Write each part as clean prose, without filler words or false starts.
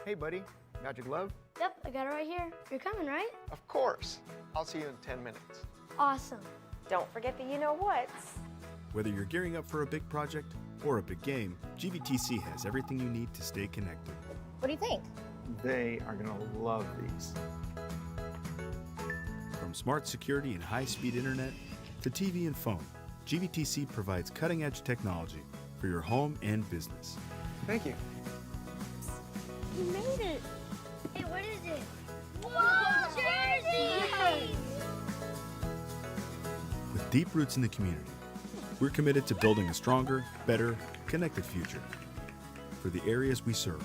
Hey, buddy, got your glove? Yep, I got it right here. You're coming, right? Of course. I'll see you in 10 minutes. Awesome. Don't forget the you-know-whats. Whether you're gearing up for a big project or a big game, GVTC has everything you need to stay connected. What do you think? They are going to love these. From smart security and high-speed internet to TV and phone, GVTC provides cutting-edge technology for your home and business. Thank you. You made it. Hey, what is it? Whoa, jerseys! With deep roots in the community, we're committed to building a stronger, better, connected future for the areas we serve.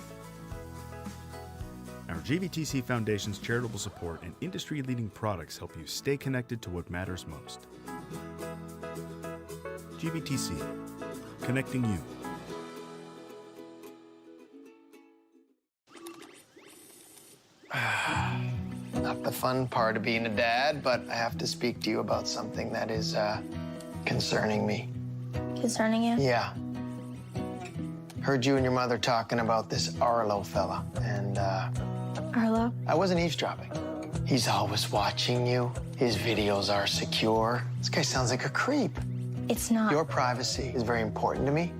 Our GVTC Foundation's charitable support and industry-leading products help you stay connected to what matters most. GVTC, connecting you. Not the fun part of being a dad, but I have to speak to you about something that is concerning me. Concerning you? Yeah. Heard you and your mother talking about this Arlo fella, and Arlo? I wasn't eavesdropping. He's always watching you. His videos are secure. This guy sounds like a creep. It's not. Your privacy is very important to me,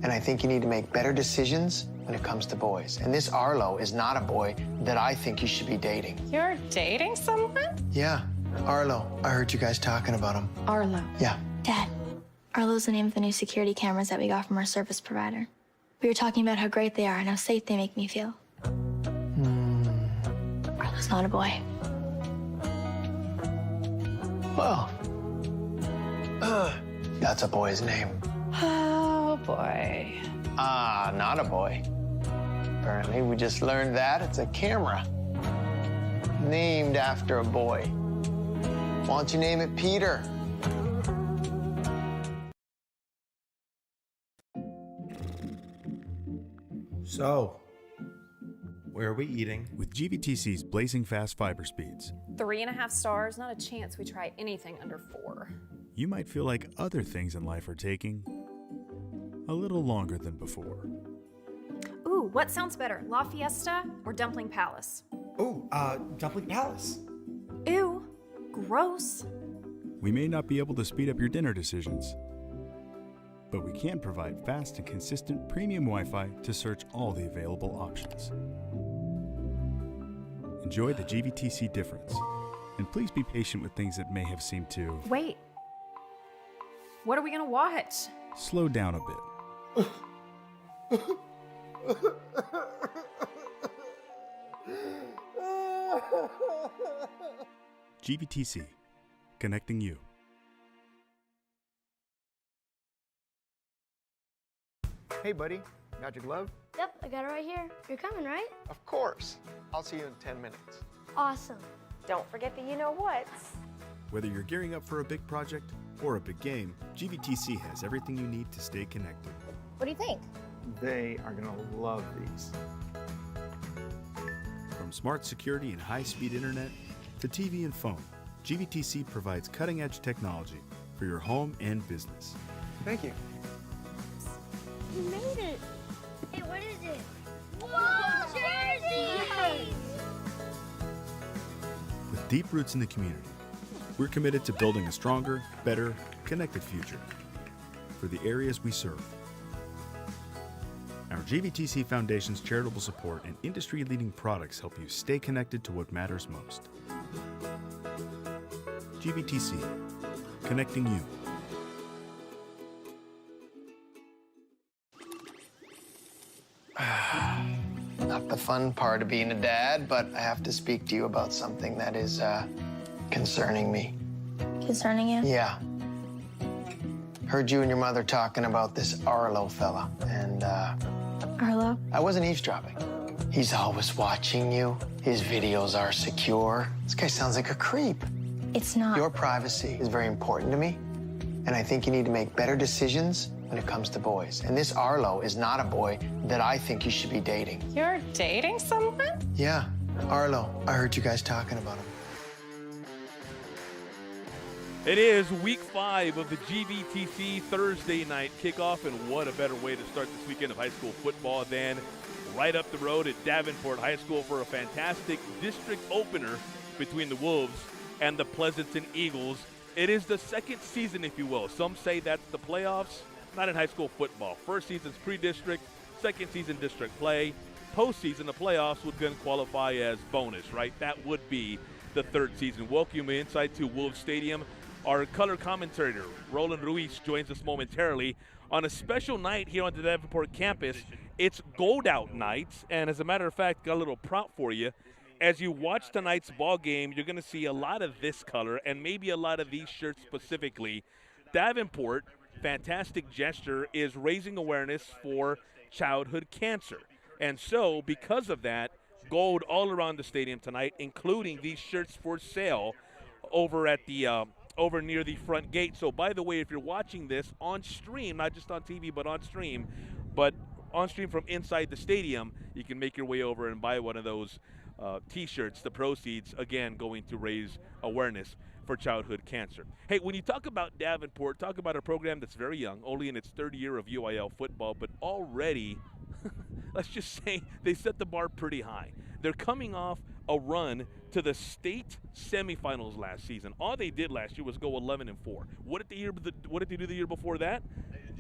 and I think you need to make better decisions when it comes to boys. And this Arlo is not a boy that I think you should be dating. You're dating someone? Yeah, Arlo. I heard you guys talking about him. Arlo. Yeah. Dad, Arlo's the name of the new security cameras that we got from our service provider. We were talking about how great they are and how safe they make me feel. Arlo's not a boy. Well, that's a boy's name. Oh, boy. Ah, not a boy. Apparently, we just learned that it's a camera named after a boy. Why don't you name it Peter? So, where are we eating? With GVTC's blazing fast fiber speeds, 3.5 stars, not a chance we try anything under 4. you might feel like other things in life are taking a little longer than before. Ooh, what sounds better, La Fiesta or Dumpling Palace? Oh, Dumpling Palace. Ew, gross. We may not be able to speed up your dinner decisions, but we can provide fast and consistent premium Wi-Fi to search all the available options. Enjoy the GVTC difference, and please be patient with things that may have seemed to Wait, what are we gonna watch? slow down a bit. GVTC, connecting you. Hey, buddy, got your glove? Yep, I got it right here. You're coming, right? Of course. I'll see you in 10 minutes. Awesome. Don't forget the you-know-whats. Whether you're gearing up for a big project or a big game, GVTC has everything you need to stay connected. What do you think? They are going to love these. From smart security and high-speed internet to TV and phone, GVTC provides cutting-edge technology for your home and business. Thank you. You made it. Hey, what is it? Whoa, jerseys! With deep roots in the community, we're committed to building a stronger, better, connected future for the areas we serve. Our GVTC Foundation's charitable support and industry-leading products help you stay connected to what matters most. GVTC, connecting you. Not the fun part of being a dad, but I have to speak to you about something that is concerning me. Concerning you? Yeah. Heard you and your mother talking about this Arlo fella, and Arlo? I wasn't eavesdropping. He's always watching you. His videos are secure. This guy sounds like a creep. It's not. Your privacy is very important to me, and I think you need to make better decisions when it comes to boys. And this Arlo is not a boy that I think you should be dating. You're dating someone? Yeah, Arlo. I heard you guys talking about him. It is week 5 of the GVTC Thursday night kickoff, and what a better way to start this weekend of high school football than right up the road at Davenport High School for a fantastic district opener between the Wolves and the Pleasanton Eagles. It is the second season, if you will. Some say that's the playoffs, not in high school football. First season's pre-district, second season district play. Postseason, the playoffs would then qualify as bonus, right? That would be the third season. Welcome inside to Wolves Stadium. Our color commentator, Roland Ruiz, joins us momentarily on a special night here on the Davenport campus. It's Gold Out night, and as a matter of fact, got a little prop for you. As you watch tonight's ball game, you're going to see a lot of this color and maybe a lot of these shirts specifically. Davenport, fantastic gesture, is raising awareness for childhood cancer. And so, because of that, gold all around the stadium tonight, including these shirts for sale over at the over near the front gate. So, by the way, if you're watching this on stream, not just on TV, but on stream from inside the stadium, you can make your way over and buy one of those T-shirts. The proceeds, again, going to raise awareness for childhood cancer. Hey, when you talk about Davenport, talk about a program that's very young, only in its third year of UIL football, but already, let's just say, they set the bar pretty high. They're coming off a run to the state semifinals last season. All they did last year was go 11-4. What did they do the year before that?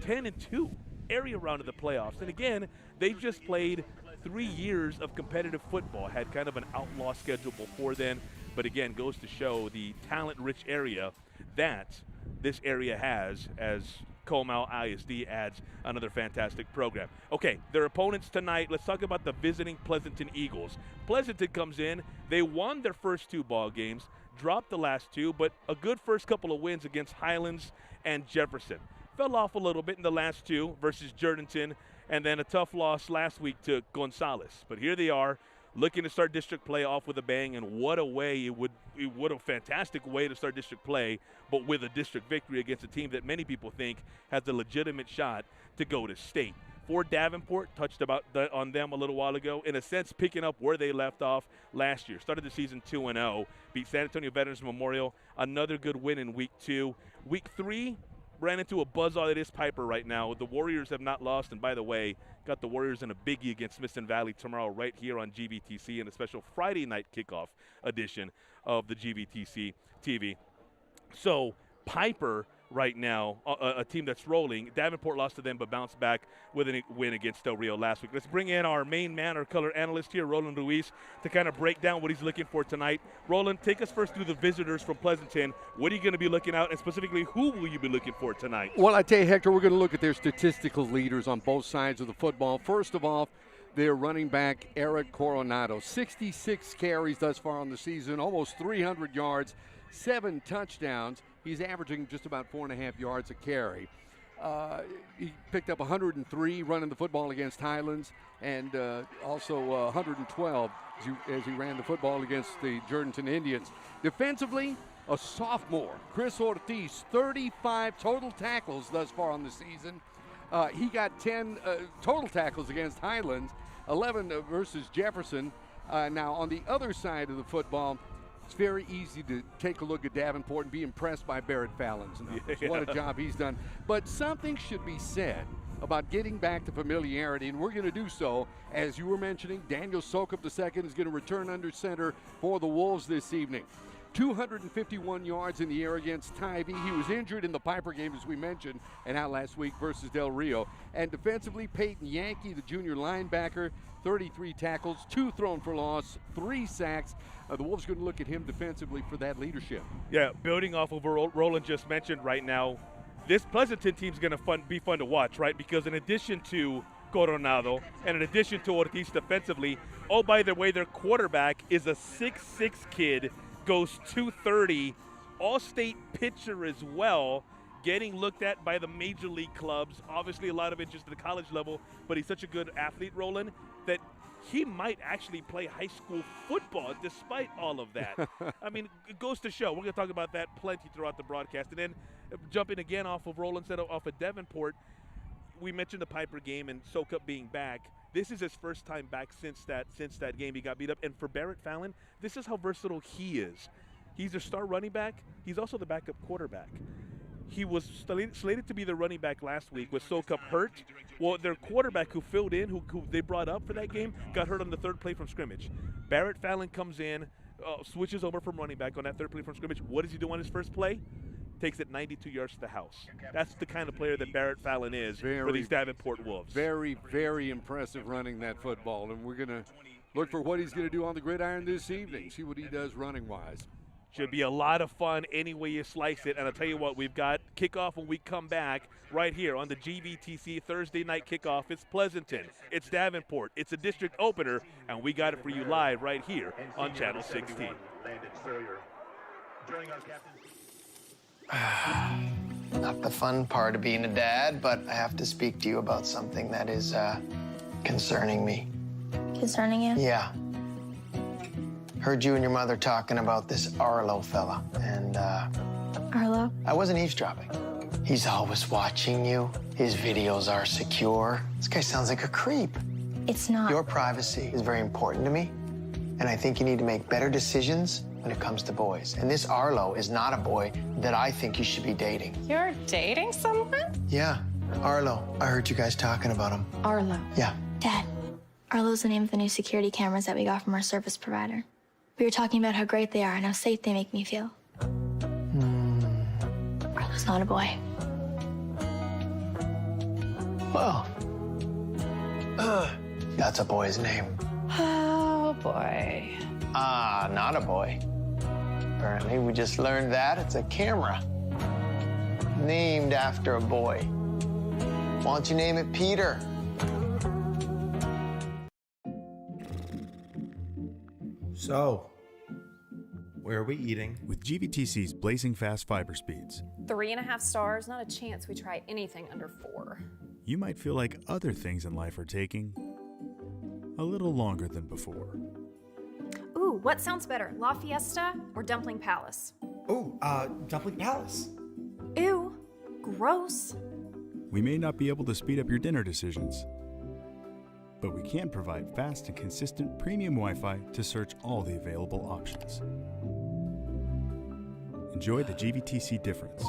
10-2. Area round of the playoffs. And again, they just played 3 years of competitive football, had kind of an outlaw schedule before then, but again, goes to show the talent-rich area that this area has as Comal ISD adds another fantastic program. Okay, their opponents tonight, let's talk about the visiting Pleasanton Eagles. Pleasanton comes in, they won their first 2 ball games, dropped the last 2, but a good first couple of wins against Highlands and Jefferson. Fell off a little bit in the last 2 versus Jourdanton, and then a tough loss last week to Gonzales. But here they are, looking to start district play off with a bang, and what a fantastic way to start district play, but with a district victory against a team that many people think has a legitimate shot to go to state. For Davenport, touched on them a little while ago, in a sense picking up where they left off last year. Started the season 2-0, beat San Antonio Veterans Memorial, another good win in week 2. Week 3, ran into a buzzsaw that is Piper right now. The Warriors have not lost, and by the way, got the Warriors in a biggie against Smithson Valley tomorrow right here on GVTC in a special Friday night kickoff edition of the GVTC TV. So Piper right now, a team that's rolling. Davenport lost to them but bounced back with a win against Del Rio last week. Let's bring in our main man, our color analyst here, Roland Ruiz, to kind of break down what he's looking for tonight. Roland, take us first through the visitors from Pleasanton. What are you going to be looking out, and specifically, who will you be looking for tonight? Well, I tell you, Hector, we're going to look at their statistical leaders on both sides of the football. First of all, their running back, Eric Coronado, 66 carries thus far on the season, almost 300 yards, 7 touchdowns. He's averaging just about 4.5 yards a carry. He picked up 103 running the football against Highlands, and also 112 as he ran the football against the Jourdanton Indians. Defensively, a sophomore, Chris Ortiz, 35 total tackles thus far on the season. He got 10 total tackles against Highlands, 11 versus Jefferson. Now, on the other side of the football, it's very easy to take a look at Davenport and be impressed by Barrett Fallon's numbers. Yeah. What a job he's done. But something should be said about getting back to familiarity, and we're going to do so. As you were mentioning, Daniel Sokup II is going to return under center for the Wolves this evening. 251 yards in the air against Tybee. He was injured in the Piper game, as we mentioned, and out last week versus Del Rio. And defensively, Peyton Yankee, the junior linebacker, 33 tackles, 2 thrown for loss, 3 sacks. The Wolves going to look at him defensively for that leadership. Yeah, building off of what Roland just mentioned right now, this Pleasanton team's going to be fun to watch, right? Because in addition to Coronado and in addition to Ortiz defensively, oh, by the way, their quarterback is a 6'6 kid, goes 230, all-state pitcher as well, getting looked at by the major league clubs. Obviously, a lot of it just at the college level, but he's such a good athlete, Roland, that he might actually play high school football despite all of that. I mean, it goes to show. We're going to talk about that plenty throughout the broadcast. And then jumping again off of Roland said off of Davenport, we mentioned the Piper game and Sokup being back. This is his first time back since that game he got beat up. And for Barrett Fallon, this is how versatile he is. He's a star running back. He's also the backup quarterback. He was slated to be the running back last week with Sokup hurt. Well, their quarterback who filled in, who they brought up for that game, got hurt on the third play from scrimmage. Barrett Fallon comes in, switches over from running back on that third play from scrimmage. What does he do on his first play? Takes it 92 yards to the house. That's the kind of player that Barrett Fallon is for these Davenport Wolves. Very, very impressive running that football, and we're going to look for what he's going to do on the gridiron this evening, see what he does running-wise. Should be a lot of fun any way you slice it. And I'll tell you what, we've got kickoff when we come back right here on the GVTC Thursday night kickoff. It's Pleasanton. It's Davenport. It's a district opener, and we got it for you live right here on Channel 16. Not the fun part of being a dad, but I have to speak to you about something that is concerning me. Concerning you? Yeah. Heard you and your mother talking about this Arlo fella, and Arlo? I wasn't eavesdropping. He's always watching you. His videos are secure. This guy sounds like a creep. It's not. Your privacy is very important to me, and I think you need to make better decisions when it comes to boys. And this Arlo is not a boy that I think you should be dating. You're dating someone? Yeah, Arlo. I heard you guys talking about him. Arlo. Yeah. Dad, Arlo's the name of the new security cameras that we got from our service provider. We were talking about how great they are and how safe they make me feel. Arlo's not a boy. Well, that's a boy's name. Oh, boy. Ah, not a boy. Apparently, we just learned that it's a camera. Named after a boy. Why don't you name it Peter? So, where are we eating? With GVTC's blazing fast fiber speeds, 3.5 stars, not a chance we try anything under 4. you might feel like other things in life are taking a little longer than before. Ooh, what sounds better, La Fiesta or Dumpling Palace? Oh, Dumpling Palace. Ew, gross. We may not be able to speed up your dinner decisions, but we can provide fast and consistent premium Wi-Fi to search all the available options. Enjoy the GVTC difference,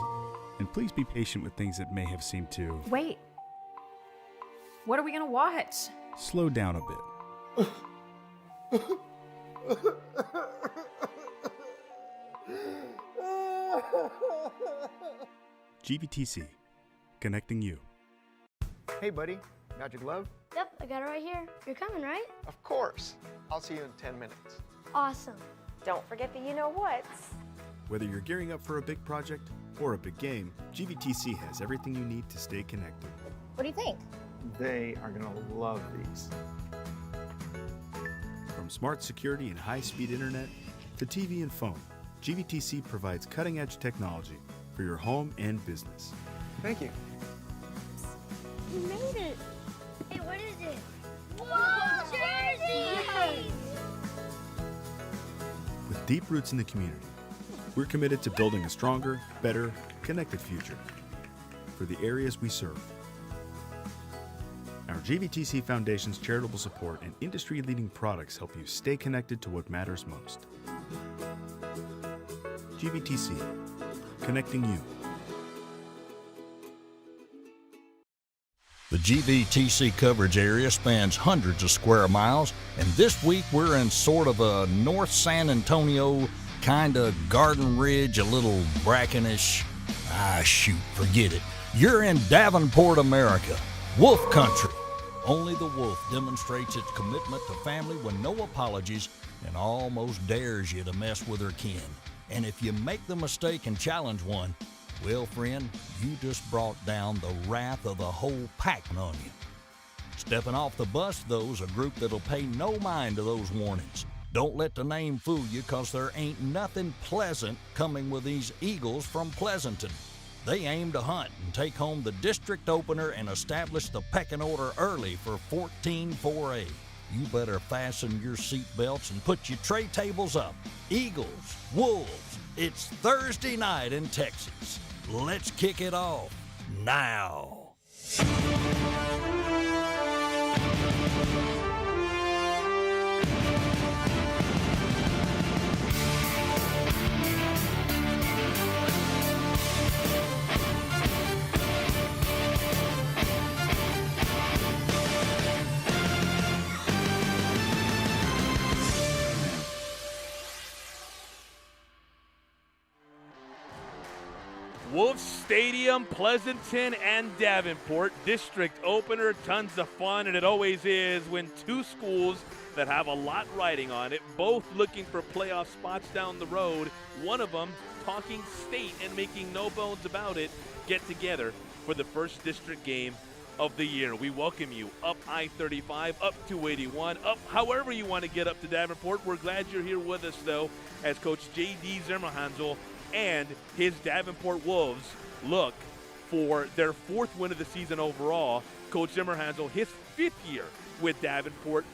and please be patient with things that may have seemed to Wait, what are we gonna watch? slow down a bit. GVTC, connecting you. Hey, buddy. Got your glove? Yep, I got it right here. You're coming, right? Of course. I'll see you in 10 minutes. Awesome. Don't forget the you-know-whats. Whether you're gearing up for a big project or a big game, GVTC has everything you need to stay connected. What do you think? They are going to love these. From smart security and high-speed internet to TV and phone, GVTC provides cutting-edge technology for your home and business. Thank you. You made it. Hey, what is it? Whoa, jerseys! With deep roots in the community, we're committed to building a stronger, better, connected future for the areas we serve. Our GVTC Foundation's charitable support and industry-leading products help you stay connected to what matters most. GVTC, connecting you. The GVTC coverage area spans hundreds of square miles, and this week we're in sort of a North San Antonio kind of Garden Ridge, a little Brackenish. Shoot, forget it. You're in Davenport, America, Wolf Country. Only the wolf demonstrates its commitment to family with no apologies and almost dares you to mess with her kin. And if you make the mistake and challenge one, well, friend, you just brought down the wrath of the whole pack on you. Stepping off the bus, though's a group that'll pay no mind to those warnings. Don't let the name fool you, 'cause there ain't nothing pleasant coming with these Eagles from Pleasanton. They aim to hunt and take home the district opener and establish the pecking order early for 14-4A. You better fasten your seat belts and put your tray tables up. Eagles, Wolves, it's Thursday night in Texas. Let's kick it off now. Wolves Stadium, Pleasanton and Davenport. District opener, tons of fun, and it always is when two schools that have a lot riding on it, both looking for playoff spots down the road, one of them talking state and making no bones about it, get together for the first district game of the year. We welcome you up I-35, up 281, up however you want to get up to Davenport. We're glad you're here with us, though, as Coach J.D. Zimmerhansel and his Davenport Wolves look for their fourth win of the season overall. Coach Zimmerhansel, his fifth year with Davenport,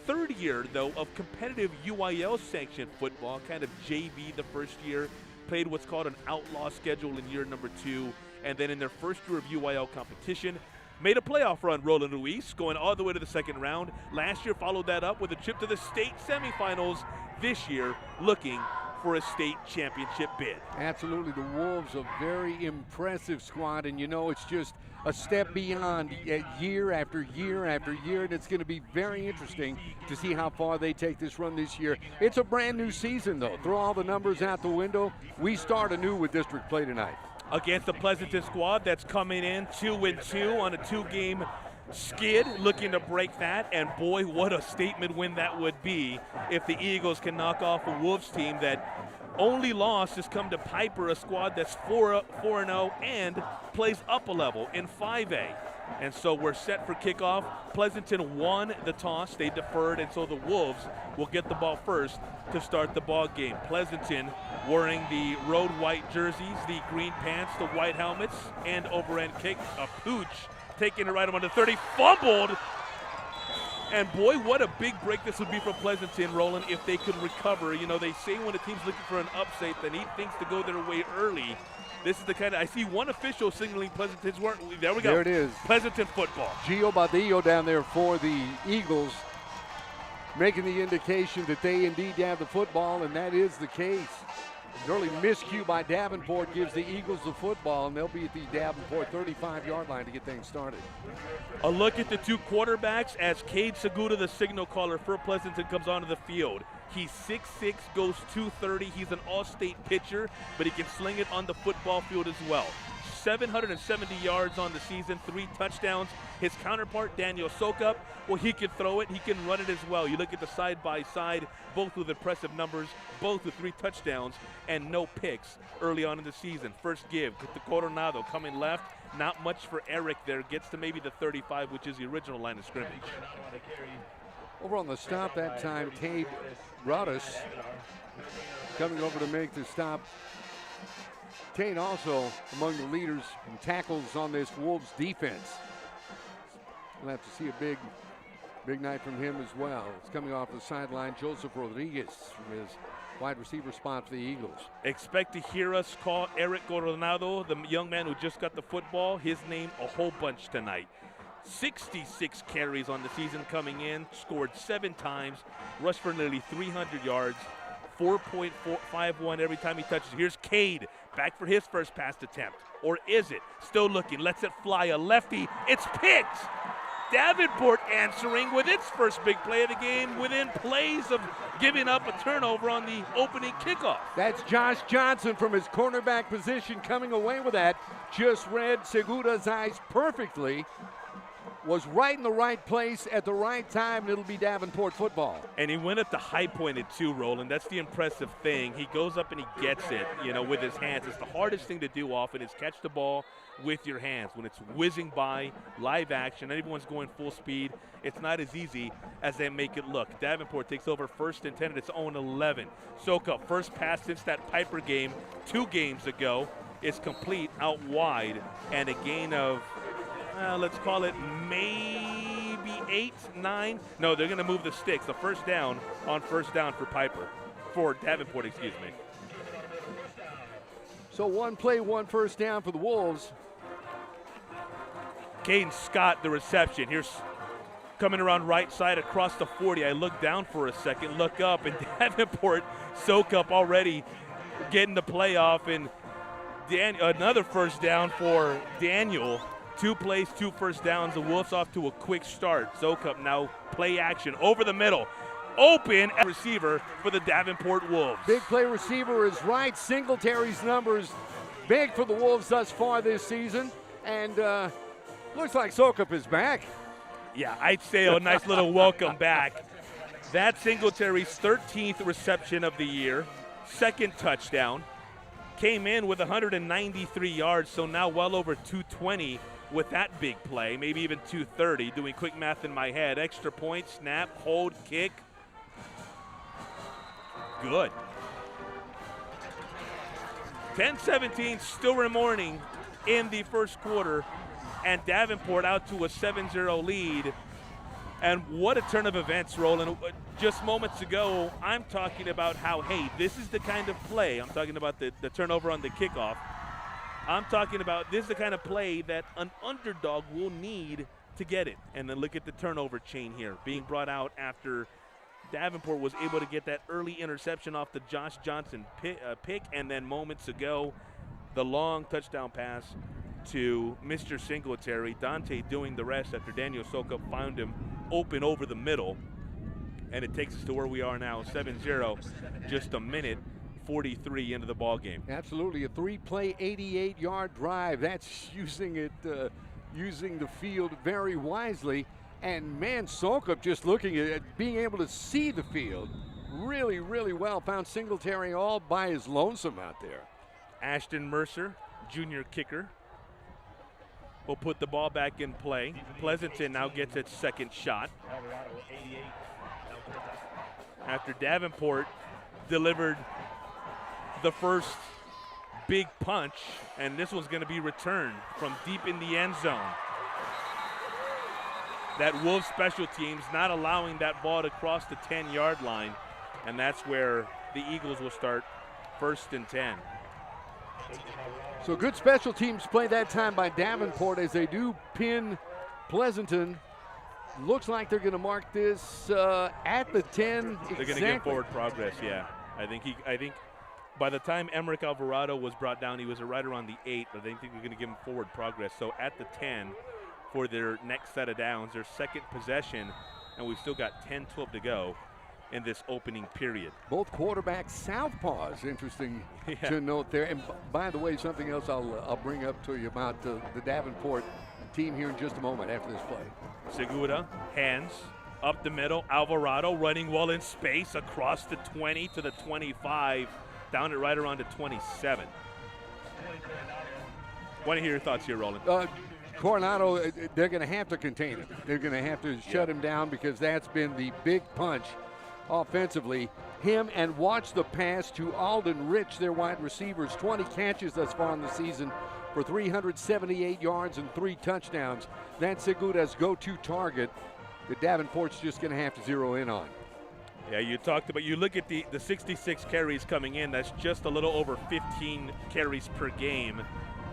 third year, though, of competitive UIL-sanctioned football, kind of JV the first year, played what's called an outlaw schedule in year number 2, and then in their first year of UIL competition, made a playoff run, Roland Luis, going all the way to the second round. Last year followed that up with a trip to the state semifinals. This year, looking for a state championship bid. Absolutely. The Wolves, a very impressive squad, and you know it's just a step beyond year after year after year, and it's going to be very interesting to see how far they take this run this year. It's a brand new season, though. Throw all the numbers out the window. We start anew with district play tonight. Against the Pleasanton squad that's coming in 2-2 on a 2-game skid, looking to break that, and boy, what a statement win that would be if the Eagles can knock off a Wolves team that only loss has come to Piper, a squad that's 4-0 and plays up a level in 5A. And so we're set for kickoff. Pleasanton won the toss. They deferred, and so the Wolves will get the ball first to start the ball game. Pleasanton wearing the road white jerseys, the green pants, the white helmets, and overhand kick. A pooch taking it right on the 30, fumbled. And boy, what a big break this would be for Pleasanton, Roland, if they could recover. You know, they say when a team's looking for an upset, they need things to go their way early. This is the kind of, I see one official signaling Pleasanton's work. There we go. There it is. Pleasanton football. Gio Badillo down there for the Eagles, making the indication that they indeed have the football, and that is the case. An early miscue by Davenport gives the Eagles the football, and they'll be at the Davenport 35-yard line to get things started. A look at the two quarterbacks as Cade Segura, the signal caller for Pleasanton, comes onto the field. He's 6'6", goes 230. He's an all-state pitcher, but he can sling it on the football field as well. 770 yards on the season, 3 touchdowns. His counterpart, Daniel Sokup, well, he can throw it, he can run it as well. You look at the side-by-side, both with impressive numbers, both with 3 touchdowns and no picks early on in the season. First give to Coronado coming left. Not much for Eric there. Gets to maybe the 35, which is the original line of scrimmage. Over on the stop that time, Tate Rudis coming over to make the stop. Tate also among the leaders in tackles on this Wolves defense. We'll have to see a big night from him as well. It's coming off the sideline, Joseph Rodriguez from his wide receiver spot for the Eagles. Expect to hear us call Eric Coronado, the young man who just got the football, his name a whole bunch tonight. 66 carries on the season coming in, scored 7 times, rushed for nearly 300 yards, 4.451 every time he touches. Here's Cade back for his first pass attempt. Or is it? Still looking, lets it fly, a lefty, it's picked! Davenport answering with its first big play of the game within plays of giving up a turnover on the opening kickoff. That's Josh Johnson from his cornerback position coming away with that. Just read Segura's eyes perfectly. Was right in the right place at the right time, and it'll be Davenport football. And he went at the high pointed too, Roland. That's the impressive thing. He goes up and he gets it, you know, with his hands. It's the hardest thing to do often is catch the ball with your hands. When it's whizzing by, live action, and everyone's going full speed, it's not as easy as they make it look. Davenport takes over first and 10 at its own 11. Soka, first pass since that Piper game 2 games ago, is complete out wide, and a gain of let's call it maybe 8, 9. No, they're going to move the sticks. The first down on first down for Davenport, excuse me. So 1 play, 1 first down for the Wolves. Caden Scott, the reception. Here's coming around right side across the 40. I look down for a second, look up, and Davenport soak up already getting the playoff. And another first down for Daniel. 2 plays, 2 first downs. The Wolves off to a quick start. Zokup now play action over the middle. Open receiver for the Davenport Wolves. Big play receiver is right. Singletary's numbers big for the Wolves thus far this season. And looks like Sokup is back. Yeah, I'd say a nice little welcome back. That's Singletary's 13th reception of the year, second touchdown. Came in with 193 yards, so now well over 220 with that big play, maybe even 230, doing quick math in my head. Extra point, snap, hold, kick. Good. 10-17, still remaining in the first quarter, and Davenport out to a 7-0 lead. And what a turn of events, Roland. Just moments ago, I'm talking about how, hey, this is the kind of play. I'm talking about the turnover on the kickoff. I'm talking about this is the kind of play that an underdog will need to get it. And then look at the turnover chain here, being brought out after Davenport was able to get that early interception off the Josh Johnson pick, and then moments ago, the long touchdown pass to Mr. Singletary. Dante doing the rest after Daniel Sokup found him open over the middle. And it takes us to where we are now, 7-0, just a minute 43 into the ball game. Absolutely, a 3-play, 88-yard drive. That's using the field very wisely. And man, Sokup just looking at being able to see the field really, really well. Found Singletary all by his lonesome out there. Ashton Mercer, junior kicker, will put the ball back in play. Pleasanton now gets its second shot. After Davenport delivered the first big punch, and this one's going to be returned from deep in the end zone. That Wolves special teams not allowing that ball to cross the 10-yard line, and that's where the Eagles will start 1st and 10. So good special teams play that time by Davenport as they do pin Pleasanton. Looks like they're going to mark this at the 10. They're going to get forward progress, yeah. I think by the time Emerick Alvarado was brought down, he was right around the 8, but I think they're going to give him forward progress. So at the 10 for their next set of downs, their second possession, and we've still got 10-12 to go in this opening period. Both quarterbacks southpaws, interesting to note there. And by the way, something else I'll bring up to you about the Davenport team here in just a moment after this play. Segura, hands, up the middle. Alvarado running well in space across the 20 to the 25, down it right around the 27. Want to hear your thoughts here, Roland? Coronado, they're going to have to contain him. They're going to have to shut him down because that's been the big punch offensively. Him and watch the pass to Alden Rich, their wide receivers. 20 catches thus far in the season for 378 yards and 3 touchdowns. That's Segura's go-to target that Davenport's just going to have to zero in on. Yeah, you talked about, you look at the 66 carries coming in, that's just a little over 15 carries per game.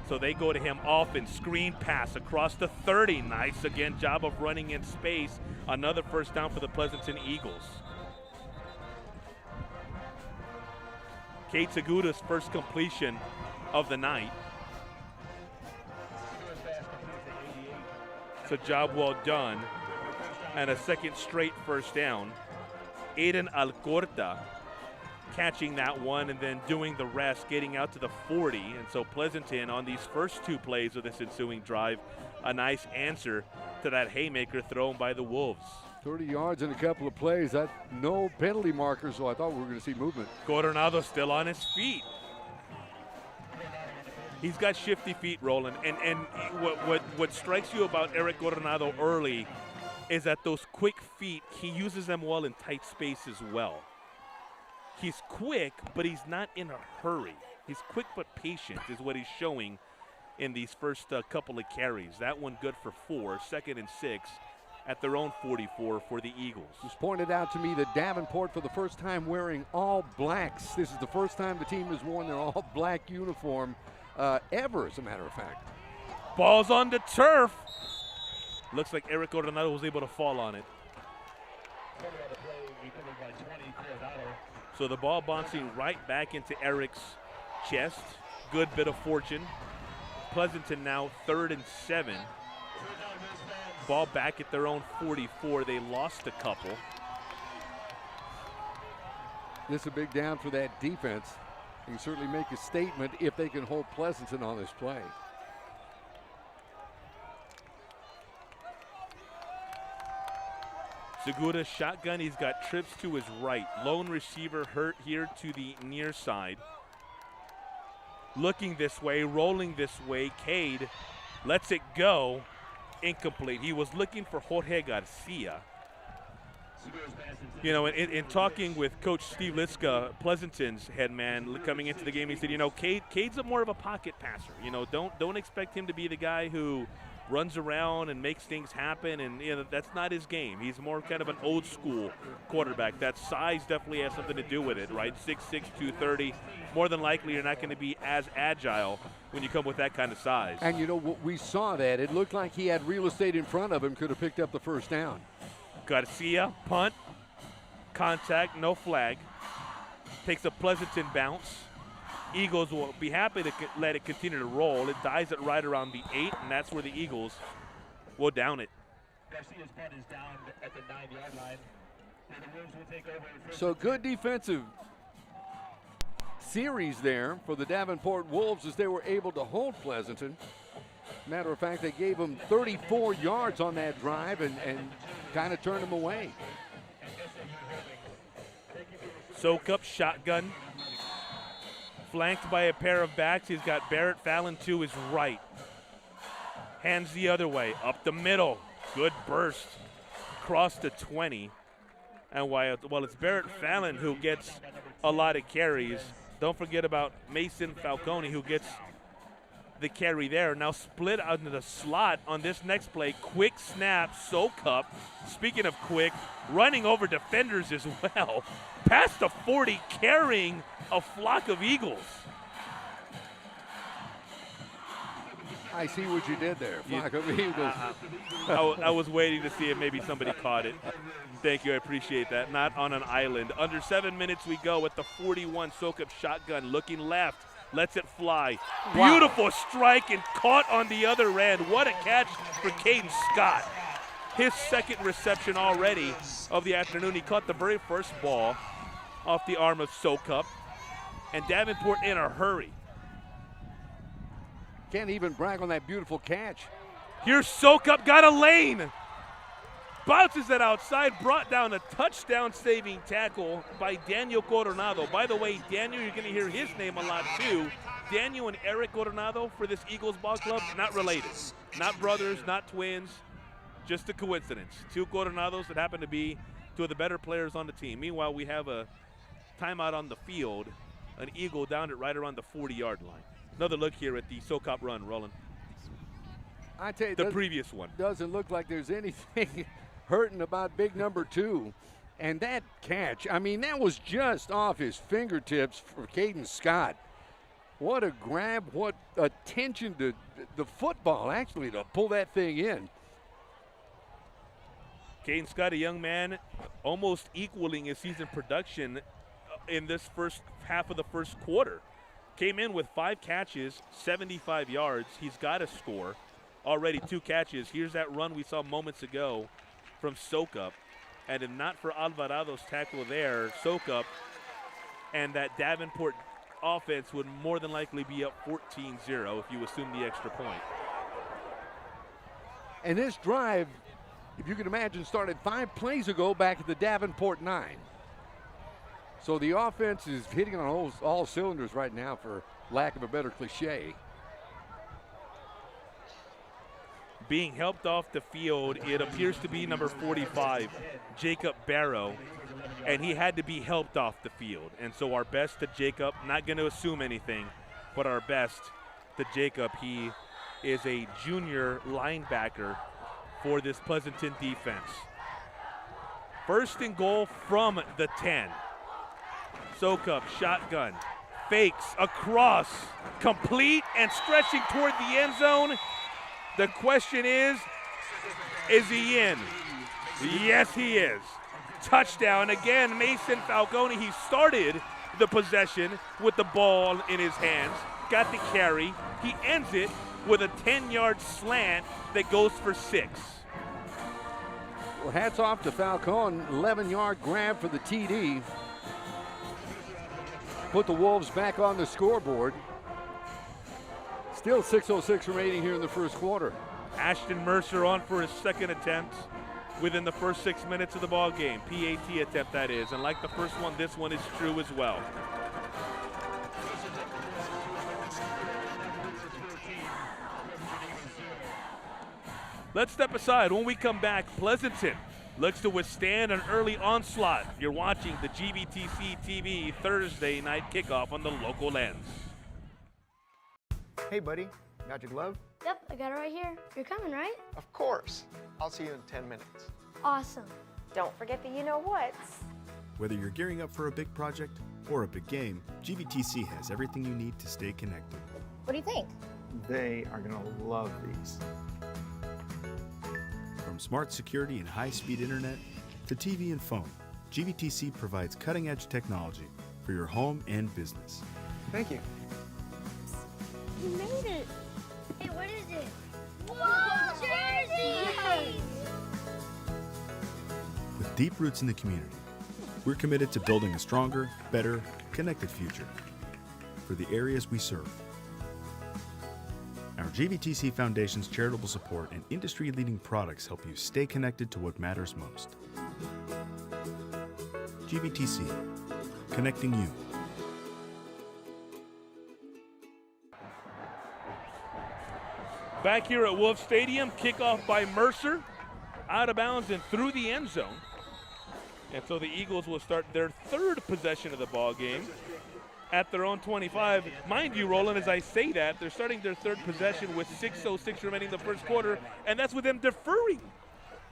So they go to him off and screen pass across the 30. Nice, again, job of running in space. Another first down for the Pleasanton Eagles. Kate Segura's first completion of the night. It's a job well done. And a second straight first down. Aiden Alcorta catching that one and then doing the rest, getting out to the 40. And so Pleasanton on these first 2 plays of this ensuing drive, a nice answer to that haymaker thrown by the Wolves. 30 yards in a couple of plays. No penalty markers, so I thought we were going to see movement. Coronado still on his feet. He's got shifty feet, Roland. And what strikes you about Eric Coronado early is that those quick feet, he uses them well in tight space as well. He's quick, but he's not in a hurry. He's quick but patient is what he's showing in these first couple of carries. That one good for 4, 2nd and 6 at their own 44 for the Eagles. It was pointed out to me that Davenport, for the first time, wearing all blacks. This is the first time the team has worn their all black uniform ever, as a matter of fact. Ball's on the turf. Looks like Eric Coronado was able to fall on it. So the ball bouncing right back into Eric's chest. Good bit of fortune. Pleasanton now 3rd and 7. Ball back at their own 44. They lost a couple. This is a big down for that defense. They can certainly make a statement if they can hold Pleasanton on this play. Segura shotgun. He's got trips to his right. Lone receiver hurt here to the near side. Looking this way, rolling this way. Cade lets it go. Incomplete. He was looking for Jorge Garcia. You know, in talking with Coach Steve Litzka, Pleasanton's head man, coming into the game, he said, you know, Cade's more of a pocket passer. You know, don't expect him to be the guy who runs around and makes things happen, and you know, that's not his game. He's more kind of an old school quarterback. That size definitely has something to do with it, right? 6'6", 230. More than likely you're not going to be as agile when you come with that kind of size. And you know, we saw that. It looked like he had real estate in front of him, could have picked up the first down. Garcia, punt, contact, no flag. Takes a Pleasanton bounce. Eagles will be happy to let it continue to roll. It dies at right around the 8, and that's where the Eagles will down it. Garcia's punt is down at the 9-yard line. The Wolves will take over. So good defensive series there for the Davenport Wolves as they were able to hold Pleasanton. Matter of fact, they gave them 34 yards on that drive and kind of turned them away. Soak up shotgun. Flanked by a pair of backs. He's got Barrett Fallon to his right. Hands the other way. Up the middle. Good burst. Across the 20. And while it's Barrett Fallon who gets a lot of carries, don't forget about Mason Falcone who gets the carry there. Now split out into the slot on this next play. Quick snap, soak up. Speaking of quick, running over defenders as well. Past the 40, carrying a flock of Eagles. I see what you did there, flock of Eagles. I was waiting to see if maybe somebody caught it. Thank you, I appreciate that. Not on an island. Under 7 minutes we go with the 41 soak-up shotgun. Looking left, lets it fly. Wow. Beautiful strike and caught on the other end. What a catch for Caden Scott. His second reception already of the afternoon. He caught the very first ball off the arm of Soak-up. And Davenport in a hurry. Can't even brag on that beautiful catch. Here's Soak-up, got a lane. Bounces it outside, brought down a touchdown-saving tackle by Daniel Coronado. By the way, Daniel, you're going to hear his name a lot too. Daniel and Eric Coronado for this Eagles ball club, not related. Not brothers, not twins, just a coincidence. Two Coronados that happen to be two of the better players on the team. Meanwhile, we have a timeout on the field, an Eagle down at right around the 40-yard line. Another look here at the Soak-up run, Roland. I tell you, the previous one. Doesn't look like there's anything hurting about big number 2. And that catch, I mean, that was just off his fingertips for Caden Scott. What a grab, what attention to the football, actually, to pull that thing in. Caden Scott, a young man, almost equaling his season production in this first half of the first quarter. Came in with 5 catches, 75 yards. He's got a score. Already 2 catches. Here's that run we saw moments ago from Soak-up. And if not for Alvarado's tackle there, Soak-up and that Davenport offense would more than likely be up 14-0 if you assume the extra point. And this drive, if you can imagine, started 5 plays ago back at the Davenport 9. So the offense is hitting on all cylinders right now, for lack of a better cliche. Being helped off the field, it appears to be number 45, Jacob Barrow, and he had to be helped off the field. And so our best to Jacob, not going to assume anything, but our best to Jacob. He is a junior linebacker for this Pleasanton defense. First and goal from the 10. Soak-up, shotgun, fakes across, complete and stretching toward the end zone. The question is he in? Yes, he is. Touchdown again, Mason Falcone. He started the possession with the ball in his hands, got the carry. He ends it with a 10-yard slant that goes for 6. Well, hats off to Falcone, 11-yard grab for the TD. put the Wolves back on the scoreboard. Still 6:06 remaining here in the first quarter. Ashton Mercer on for his second attempt within the first 6 minutes of the ball game. PAT attempt, that is. And like the first one, this one is true as well. Let's step aside. When we come back, Pleasanton looks to withstand an early onslaught. You're watching the GVTC TV Thursday night kickoff on the local lens. Hey, buddy. Got your glove? Yep, I got it right here. You're coming, right? Of course. I'll see you in 10 minutes. Awesome. Don't forget the you-know-whats. Whether you're gearing up for a big project or a big game, GVTC has everything you need to stay connected. What do you think? They are going to love these. From smart security and high-speed internet to TV and phone, GVTC provides cutting-edge technology for your home and business. Thank you. You made it. Hey, what is it? Whoa, jersey! With deep roots in the community, we're committed to building a stronger, better, connected future for the areas we serve. Our GVTC Foundation's charitable support and industry-leading products help you stay connected to what matters most. GVTC, connecting you. Back here at Wolf Stadium, kickoff by Mercer, out of bounds and through the end zone. And so the Eagles will start their third possession of the ball game at their own 25. Mind you, Roland, as I say that, they're starting their third possession with 6:06 remaining in the first quarter, and that's with them deferring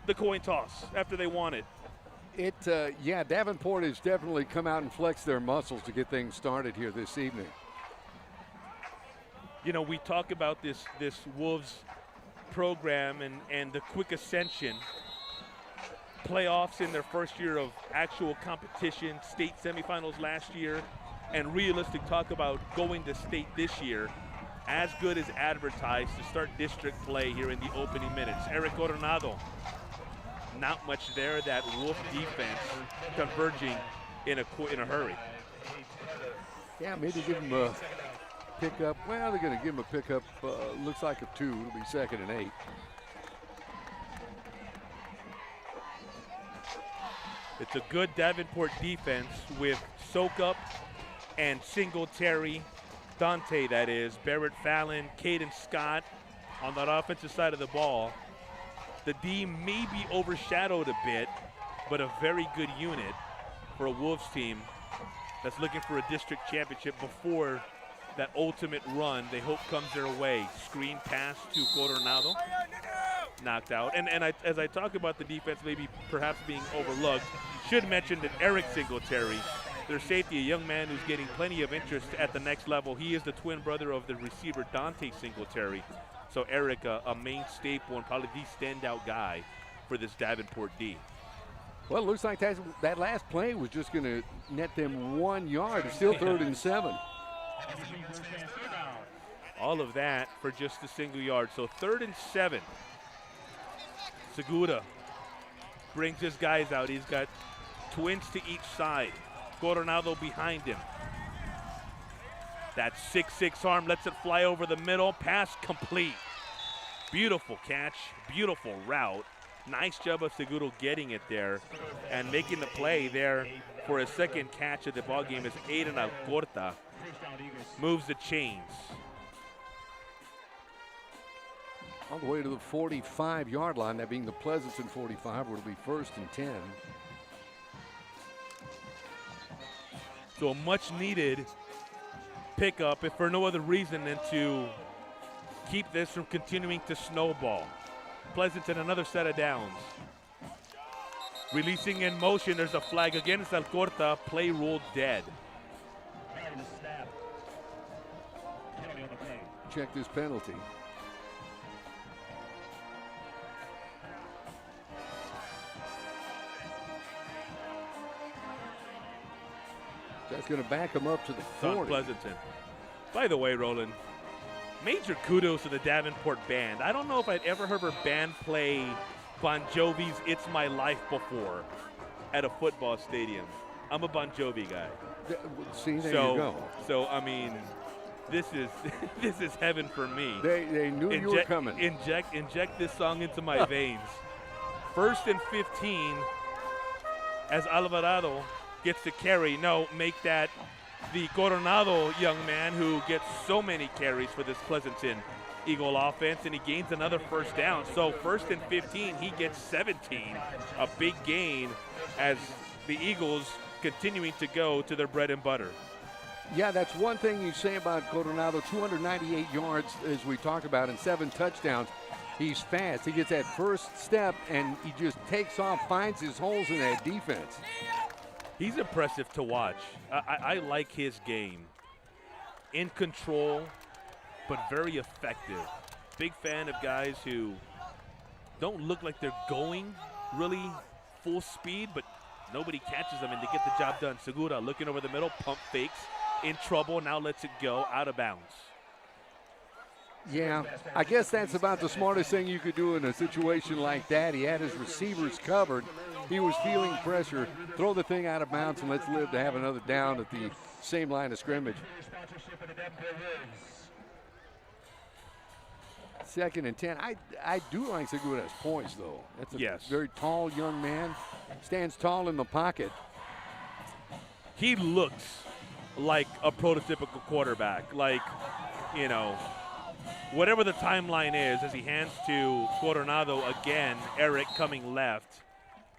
the coin toss after they won it. Yeah, Davenport has definitely come out and flexed their muscles to get things started here this evening. You know, we talk about this Wolves program and the quick ascension, playoffs in their first year of actual competition, state semifinals last year, and realistic talk about going to state this year, as good as advertised to start district play here in the opening minutes. Eric Coronado, not much there. That Wolf defense converging in a hurry. Yeah, maybe give him a pickup. Well, they're going to give him a pickup. Looks like a 2. It'll be 2nd and 8. It's a good Davenport defense with Sokup and Singletary, Dante that is, Barrett Fallon, Caden Scott on that offensive side of the ball. The D may be overshadowed a bit, but a very good unit for a Wolves team that's looking for a district championship before that ultimate run they hope comes their way. Screen pass to Coronado, knocked out. And as I talk about the defense maybe perhaps being overlooked, should mention that Eric Singletary, their safety, a young man who's getting plenty of interest at the next level. He is the twin brother of the receiver Dante Singletary. So Eric, a main staple and probably the standout guy for this Davenport D. Well, it looks like that last play was just going to net them 1 yard. It's still 3rd and 7. All of that for just a single yard. So 3rd and 7. Segura brings his guys out. He's got twins to each side. Coronado behind him. That 6'6" arm lets it fly over the middle. Pass complete. Beautiful catch, beautiful route. Nice job of Seguro getting it there and making the play there for his second catch of the ball game as Aiden Alcorta moves the chains. All the way to the 45-yard line, that being the Pleasanton 45, where it'll be 1st and 10. So a much-needed pickup, if for no other reason than to keep this from continuing to snowball. Pleasanton, another set of downs. Releasing in motion, there's a flag against Alcorta. Play ruled dead. Check this penalty. That's going to back him up to the 40. Pleasanton. By the way, Roland, major kudos to the Davenport band. I don't know if I'd ever heard a band play Bon Jovi's It's My Life before at a football stadium. I'm a Bon Jovi guy. See, there so, you go. So, I mean, this is this is heaven for me. They knew you were coming. Inject this song into my veins. 1st and 15 as Alvarado gets to carry. No, make that the Coronado young man who gets so many carries for this Pleasanton Eagle offense, and he gains another first down. So 1st and 15, he gets 17. A big gain as the Eagles continuing to go to their bread and butter. Yeah, that's one thing you say about Coronado. 298 yards, as we talked about, and 7 touchdowns. He's fast. He gets that first step, and he just takes off, finds his holes in that defense. He's impressive to watch. I like his game. In control, but very effective. Big fan of guys who don't look like they're going really full speed, but nobody catches them, and they get the job done. Segura looking over the middle, pump fakes, in trouble, now lets it go, out of bounds. Yeah, I guess that's about the smartest thing you could do in a situation like that. He had his receivers covered. He was feeling pressure. Throw the thing out of bounds and let's live to have another down at the same line of scrimmage. 2nd and 10. I do like Segura's poise, though. That's a very tall young man. Stands tall in the pocket. He looks like a prototypical quarterback. Like, you know, whatever the timeline is, as he hands to Coronado again, Eric coming left,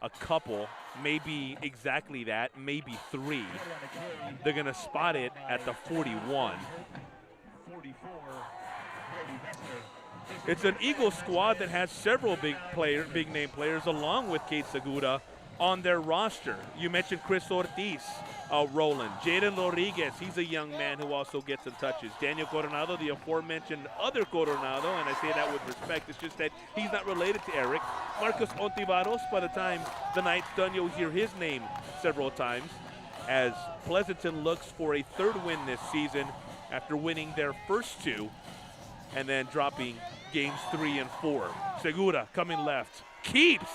a couple, maybe exactly that, maybe 3. They're going to spot it at the 41. It's an Eagles squad that has several big name players along with Kate Segura on their roster. You mentioned Chris Ortiz, Roland. Jaden Rodriguez, he's a young man who also gets some touches. Daniel Coronado, the aforementioned other Coronado, and I say that with respect. It's just that he's not related to Eric. Marcos Ontiveros, by the time the night's done, you'll hear his name several times as Pleasanton looks for a 3rd win this season after winning their first 2 and then dropping games 3 and 4. Segura coming left, keeps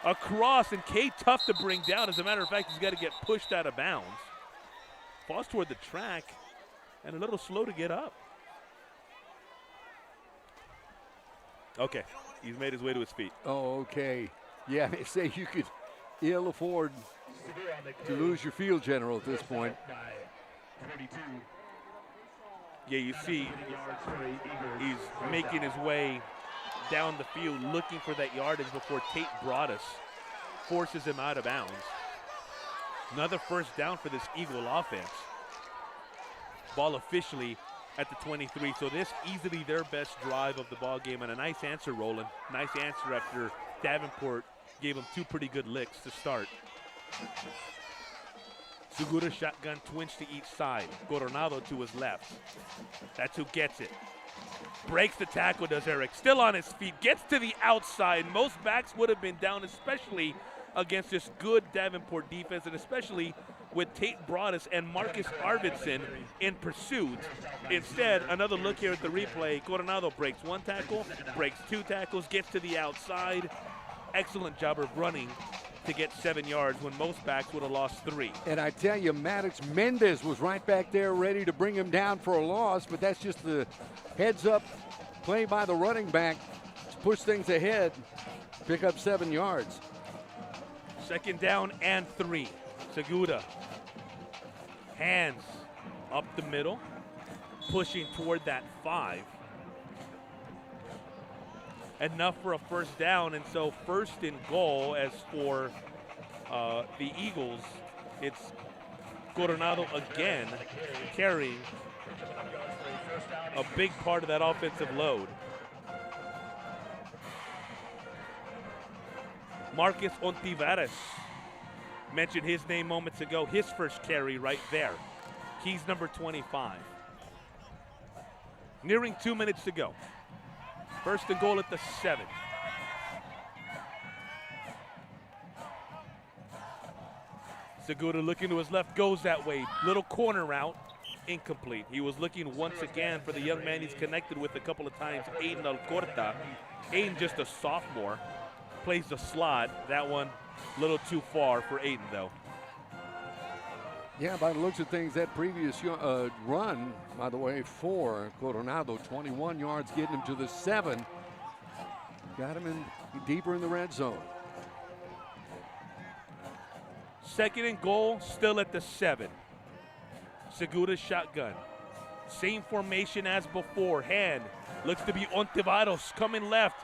across, and K tough to bring down. As a matter of fact, he's got to get pushed out of bounds. Falls toward the track and a little slow to get up. Okay, he's made his way to his feet. Oh, okay. Yeah, they say you could ill afford to lose your field general at this point. Yeah, you see he's making his way down the field looking for that yardage before Tate Broadus forces him out of bounds. Another first down for this Eagle offense. Ball officially at the 23, so this easily their best drive of the ball game, and a nice answer, Roland. Nice answer after Davenport gave him 2 pretty good licks to start. Segura shotgun twinge to each side. Coronado to his left. That's who gets it. Breaks the tackle, does Eric. Still on his feet. Gets to the outside. Most backs would have been down, especially against this good Davenport defense, and especially with Tate Broadus and Marcus Arvidsson in pursuit. Instead, another look here at the replay. Coronado breaks 1 tackle, breaks 2 tackles, gets to the outside. Excellent job of running to get 7 yards when most backs would have lost 3. And I tell you, Maddox Mendez was right back there ready to bring him down for a loss, but that's just the heads-up play by the running back to push things ahead, pick up 7 yards. 2nd down and 3. Segura, hands up the middle, pushing toward that 5. Enough for a first down, and so 1st and goal. As for the Eagles, it's Coronado again carrying a big part of that offensive load. Marcus Ontiveros, mentioned his name moments ago, his first carry right there. He's number 25. Nearing 2 minutes to go. 1st and goal at the 7. Segura looking to his left, goes that way. Little corner route, incomplete. He was looking once again for the young man he's connected with a couple of times, Aiden Alcorta. Aiden, just a sophomore, plays the slot. That one a little too far for Aiden, though. Yeah, by the looks of things, that previous run, by the way, for Coronado, 21 yards, getting him to the 7. Got him in deeper in the red zone. 2nd and goal, still at the 7. Segura's shotgun. Same formation as before. Hand looks to be Ontiveros coming left.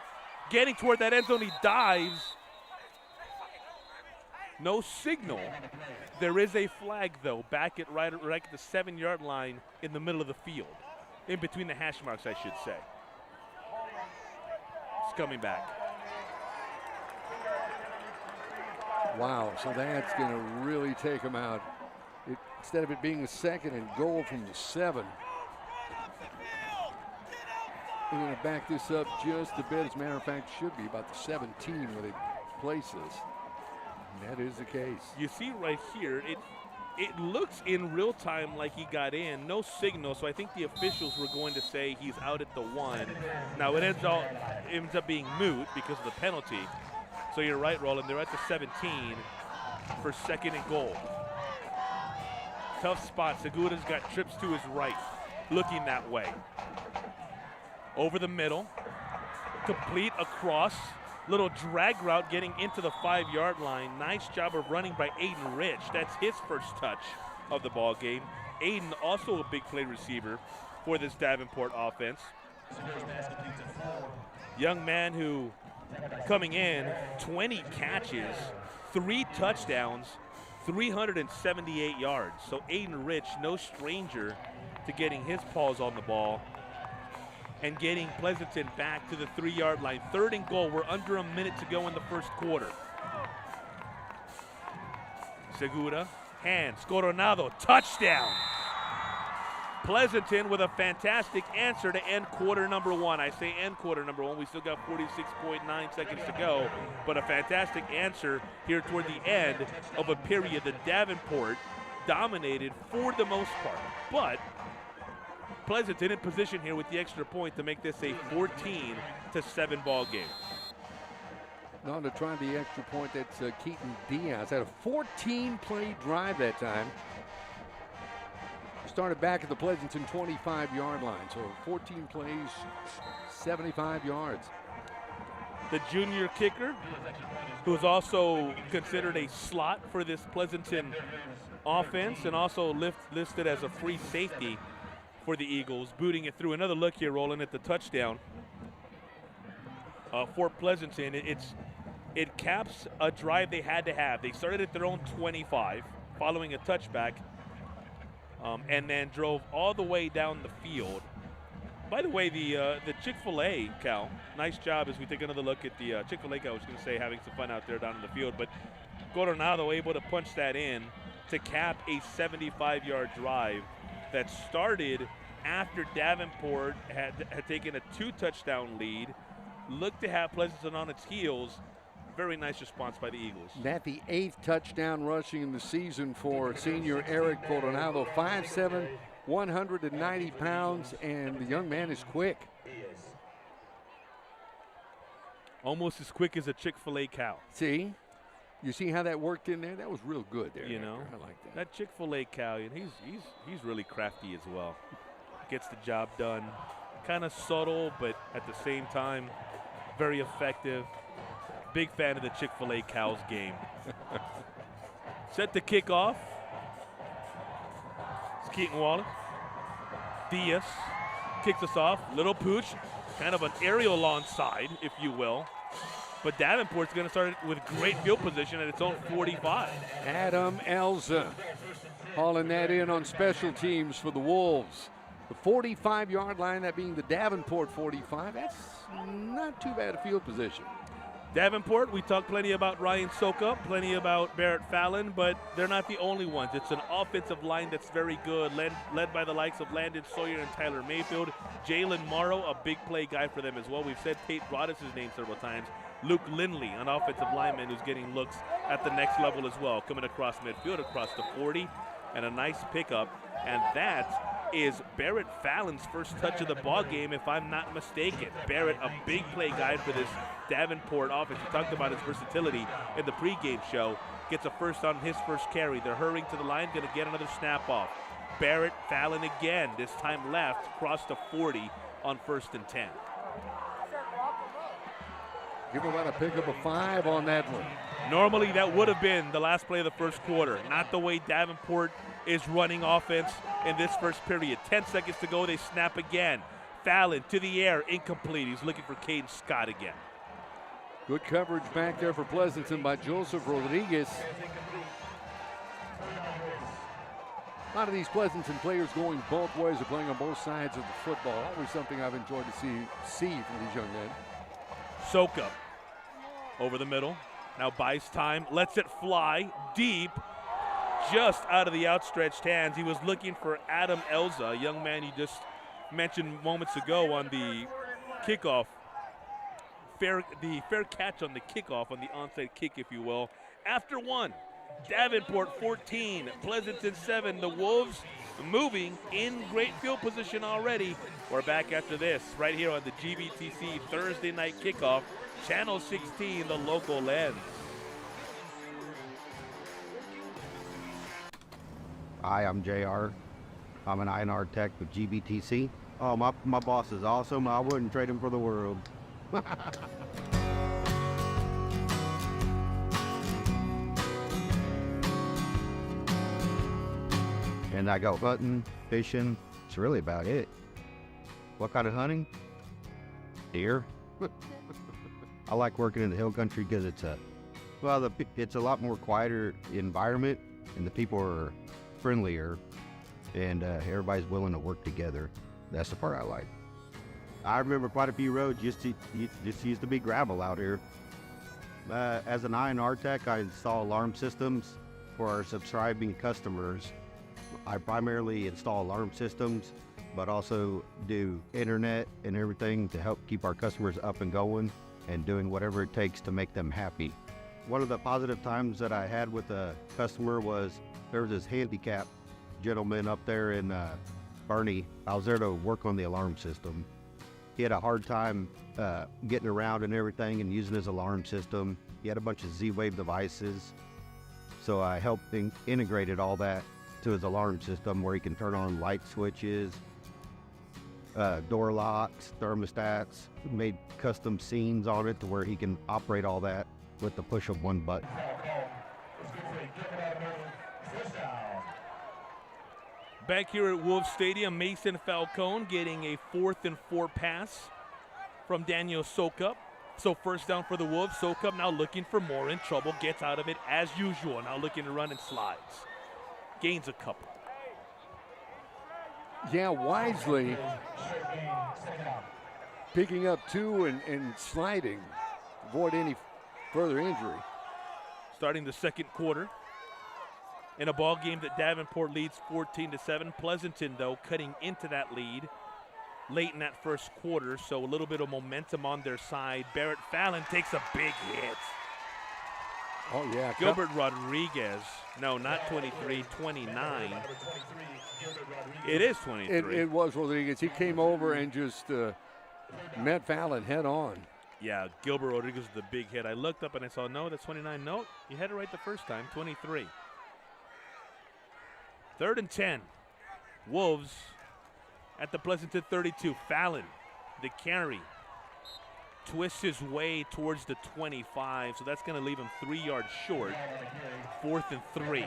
Getting toward that end zone, he dives. No signal. There is a flag, though, back at right at the 7-yard line in the middle of the field. In between the hash marks, I should say. It's coming back. Wow, so that's going to really take him out. Instead of it being a 2nd and goal from the 7. They're going to back this up just a bit. As a matter of fact, should be about the 17 where they place this. And that is the case. You see right here, it looks in real time like he got in. No signal, so I think the officials were going to say he's out at the 1. Now it ends up being moot because of the penalty. So you're right, Roland. They're at the 17 for 2nd and goal. Tough spot. Segura's got trips to his right, looking that way. Over the middle, complete across. Little drag route getting into the 5-yard line. Nice job of running by Aiden Rich. That's his first touch of the ball game. Aiden, also a big play receiver for this Davenport offense. Young man who, coming in, 20 catches, 3 touchdowns, 378 yards. So Aiden Rich, no stranger to getting his paws on the ball and getting Pleasanton back to the 3-yard line. 3rd and goal. We're under a minute to go in the first quarter. Segura, hands, Coronado, touchdown. Pleasanton with a fantastic answer to end quarter number 1. I say end quarter number 1. We still got 46.9 seconds to go, but a fantastic answer here toward the end of a period that Davenport dominated for the most part. But Pleasanton in position here with the extra point to make this a 14-7 ball game. Now to try the extra point, that's Keaton Diaz. Had a 14-play drive that time. Started back at the Pleasanton 25-yard line. So 14 plays, 75 yards. The junior kicker, who is also considered a slot for this Pleasanton offense and also listed as a free safety for the Eagles, booting it through. Another look here, Roland, at the touchdown for Pleasanton. It caps a drive they had to have. They started at their own 25, following a touchback, and then drove all the way down the field. By the way, the Chick-fil-A, Cal, nice job as we take another look at the Chick-fil-A, Cal, I was going to say having some fun out there down in the field, but Coronado able to punch that in to cap a 75-yard drive that started after Davenport had taken a 2-touchdown lead, looked to have Pleasanton on its heels. Very nice response by the Eagles. That the 8th touchdown rushing in the season for senior Eric Coronado. 5'7", 190 pounds, and the young man is quick. Almost as quick as a Chick-fil-A cow. See? You see how that worked in there? That was real good there. You know, I like that. That Chick-fil-A cow, and he's really crafty as well. Gets the job done. Kind of subtle, but at the same time, very effective. Big fan of the Chick-fil-A Cows game. Set to kick off. It's Keaton Wallace. Diaz kicks us off. Little pooch, kind of an aerial onside, if you will. But Davenport's going to start with great field position at its own 45. Adam Elza hauling that in on special teams for the Wolves. The 45-yard line, that being the Davenport 45. That's not too bad a field position. Davenport, we talked plenty about Ryan Soka, plenty about Barrett Fallon, but they're not the only ones. It's an offensive line that's very good, led by the likes of Landon Sawyer and Tyler Mayfield. Jalen Morrow, a big play guy for them as well. We've said Tate Broaddus' name several times. Luke Lindley, an offensive lineman who's getting looks at the next level as well, coming across midfield, across the 40, and a nice pickup. And that is Barrett Fallon's first touch of the ball game, if I'm not mistaken. Barrett, a big play guy for this Davenport offense, we talked about his versatility in the pregame show, gets a first on his first carry. They're hurrying to the line, going to get another snap off. Barrett Fallon again, this time left, crossed to 40 on 1st and 10. Give him about a pick of a 5 on that one. Normally that would have been the last play of the first quarter. Not the way Davenport is running offense in this first period. 10 seconds to go, they snap again. Fallon to the air, incomplete. He's looking for Caden Scott again. Good coverage back there for Pleasanton by Joseph Rodriguez. A lot of these Pleasanton players going both ways, are playing on both sides of the football. Always something I've enjoyed to see from these young men. Soka over the middle. Now buys time, lets it fly deep, just out of the outstretched hands. He was looking for Adam Elza, a young man you just mentioned moments ago on the kickoff. The fair catch on the kickoff, on the onside kick, if you will. After one, Davenport 14, Pleasanton 7. The Wolves moving in great field position already. We're back after this right here on the GVTC Thursday night kickoff, Channel 16, the local lens. Hi, I'm JR. I'm an INR tech with GVTC. Oh, my boss is awesome. I wouldn't trade him for the world. And I go hunting, fishing. It's really about it. What kind of hunting? Deer. I like working in the hill country because it's a lot more quieter environment, and the people are friendlier, and everybody's willing to work together. That's the part I like. I remember quite a few roads just used to be gravel out here. As an INR tech, I install alarm systems for our subscribing customers. I primarily install alarm systems, but also do internet and everything to help keep our customers up and going and doing whatever it takes to make them happy. One of the positive times that I had with a customer was there was this handicapped gentleman up there in Bernie. I was there to work on the alarm system. He had a hard time getting around and everything and using his alarm system. He had a bunch of Z-Wave devices. So I helped integrated all that to his alarm system where he can turn on light switches, door locks, thermostats, made custom scenes on it to where he can operate all that with the push of one button. Back here at Wolves Stadium, Mason Falcone getting a 4th and 4 pass from Daniel Sokup. So first down for the Wolves. Sokup now looking for more, in trouble, gets out of it as usual. Now looking to run and slides. Gains a couple. Yeah, wisely picking up 2 and sliding, avoid any further injury. Starting the second quarter in a ball game that Davenport leads 14-7. Pleasanton, though, cutting into that lead late in that first quarter, so a little bit of momentum on their side. Barrett Fallon takes a big hit. Oh, yeah. Gilbert Rodriguez. No, not 23, 29. It is 23. It was Rodriguez. He came over and just met Fallon head on. Yeah, Gilbert Rodriguez with the big hit. I looked up and I saw, no, that's 29. No, you had it right the first time, 23. 3rd and 10. Wolves at the Pleasanton 32. Fallon, the carry. Twists his way towards the 25, so that's going to leave him 3 yards short. 4th and 3.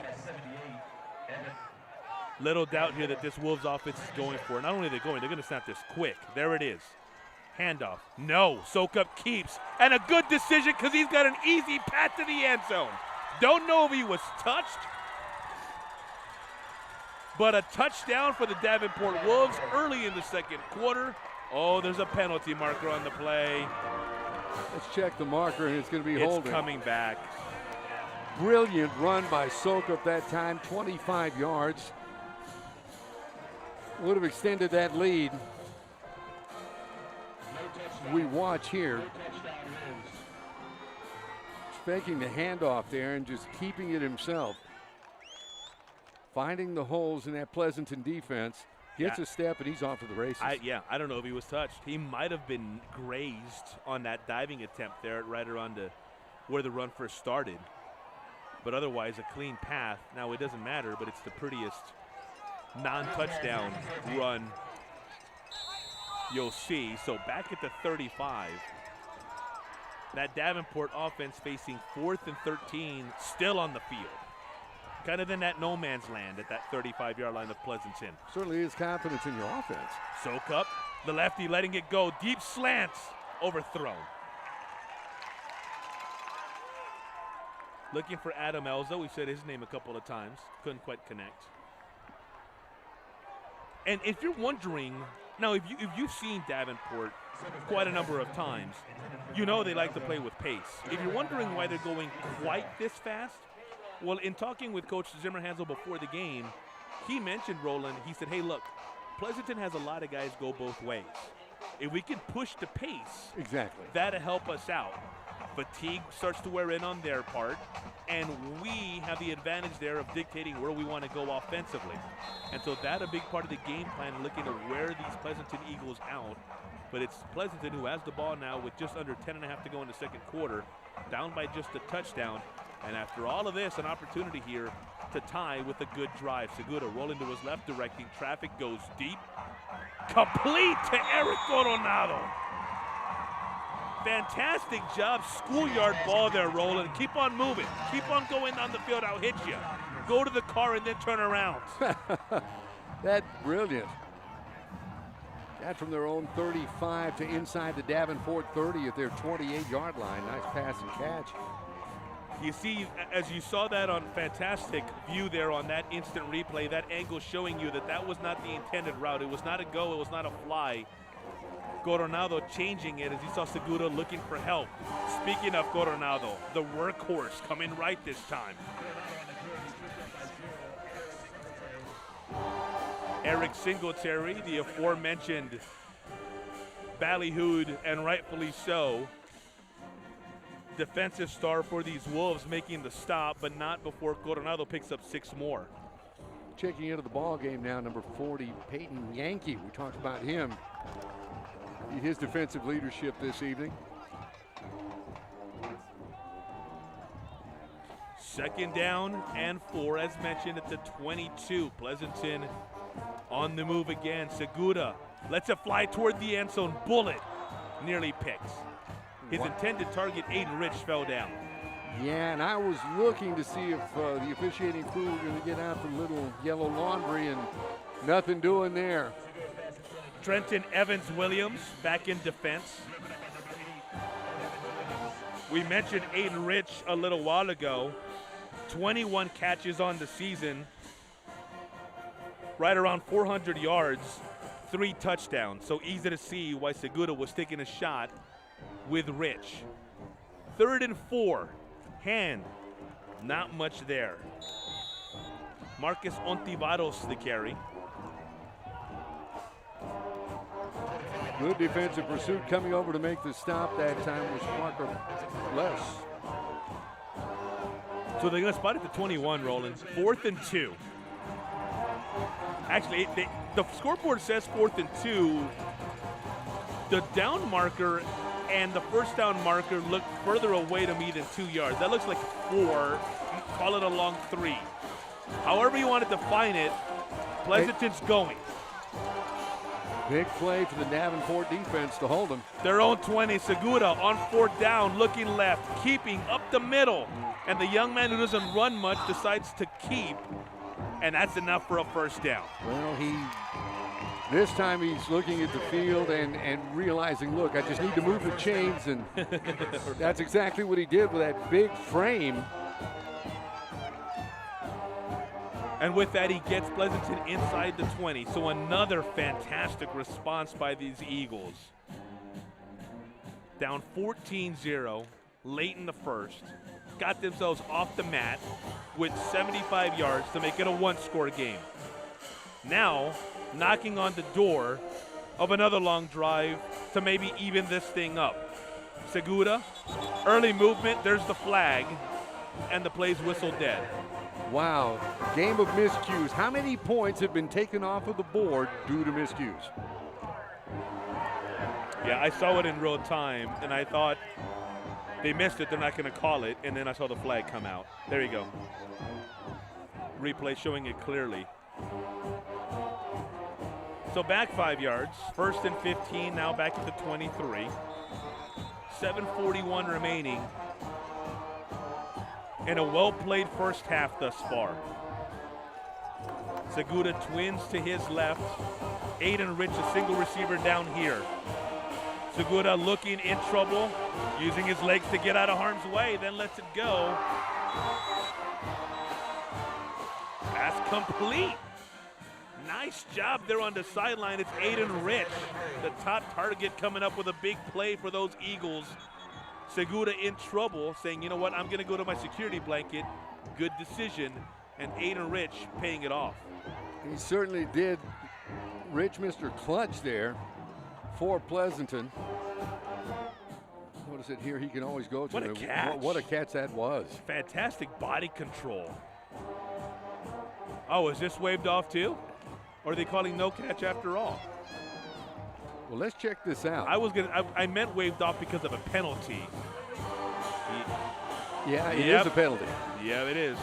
Little doubt here that this Wolves offense is going for it. Not only are they going, they're going to snap this quick. There it is. Handoff. No. Sokup keeps. And a good decision because he's got an easy path to the end zone. Don't know if he was touched, but a touchdown for the Davenport Wolves early in the second quarter. Oh, there's a penalty marker on the play. Let's check the marker, and it's going to be holding. It's coming back. Brilliant run by Sokup that time, 25 yards. Would have extended that lead. We watch here. Faking the handoff there and just keeping it himself. Finding the holes in that Pleasanton defense. Gets a step, and he's off to the races. I don't know if he was touched. He might have been grazed on that diving attempt there right around where the run first started. But otherwise, a clean path. Now, it doesn't matter, but it's the prettiest non-touchdown run you'll see. So back at the 35. That Davenport offense facing 4th and 13, still on the field. Kind of in that no man's land at that 35-yard line of Pleasanton. Certainly is confidence in your offense. Soak up, the lefty letting it go. Deep slants, overthrown. Looking for Adam Elza. We said his name a couple of times. Couldn't quite connect. And if you're wondering, now if you've seen Davenport quite a number of times, you know they like to play with pace. If you're wondering why they're going quite this fast, well, in talking with Coach Zimmerhansel before the game, he mentioned, Roland, he said, hey, look, Pleasanton has a lot of guys go both ways. If we can push the pace, exactly, that'll help us out. Fatigue starts to wear in on their part, and we have the advantage there of dictating where we want to go offensively. And so that's a big part of the game plan, looking to wear these Pleasanton Eagles out. But it's Pleasanton who has the ball now with just under 10.5 to go in the second quarter, down by just a touchdown. And after all of this, an opportunity here to tie with a good drive. Segura rolling to his left, directing traffic, goes deep. Complete to Eric Coronado. Fantastic job, schoolyard ball there, Roland. Keep on moving. Keep on going down the field, I'll hit you. Go to the car and then turn around. That's brilliant. Got from their own 35 to inside the Davenport 30 at their 28-yard line. Nice pass and catch. You see, as you saw that on fantastic view there on that instant replay, that angle showing you that that was not the intended route. It was not a go, it was not a fly. Coronado changing it as he saw Segura looking for help. Speaking of Coronado, the workhorse coming right this time. Eric Singletary, the aforementioned ballyhooed, and rightfully so, defensive star for these Wolves, making the stop, but not before Coronado picks up 6 more. Checking into the ball game now, number 40, Peyton Yankee. We talked about him, his defensive leadership this evening. Second down and 4, as mentioned, at the 22. Pleasanton on the move again. Segura lets it fly toward the end zone. Bullet nearly picks. His intended target, Aiden Rich, fell down. Yeah, and I was looking to see if the officiating crew were going to get out the little yellow laundry, and nothing doing there. Trenton Evans-Williams back in defense. We mentioned Aiden Rich a little while ago. 21 catches on the season, right around 400 yards, 3 touchdowns. So easy to see why Segura was taking a shot with Rich. 3rd and 4, hand, not much there. Marcus Ontivaros the carry. Good defensive pursuit coming over to make the stop. That time was Parker Less. So they're going to spot at the 21, Roland. 4th and 2. Actually, the scoreboard says 4th and 2. The down marker and the first down marker look further away to me than 2 yards. That looks like 4. Call it a long 3. However you want to define it, Pleasanton's going. Big play for the Davenport defense to hold them. Their own 20, Segura on 4th down, looking left, keeping up the middle. And the young man who doesn't run much decides to keep, and that's enough for a first down. Well, this time he's looking at the field and realizing, look, I just need to move the chains, and that's exactly what he did with that big frame. And with that, he gets Pleasanton inside the 20. So another fantastic response by these Eagles. Down 14-0 late in the first. Got themselves off the mat with 75 yards to make it a 1-score game. Now, knocking on the door of another long drive to maybe even this thing up. Segura, early movement, there's the flag, and the play's whistled dead. Wow, game of miscues. How many points have been taken off of the board due to miscues? Yeah, I saw it in real time, and I thought they missed it, they're not going to call it, and then I saw the flag come out. There you go. Replay showing it clearly. So back 5 yards, 1st and 15, now back at the 23. 7:41 remaining. And a well-played first half thus far. Segura twins to his left. Aiden Rich, a single receiver down here. Segura looking in trouble, using his legs to get out of harm's way, then lets it go. Pass complete. Nice job there on the sideline. It's Aiden Rich, the top target, coming up with a big play for those Eagles. Segura in trouble, saying, you know what, I'm going to go to my security blanket. Good decision. And Aiden Rich paying it off. He certainly did. Rich, Mr. Clutch there for Pleasanton. What is it here he can always go to? What a catch. What a catch that was. Fantastic body control. Oh, is this waved off too? Or are they calling no catch after all? Well, let's check this out. I meant waved off because of a penalty. Yeah, it is a penalty. Yeah, it is.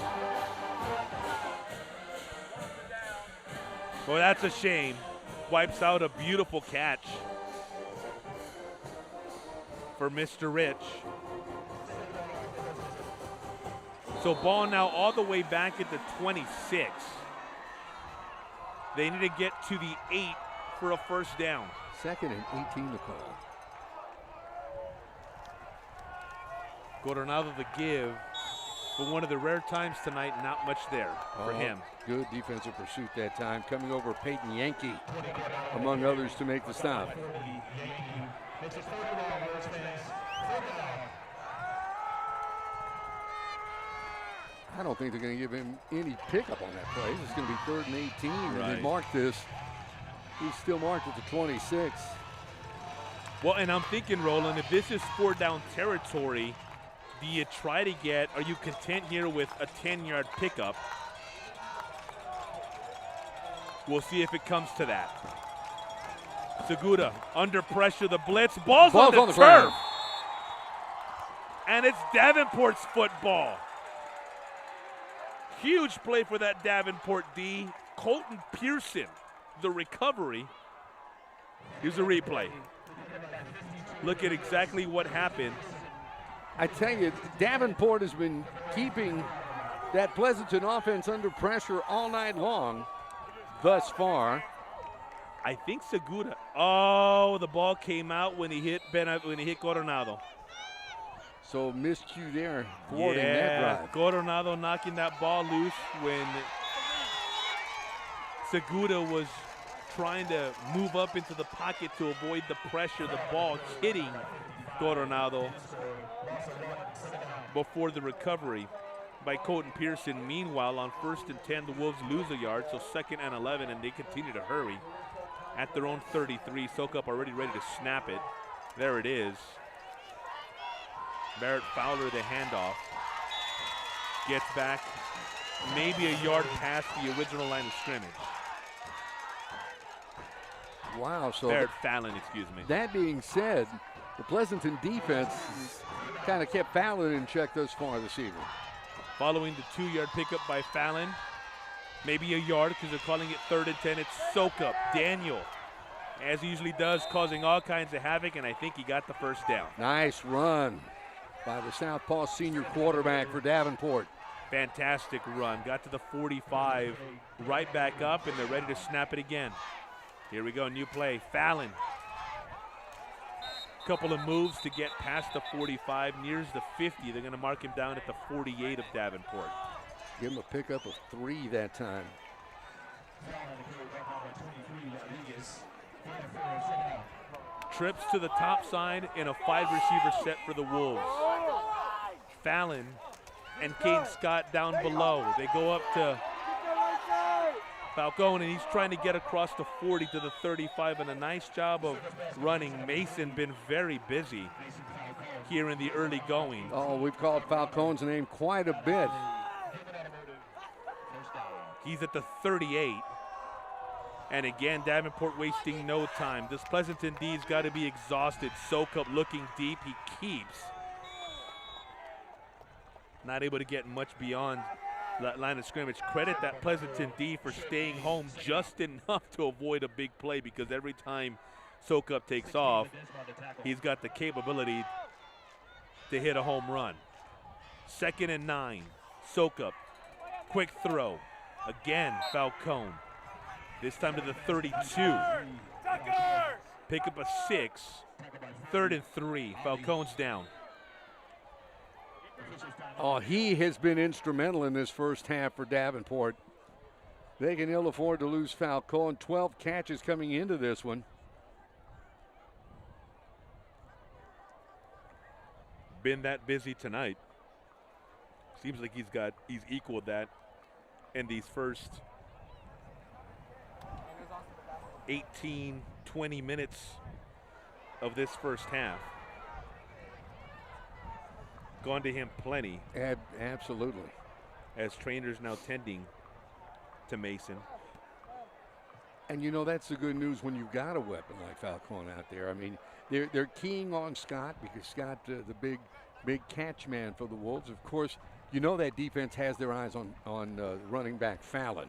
Well, that's a shame. Wipes out a beautiful catch for Mr. Rich. So ball now all the way back at the 26. They need to get to the 8 for a first down. 2nd and 18 to call. Coronado the give, but one of the rare times tonight, not much there for him. Good defensive pursuit that time, coming over Peyton Yankee, among others, to make the stop. I don't think they're going to give him any pickup on that play. It's going to be 3rd and 18, and they marked this. He's still marked at the 26. Well, and I'm thinking, Roland, if this is 4-down territory, do you try to get, are you content here with a 10-yard pickup? We'll see if it comes to that. Segura under pressure, the blitz, ball's on the turf. Ground. And it's Davenport's football. Huge play for that Davenport D. Colton Pearson, the recovery. Here's a replay. Look at exactly what happened. I tell you, Davenport has been keeping that Pleasanton offense under pressure all night long thus far. I think Segura. Oh, the ball came out when he hit Coronado. So miscue there, thwarting that drive. Coronado knocking that ball loose when Segura was trying to move up into the pocket to avoid the pressure. The ball hitting Coronado before the recovery by Colton Pearson. Meanwhile, on 1st and 10, the Wolves lose a yard, so 2nd and 11, and they continue to hurry at their own 33. Sokup already ready to snap it. There it is. Barrett Fowler, the handoff. Gets back maybe a yard past the original line of scrimmage. Wow, so Barrett Fallon, excuse me. That being said, the Pleasanton defense kind of kept Fallon in check thus far this evening. Following the 2-yard pickup by Fallon. Maybe a yard because they're calling it 3rd and 10. It's Sokup, Daniel, as he usually does, causing all kinds of havoc, and I think he got the first down. Nice run by the Southpaw senior quarterback for Davenport. Fantastic run. Got to the 45, right back up, and they're ready to snap it again. Here we go, new play. Fallon. Couple of moves to get past the 45, nears the 50. They're going to mark him down at the 48 of Davenport. Give him a pickup of 3 that time. Trips to the top side in a 5-receiver set for the Wolves. Fallon and Kane Scott down below. They go up to Falcone, and he's trying to get across the 40 to the 35, and a nice job of running. Mason been very busy here in the early going. Oh, we've called Falcone's name quite a bit. He's at the 38. And again, Davenport wasting no time. This Pleasanton D's got to be exhausted. Soak up looking deep. He keeps. Not able to get much beyond that line of scrimmage. Credit that Pleasanton D for staying home just enough to avoid a big play, because every time Soak Up takes off, he's got the capability to hit a home run. 2nd and 9. Soak Up. Quick throw. Again, Falcone. This time to the 32. Pick up a 6. 3rd and 3. Falcone's down. Oh, he has been instrumental in this first half for Davenport. They can ill afford to lose Falcone. 12 catches coming into this one. Been that busy tonight. Seems like he's equaled that in these first 18, 20 minutes of this first half. Gone to him plenty. Absolutely. As trainers now tending to Mason. And you know, that's the good news when you've got a weapon like Falcone out there. I mean, they're keying on Scott because Scott, the big catch man for the Wolves. Of course, you know that defense has their eyes on running back Fallon.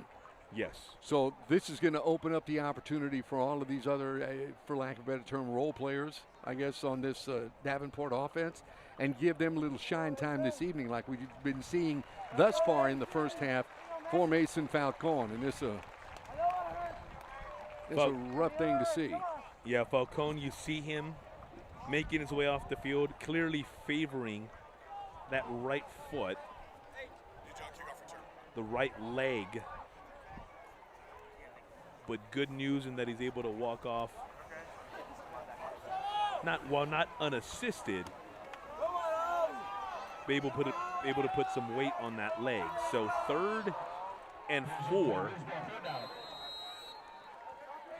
Yes. So this is going to open up the opportunity for all of these other, for lack of a better term, role players, I guess, on this Davenport offense, and give them a little shine time this evening like we've been seeing thus far in the first half for Mason Falcone. And it's a rough thing to see. Yeah, Falcone, you see him making his way off the field, clearly favoring that right foot, the right leg. But good news in that he's able to walk off, not unassisted, but able to put some weight on that leg. So 3rd and 4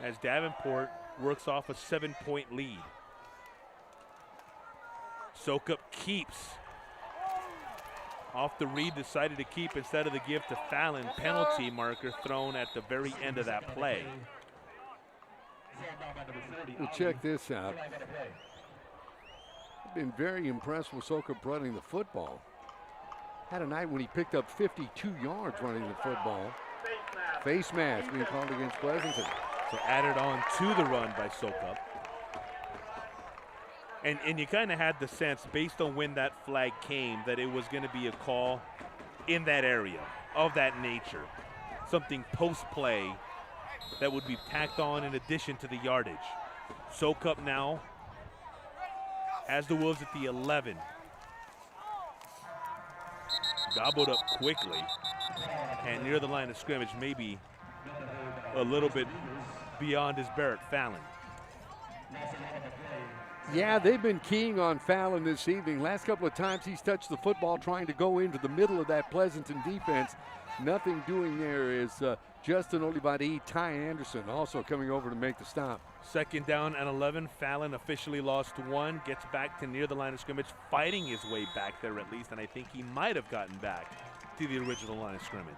as Davenport works off a 7-point lead. Soak Up keeps. Off the read, decided to keep instead of the give to Fallon. Penalty marker thrown at the very end of that play. Well, check this out. I've been very impressed with Soak Up running the football. Had a night when he picked up 52 yards running the football. Face mask being called against Pleasanton. So added on to the run by Soak Up. And you kind of had the sense, based on when that flag came, that it was going to be a call in that area of that nature. Something post-play that would be tacked on in addition to the yardage. Soak Up now has the Wolves at the 11. Gobbled up quickly. And near the line of scrimmage, maybe a little bit beyond his Barrett Fallon. Yeah, they've been keying on Fallon this evening. Last couple of times he's touched the football trying to go into the middle of that Pleasanton defense. Nothing doing there is Justin Olivadi, Ty Anderson also coming over to make the stop. 2nd down and 11. Fallon officially lost 1. Gets back to near the line of scrimmage, fighting his way back there at least, and I think he might have gotten back to the original line of scrimmage.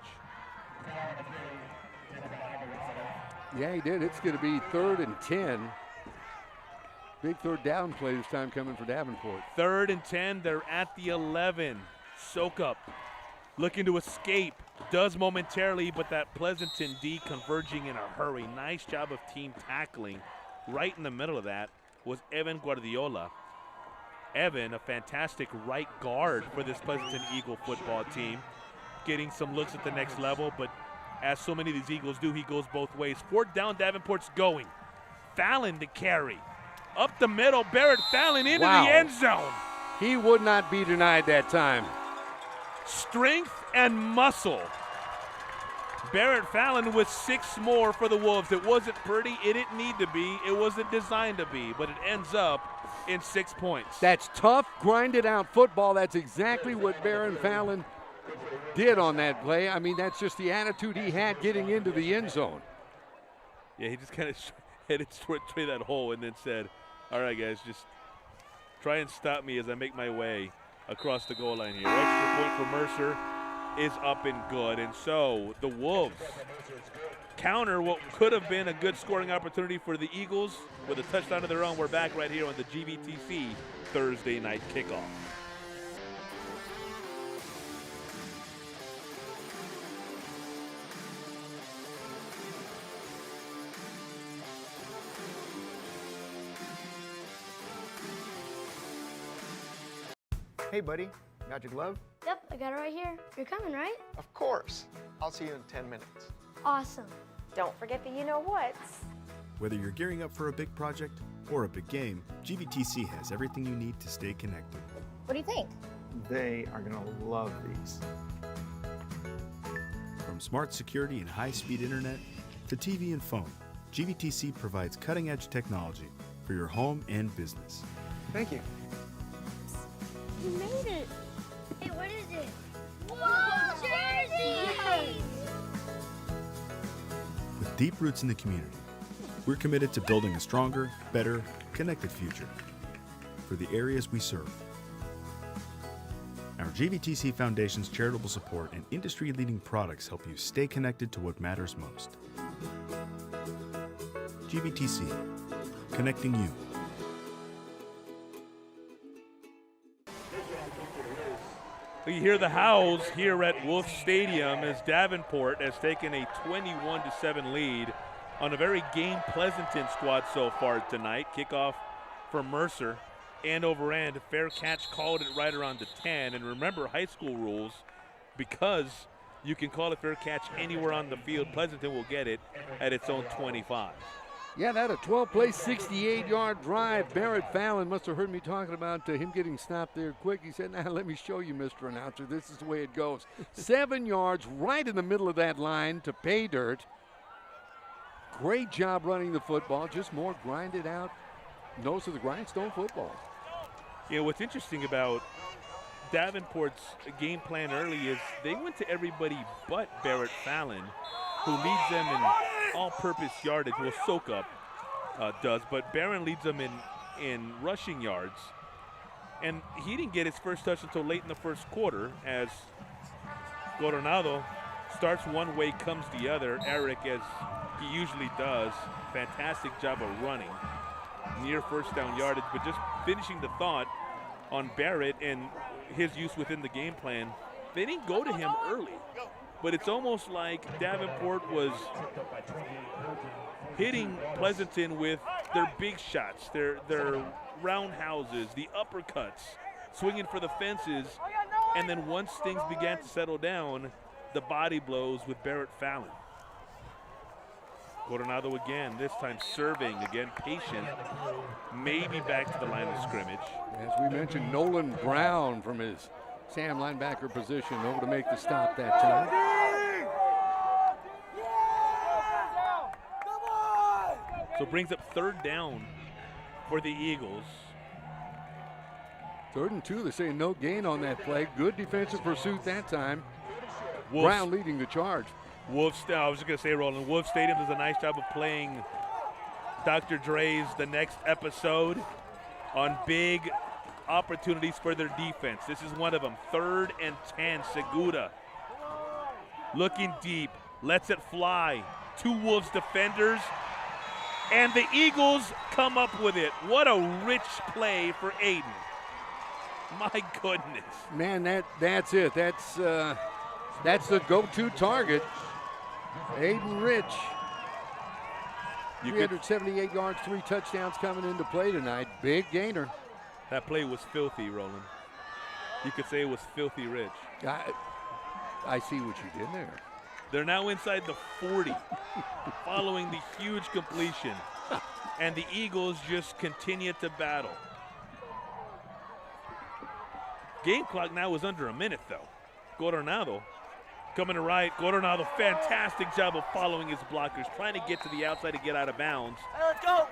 Yeah, he did. It's going to be 3rd and 10. Big 3rd down play this time coming for Davenport. 3rd and 10. They're at the 11. Soak Up looking to escape. Does momentarily, but that Pleasanton D converging in a hurry. Nice job of team tackling. Right in the middle of that was Evan Guardiola. Evan, a fantastic right guard for this Pleasanton Eagle football team. Getting some looks at the next level, but as so many of these Eagles do, he goes both ways. 4th down, Davenport's going. Fallon to carry. Up the middle, Barrett Fallon into the end zone. He would not be denied that time. Strength and muscle. Barrett Fallon with 6 more for the Wolves. It wasn't pretty, it didn't need to be, it wasn't designed to be, but it ends up in 6 points. That's tough, grinded out football. That's exactly what Barrett Fallon did on that play. I mean, that's just the attitude he had getting into the end zone. Yeah, he just kind of headed straight that hole and then said, all right, guys, just try and stop me as I make my way across the goal line here. Extra point for Mercer. is up and good. And so the Wolves counter what could have been a good scoring opportunity for the Eagles with a touchdown of their own. We're back right here on the GVTC Thursday night kickoff. Hey, buddy. Got your glove? Yep, I got it right here. You're coming, right? Of course. I'll see you in 10 minutes. Awesome. Don't forget the you-know-whats. Whether you're gearing up for a big project or a big game, GVTC has everything you need to stay connected. What do you think? They are going to love these. From smart security and high-speed internet to TV and phone, GVTC provides cutting-edge technology for your home and business. Thank you. You made it. Hey, what is it? Whoa, jersey! With deep roots in the community, we're committed to building a stronger, better, connected future for the areas we serve. Our GVTC Foundation's charitable support and industry-leading products help you stay connected to what matters most. GVTC, connecting you. You hear the howls here at Wolf Stadium as Davenport has taken a 21-7 lead on a very game Pleasanton squad so far tonight. Kickoff for Mercer, end over end. Fair catch called it right around the 10. And remember high school rules, because you can call a fair catch anywhere on the field, Pleasanton will get it at its own 25. Yeah, that a 12-play, 68-yard drive. Barrett Fallon must have heard me talking about him getting stopped there quick. He said, "Now let me show you, Mr. Announcer. This is the way it goes." 7 yards right in the middle of that line to pay dirt. Great job running the football. Just more grinded out, nose of the grindstone football. You know, what's interesting about Davenport's game plan early is they went to everybody but Barrett Fallon, who leads them in all-purpose yardage. Well, Soka does, but Barron leads them in rushing yards. And he didn't get his first touch until late in the first quarter as Coronado starts one way, comes the other. Eric, as he usually does, fantastic job of running near first down yardage, but just finishing the thought on Barrett and his use within the game plan. They didn't go to him early, but it's almost like Davenport was hitting Pleasanton with their big shots, their roundhouses, the uppercuts, swinging for the fences, and then once things began to settle down, the body blows with Barrett Fallon. Coronado again, this time serving, again patient, maybe back to the line of scrimmage. As we mentioned, Nolan Brown from his Sam linebacker position over to make the stop that time. So brings up third down for the Eagles. 3rd and 2, they say no gain on that play. Good defensive pursuit that time. Wolves, Brown leading the charge. I was just going to say, Roland, Wolf Stadium does a nice job of playing Dr. Dre's The Next Episode on big opportunities for their defense. This is one of them. 3rd and 10, Segura. Looking deep, lets it fly. 2 Wolves defenders, and the Eagles come up with it. What a rich play for Aiden. My goodness. Man, that's it. That's the go-to target. Aiden Rich. 378 yards, 3 touchdowns coming into play tonight. Big gainer. That play was filthy, Roland. You could say it was filthy rich. I see what you did there. They're now inside the 40 following the huge completion. And the Eagles just continue to battle. Game clock now is under a minute, though. Coronado coming to right. Coronado, fantastic job of following his blockers, trying to get to the outside to get out of bounds. Hey, let's go.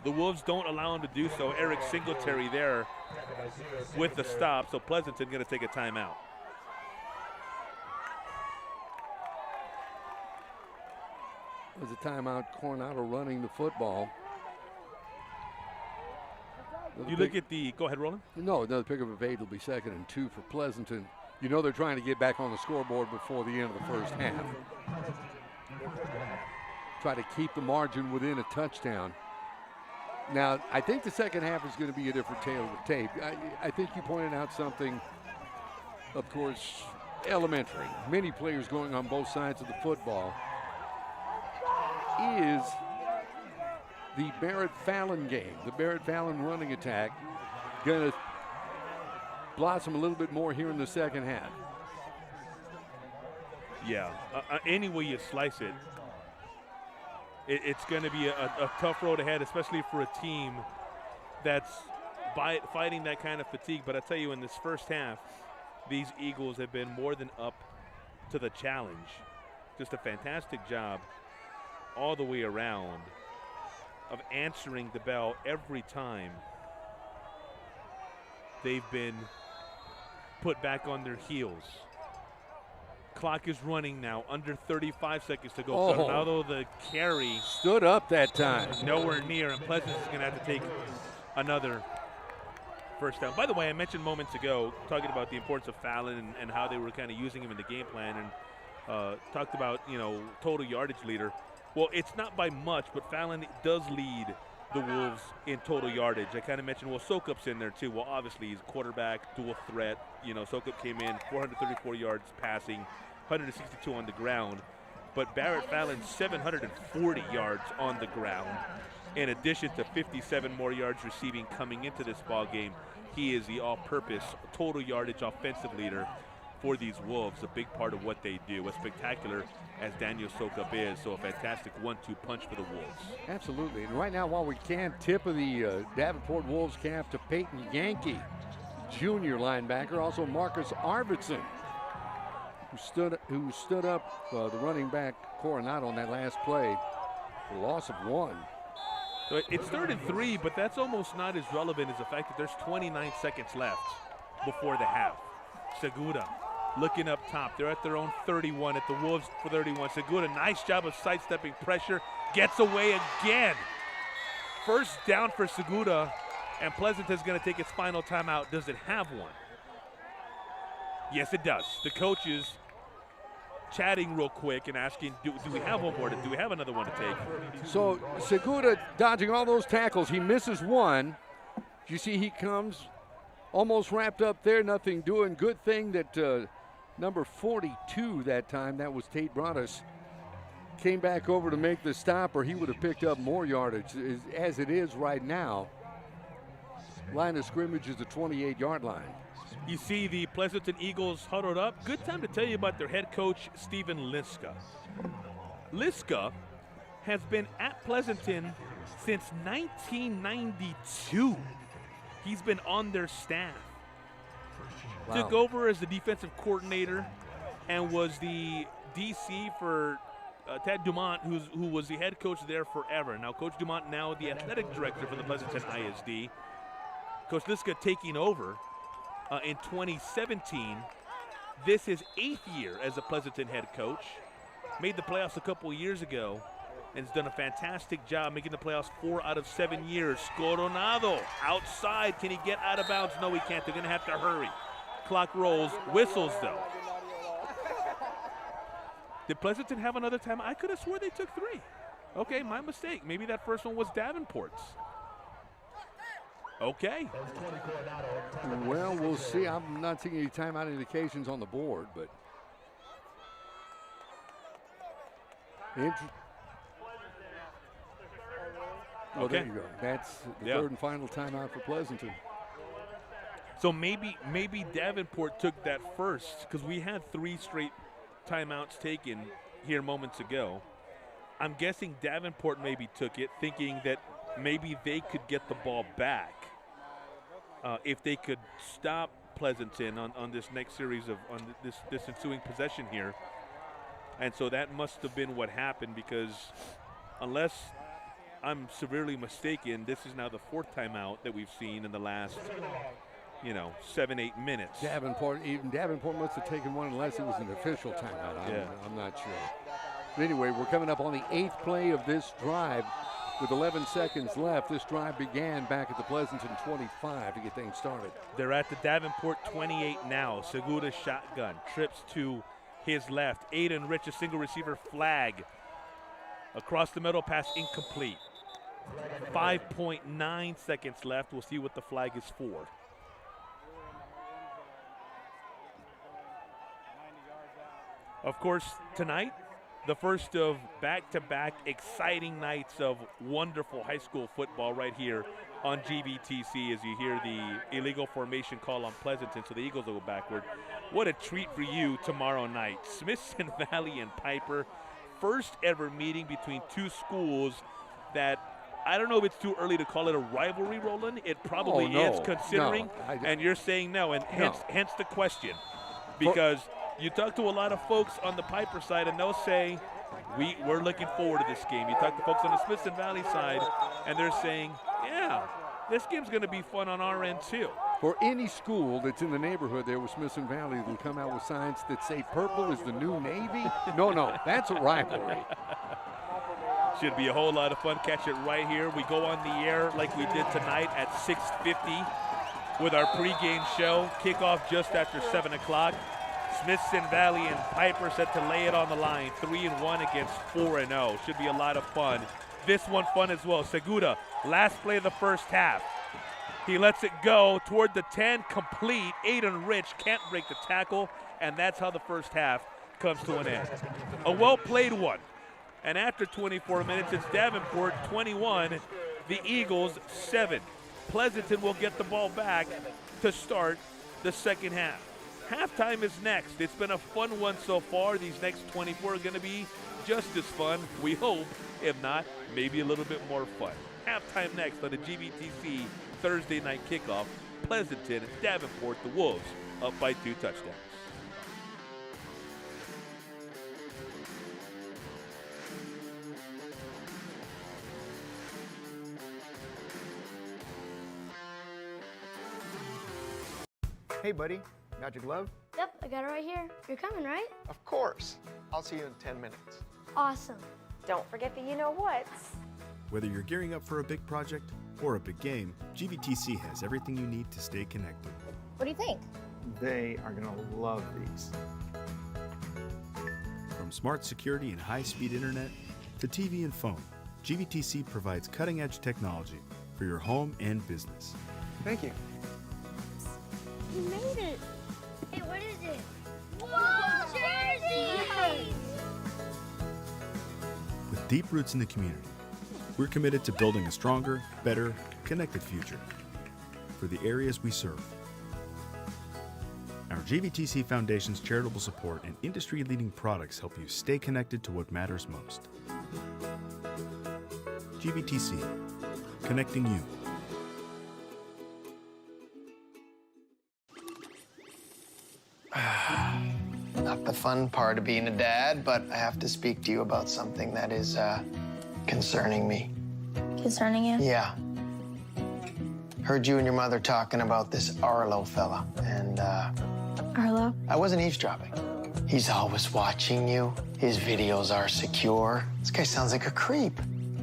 The Wolves don't allow him to do so. Eric Singletary there with the stop, so Pleasanton going to take a timeout. It was a timeout. Coronado running the football. You look at the, go ahead, Roland. No, another pickup of 8 will be 2nd and 2 for Pleasanton. You know they're trying to get back on the scoreboard before the end of the first half. Try to keep the margin within a touchdown. Now, I think the second half is going to be a different tale of the tape. I think you pointed out something, of course, elementary. Many players going on both sides of the football. Is the Barrett-Fallon game, the Barrett-Fallon running attack, going to blossom a little bit more here in the second half? Yeah, any way you slice it, it's going to be a tough road ahead, especially for a team that's fighting that kind of fatigue. But I tell you, in this first half, these Eagles have been more than up to the challenge. Just a fantastic job all the way around of answering the bell every time they've been put back on their heels. Clock is running now, under 35 seconds to go. Although the carry stood up that time. Nowhere near, and Pleasant is going to have to take another first down. By the way, I mentioned moments ago, talking about the importance of Fallon and how they were kind of using him in the game plan, and talked about, total yardage leader. Well, it's not by much, but Fallon does lead the Wolves in total yardage. I kind of mentioned, Sokup's in there too. Well, obviously he's quarterback, dual threat. Sokup came in 434 yards passing, 162 on the ground. But Barrett Fallon, 740 yards on the ground, in addition to 57 more yards receiving coming into this ball game. He is the all-purpose total yardage offensive leader for these Wolves, a big part of what they do, as spectacular as Daniel Sokup is. So a fantastic 1-2 punch for the Wolves. Absolutely. And right now, while we can, tip of the Davenport Wolves cap to Peyton Yankee, junior linebacker, also Marcus Arvidsson, who stood up the running back Coronado on that last play for a loss of 1. So it's 3rd and 3, but that's almost not as relevant as the fact that there's 29 seconds left before the half. Segura looking up top. They're at their own 31, at the Wolves for 31. Segura, nice job of sidestepping pressure, gets away again. First down for Segura, and Pleasanton is going to take its final timeout. Does it have one? Yes, it does. The coaches chatting real quick and asking, do we have one more? Do we have another one to take? So Segura dodging all those tackles. He misses one. You see he comes almost wrapped up there, nothing doing. Good thing that number 42 that time, that was Tate Broadus, came back over to make the stop, or he would have picked up more yardage. As it is right now, line of scrimmage is the 28-yard line. You see the Pleasanton Eagles huddled up. Good time to tell you about their head coach, Steven Liska. Liska has been at Pleasanton since 1992. He's been on their staff. Wow. Took over as the defensive coordinator and was the DC for Ted Dumont, who was the head coach there forever. Now, Coach Dumont now the athletic director for the Pleasanton ISD. Coach Liska taking over in 2017. This is 8th year as a Pleasanton head coach. Made the playoffs a couple years ago and has done a fantastic job making the playoffs 4 out of 7 years. Coronado outside. Can he get out of bounds? No, he can't. They're going to have to hurry. Clock rolls. Whistles, though. Did Pleasanton have another time? I could have swore they took 3. Okay, my mistake. Maybe that first one was Davenport's. Okay. Well, we'll see. I'm not seeing any timeout indications on the board, but well, okay. There you go. That's the third and final timeout for Pleasanton. So maybe Davenport took that first, because we had 3 straight timeouts taken here moments ago. I'm guessing Davenport maybe took it, thinking that maybe they could get the ball back if they could stop Pleasanton on this next series of this ensuing possession here. And so that must have been what happened, because unless I'm severely mistaken, this is now the 4th timeout that we've seen in the last 7-8 minutes. Davenport must have taken one unless it was an official timeout. I'm not sure. But anyway, we're coming up on the 8th play of this drive. With 11 seconds left, this drive began back at the Pleasanton 25 to get things started. They're at the Davenport 28 now. Segura shotgun, trips to his left. Aiden Rich, a single receiver flag. Across the middle, pass incomplete. 5.9 seconds left. We'll see what the flag is for. Of course, tonight, the first of back-to-back exciting nights of wonderful high school football right here on GVTC as you hear the illegal formation call on Pleasanton, so the Eagles will go backward. What a treat for you tomorrow night. Smithson Valley and Piper, first ever meeting between two schools that I don't know if it's too early to call it a rivalry, Roland. It probably is, considering, and you're saying no, and hence the question. Because you talk to a lot of folks on the Piper side, and they'll say, we're looking forward to this game. You talk to folks on the Smithson Valley side, and they're saying, yeah, this game's going to be fun on our end too. For any school that's in the neighborhood there with Smithson Valley, will come out with signs that say purple is the new Navy. No, that's a rivalry. Should be a whole lot of fun. Catch it right here. We go on the air like we did tonight at 6:50 with our pregame show. Kickoff just after 7 o'clock. Smithson Valley and Piper set to lay it on the line. 3-1 against 4-0. Should be a lot of fun. This one fun as well. Segura, last play of the first half. He lets it go toward the 10, complete. Aiden Rich can't break the tackle, and that's how the first half comes to an end. A well-played one. And after 24 minutes, it's Davenport 21, the Eagles 7. Pleasanton will get the ball back to start the second half. Halftime is next. It's been a fun one so far. These next 24 are going to be just as fun, we hope. If not, maybe a little bit more fun. Halftime next on the GVTC Thursday night kickoff. Pleasanton, Davenport, the Wolves up by 2 touchdowns. Hey, buddy, got your glove? Yep, I got it right here. You're coming, right? Of course. I'll see you in 10 minutes. Awesome. Don't forget the you-know-whats. Whether you're gearing up for a big project or a big game, GVTC has everything you need to stay connected. What do you think? They are going to love these. From smart security and high-speed internet to TV and phone, GVTC provides cutting-edge technology for your home and business. Thank you. You made it. Hey, what is it? Whoa, jerseys! With deep roots in the community, we're committed to building a stronger, better, connected future for the areas we serve. Our GVTC Foundation's charitable support and industry-leading products help you stay connected to what matters most. GVTC, connecting you. Not the fun part of being a dad, but I have to speak to you about something that is concerning me. Concerning you? Yeah. Heard you and your mother talking about this Arlo fella, and Arlo? I wasn't eavesdropping. He's always watching you. His videos are secure. This guy sounds like a creep.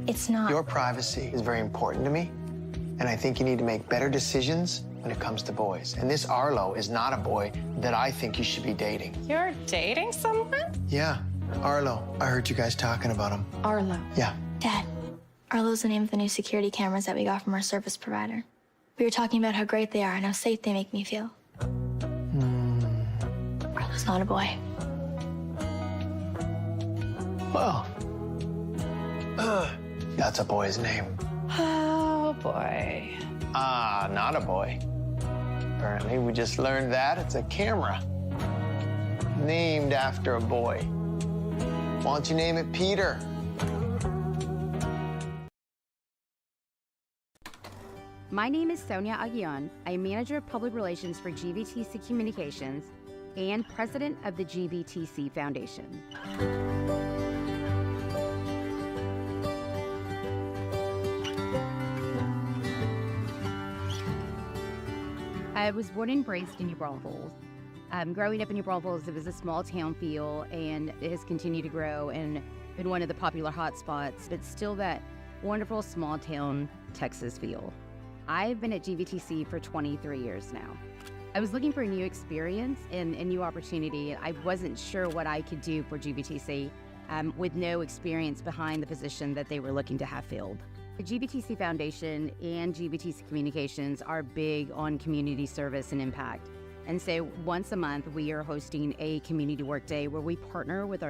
It's not. Your privacy is very important to me, and I think you need to make better decisions when it comes to boys. And this Arlo is not a boy that I think you should be dating. You're dating someone? Yeah, Arlo. I heard you guys talking about him. Arlo. Yeah. Dad, Arlo's the name of the new security cameras that we got from our service provider. We were talking about how great they are and how safe they make me feel. Arlo's not a boy. Well, that's a boy's name. Oh, boy. Ah, not a boy. Apparently, we just learned that it's a camera named after a boy. Why don't you name it Peter? My name is Sonia Aguion. I am Manager of Public Relations for GVTC Communications and President of the GVTC Foundation. I was born and raised in New Braunfels. Growing up in New Braunfels, it was a small town feel, and it has continued to grow and been one of the popular hot spots, but still that wonderful small town Texas feel. I've been at GVTC for 23 years now. I was looking for a new experience and a new opportunity. I wasn't sure what I could do for GVTC with no experience behind the position that they were looking to have filled. The GVTC Foundation and GVTC Communications are big on community service and impact. And so once a month, we are hosting a community work day where we partner with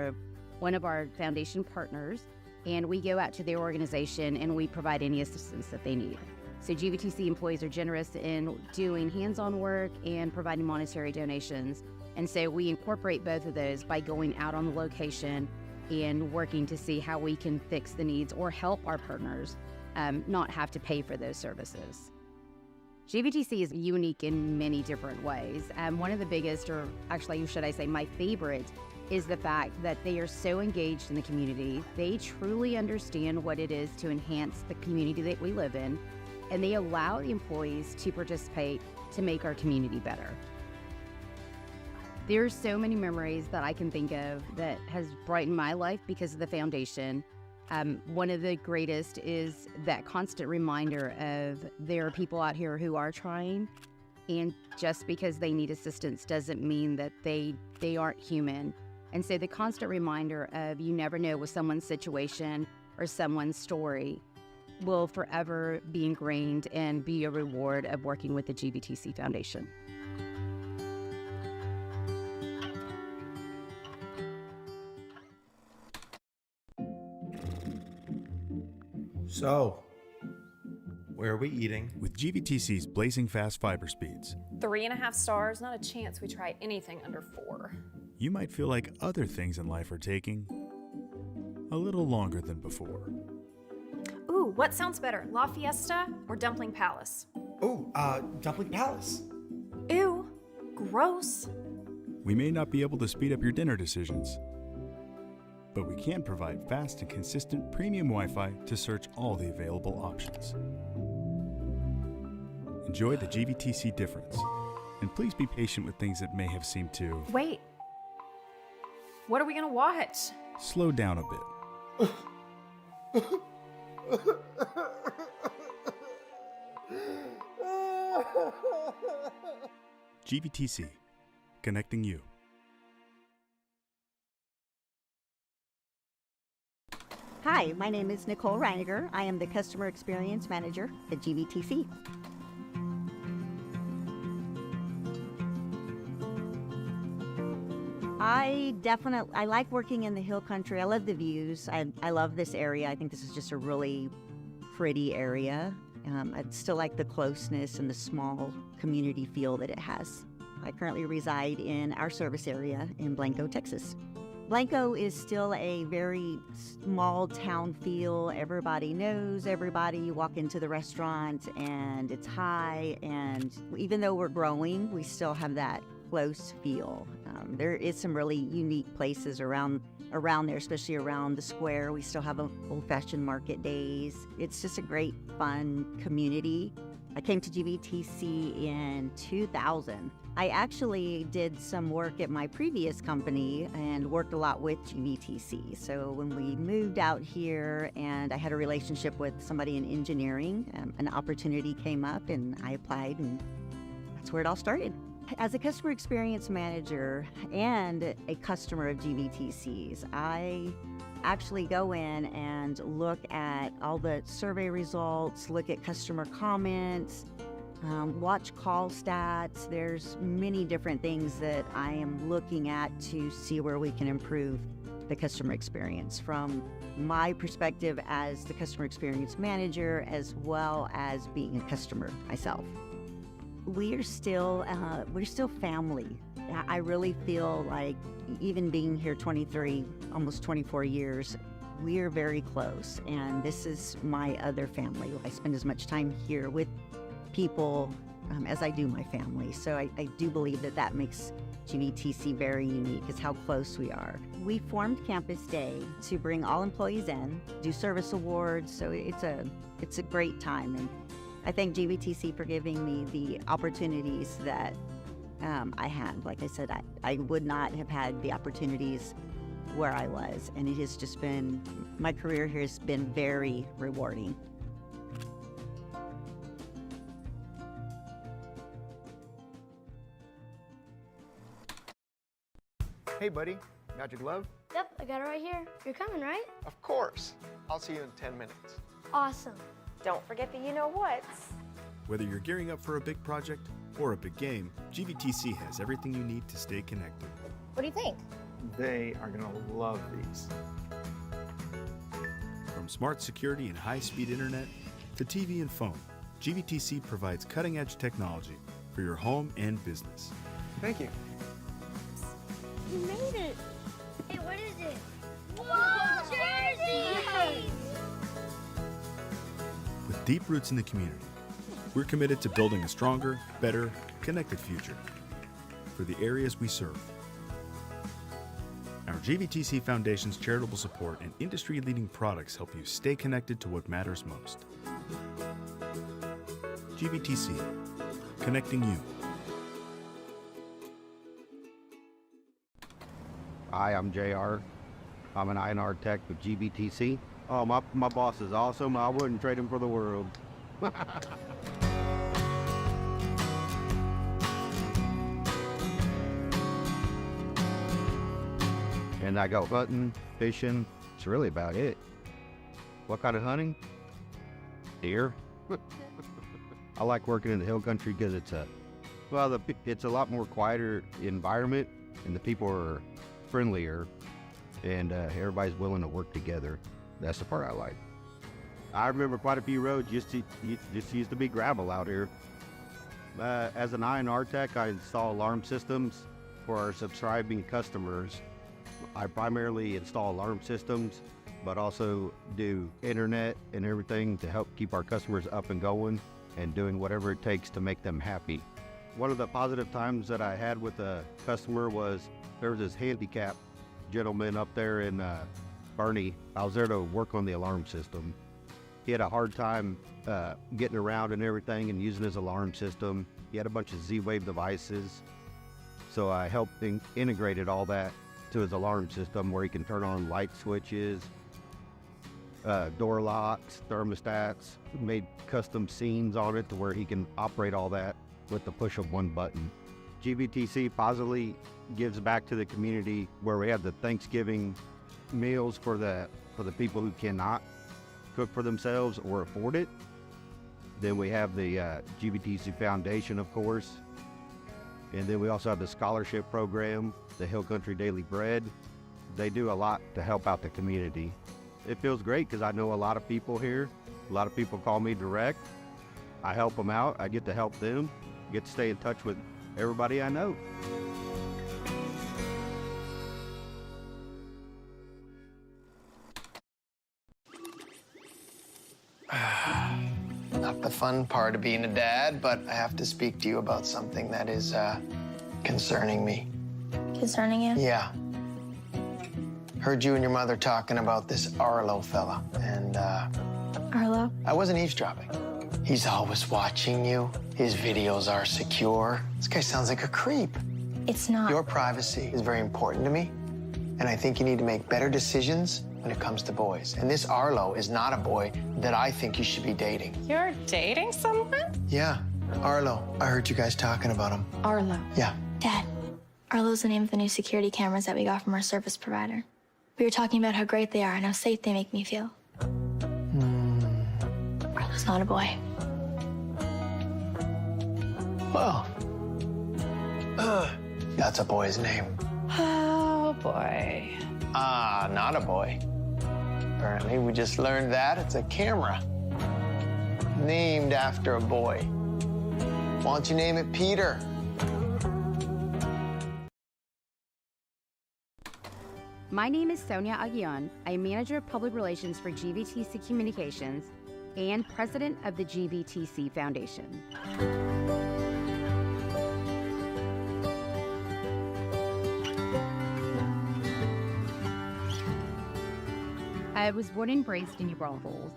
one of our foundation partners, and we go out to their organization and we provide any assistance that they need. So GVTC employees are generous in doing hands-on work and providing monetary donations. And so we incorporate both of those by going out on the location and working to see how we can fix the needs or help our partners not have to pay for those services. GVTC is unique in many different ways. One of the biggest, or actually should I say my favorite, is the fact that they are so engaged in the community. They truly understand what it is to enhance the community that we live in, and they allow the employees to participate to make our community better. There's so many memories that I can think of that has brightened my life because of the foundation. One of the greatest is that constant reminder of there are people out here who are trying, and just because they need assistance doesn't mean that they aren't human. And so the constant reminder of you never know with someone's situation or someone's story will forever be ingrained and be a reward of working with the GVTC Foundation. So, where are we eating? With GVTC's blazing fast fiber speeds, 3.5 stars, not a chance we try anything under 4. you might feel like other things in life are taking a little longer than before. Ooh, what sounds better, La Fiesta or Dumpling Palace? Ooh, Dumpling Palace. Ew, gross. We may not be able to speed up your dinner decisions, but we can provide fast and consistent premium Wi-Fi to search all the available options. Enjoy the GVTC difference, and please be patient with things that may have seemed to... Wait, what are we gonna watch? Slow down a bit. GVTC, connecting you. Hi, my name is Nicole Reiniger. I am the Customer Experience Manager at GVTC. I like working in the hill country. I love the views. I love this area. I think this is just a really pretty area. I still like the closeness and the small community feel that it has. I currently reside in our service area in Blanco, Texas. Blanco is still a very small town feel. Everybody knows everybody. You walk into the restaurant and it's high, and even though we're growing, we still have that close feel. There is some really unique places around there, especially around the square. We still have old-fashioned market days. It's just a great, fun community. I came to GVTC in 2000. I actually did some work at my previous company and worked a lot with GVTC. So when we moved out here and I had a relationship with somebody in engineering, an opportunity came up and I applied, and that's where it all started. As a customer experience manager and a customer of GVTC's, I actually go in and look at all the survey results, look at customer comments, watch call stats. There's many different things that I am looking at to see where we can improve the customer experience from my perspective as the customer experience manager, as well as being a customer myself. We're still family. I really feel like even being here 23, almost 24 years, we are very close, and this is my other family. I spend as much time here with people as I do my family. So I do believe that makes GVTC very unique, is how close we are. We formed Campus Day to bring all employees in, do service awards, so it's a great time. And I thank GVTC for giving me the opportunities that I had. Like I said, I would not have had the opportunities where I was, and it has just been, my career here has been very rewarding. Hey, buddy, got your glove? Yep, I got it right here. You're coming, right? Of course. I'll see you in 10 minutes. Awesome. Don't forget the you-know-whats. Whether you're gearing up for a big project or a big game, GVTC has everything you need to stay connected. What do you think? They are gonna love these. From smart security and high-speed internet to TV and phone, GVTC provides cutting-edge technology for your home and business. Thank you. You made it. Hey, what is it? Whoa, jerseys! With deep roots in the community, we're committed to building a stronger, better, connected future for the areas we serve. Our GVTC Foundation's charitable support and industry-leading products help you stay connected to what matters most. GVTC, connecting you. Hi, I'm JR. I'm an INR tech with GVTC. Oh, my boss is awesome. I wouldn't trade him for the world. And I go hunting, fishing. It's really about it. What kind of hunting? Deer. I like working in the hill country because it's a lot more quieter environment, and the people are friendlier, and everybody's willing to work together. That's the part I like. I remember quite a few roads just used to be gravel out here. As an INR tech, I install alarm systems for our subscribing customers. I primarily install alarm systems, but also do internet and everything to help keep our customers up and going and doing whatever it takes to make them happy. One of the positive times that I had with a customer was there was this handicapped gentleman up there in Bernie. I was there to work on the alarm system. He had a hard time getting around and everything and using his alarm system. He had a bunch of Z-Wave devices. So I helped integrated all that to his alarm system where he can turn on light switches, door locks, thermostats, made custom scenes on it to where he can operate all that with the push of one button. GVTC positively gives back to the community where we have the Thanksgiving meals for the people who cannot cook for themselves or afford it. Then we have the GVTC Foundation, of course. And then we also have the scholarship program, the Hill Country Daily Bread. They do a lot to help out the community. It feels great because I know a lot of people here. A lot of people call me direct. I help them out. I get to help them. Get to stay in touch with everybody I know. Not the fun part of being a dad, but I have to speak to you about something that is concerning me. Concerning you? Yeah. Heard you and your mother talking about this Arlo fella, and Arlo? I wasn't eavesdropping. He's always watching you. His videos are secure. This guy sounds like a creep. It's not. Your privacy is very important to me, and I think you need to make better decisions when it comes to boys. And this Arlo is not a boy that I think you should be dating. You're dating someone? Yeah, Arlo. I heard you guys talking about him. Arlo. Yeah. Dad, Arlo's the name of the new security cameras that we got from our service provider. We were talking about how great they are and how safe they make me feel. Arlo's not a boy. Well, that's a boy's name. Oh, boy. Ah, not a boy. Apparently, we just learned that it's a camera named after a boy. Why don't you name it Peter? My name is Sonia Aguion. I am Manager of Public Relations for GVTC Communications and President of the GVTC Foundation. I was born and raised in New Braunfels.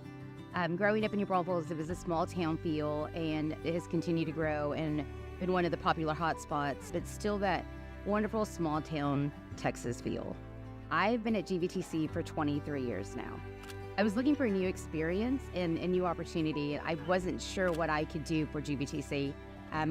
Growing up in New Braunfels, it was a small town feel, and it has continued to grow and been one of the popular hotspots, but still that wonderful small town Texas feel. I've been at GVTC for 23 years now. I was looking for a new experience and a new opportunity. I wasn't sure what I could do for GVTC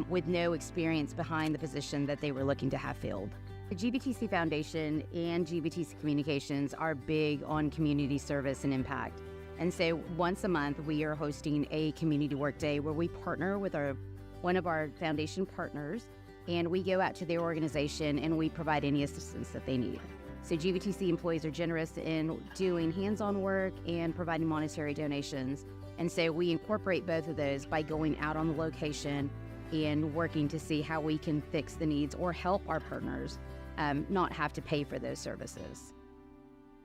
with no experience behind the position that they were looking to have filled. The GVTC Foundation and GVTC Communications are big on community service and impact. And so once a month, we are hosting a community work day where we partner with one of our foundation partners, and we go out to their organization and we provide any assistance that they need. So GVTC employees are generous in doing hands-on work and providing monetary donations. And so we incorporate both of those by going out on the location and working to see how we can fix the needs or help our partners not have to pay for those services.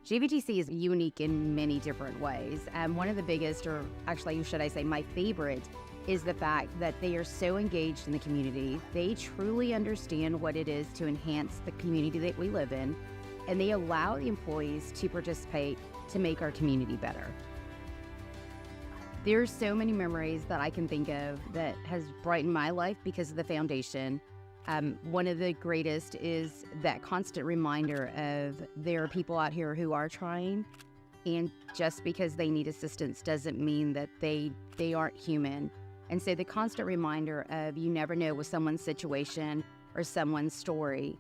GVTC is unique in many different ways. One of the biggest, or actually should I say my favorite, is the fact that they are so engaged in the community. They truly understand what it is to enhance the community that we live in, and they allow the employees to participate to make our community better. There's so many memories that I can think of that has brightened my life because of the foundation. One of the greatest is that constant reminder of there are people out here who are trying, and just because they need assistance doesn't mean that they aren't human. And so the constant reminder of you never know with someone's situation or someone's story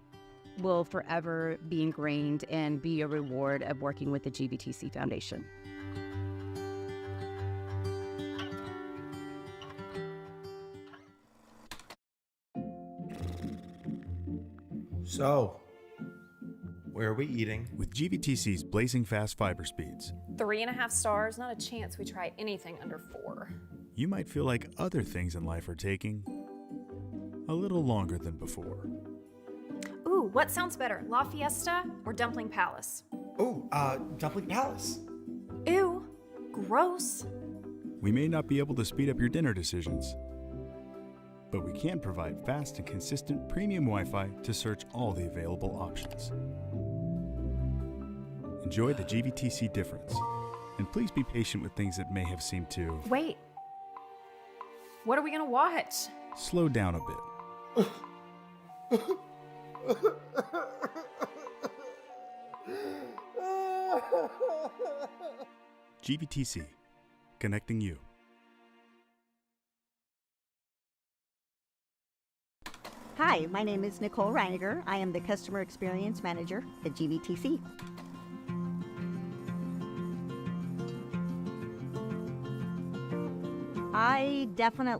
will forever be ingrained and be a reward of working with the GVTC Foundation. So, where are we eating? With GVTC's blazing fast fiber speeds, 3.5 stars, not a chance we try anything under 4. you might feel like other things in life are taking a little longer than before. Ooh, what sounds better, La Fiesta or Dumpling Palace? Ooh, Dumpling Palace. Ew, gross. We may not be able to speed up your dinner decisions, but we can provide fast and consistent premium Wi-Fi to search all the available options. Enjoy the GVTC difference, and please be patient with things that may have seemed to... Wait, what are we gonna watch? Slow down a bit. GVTC, connecting you. Hi, my name is Nicole Reiniger. I am the Customer Experience Manager at GVTC.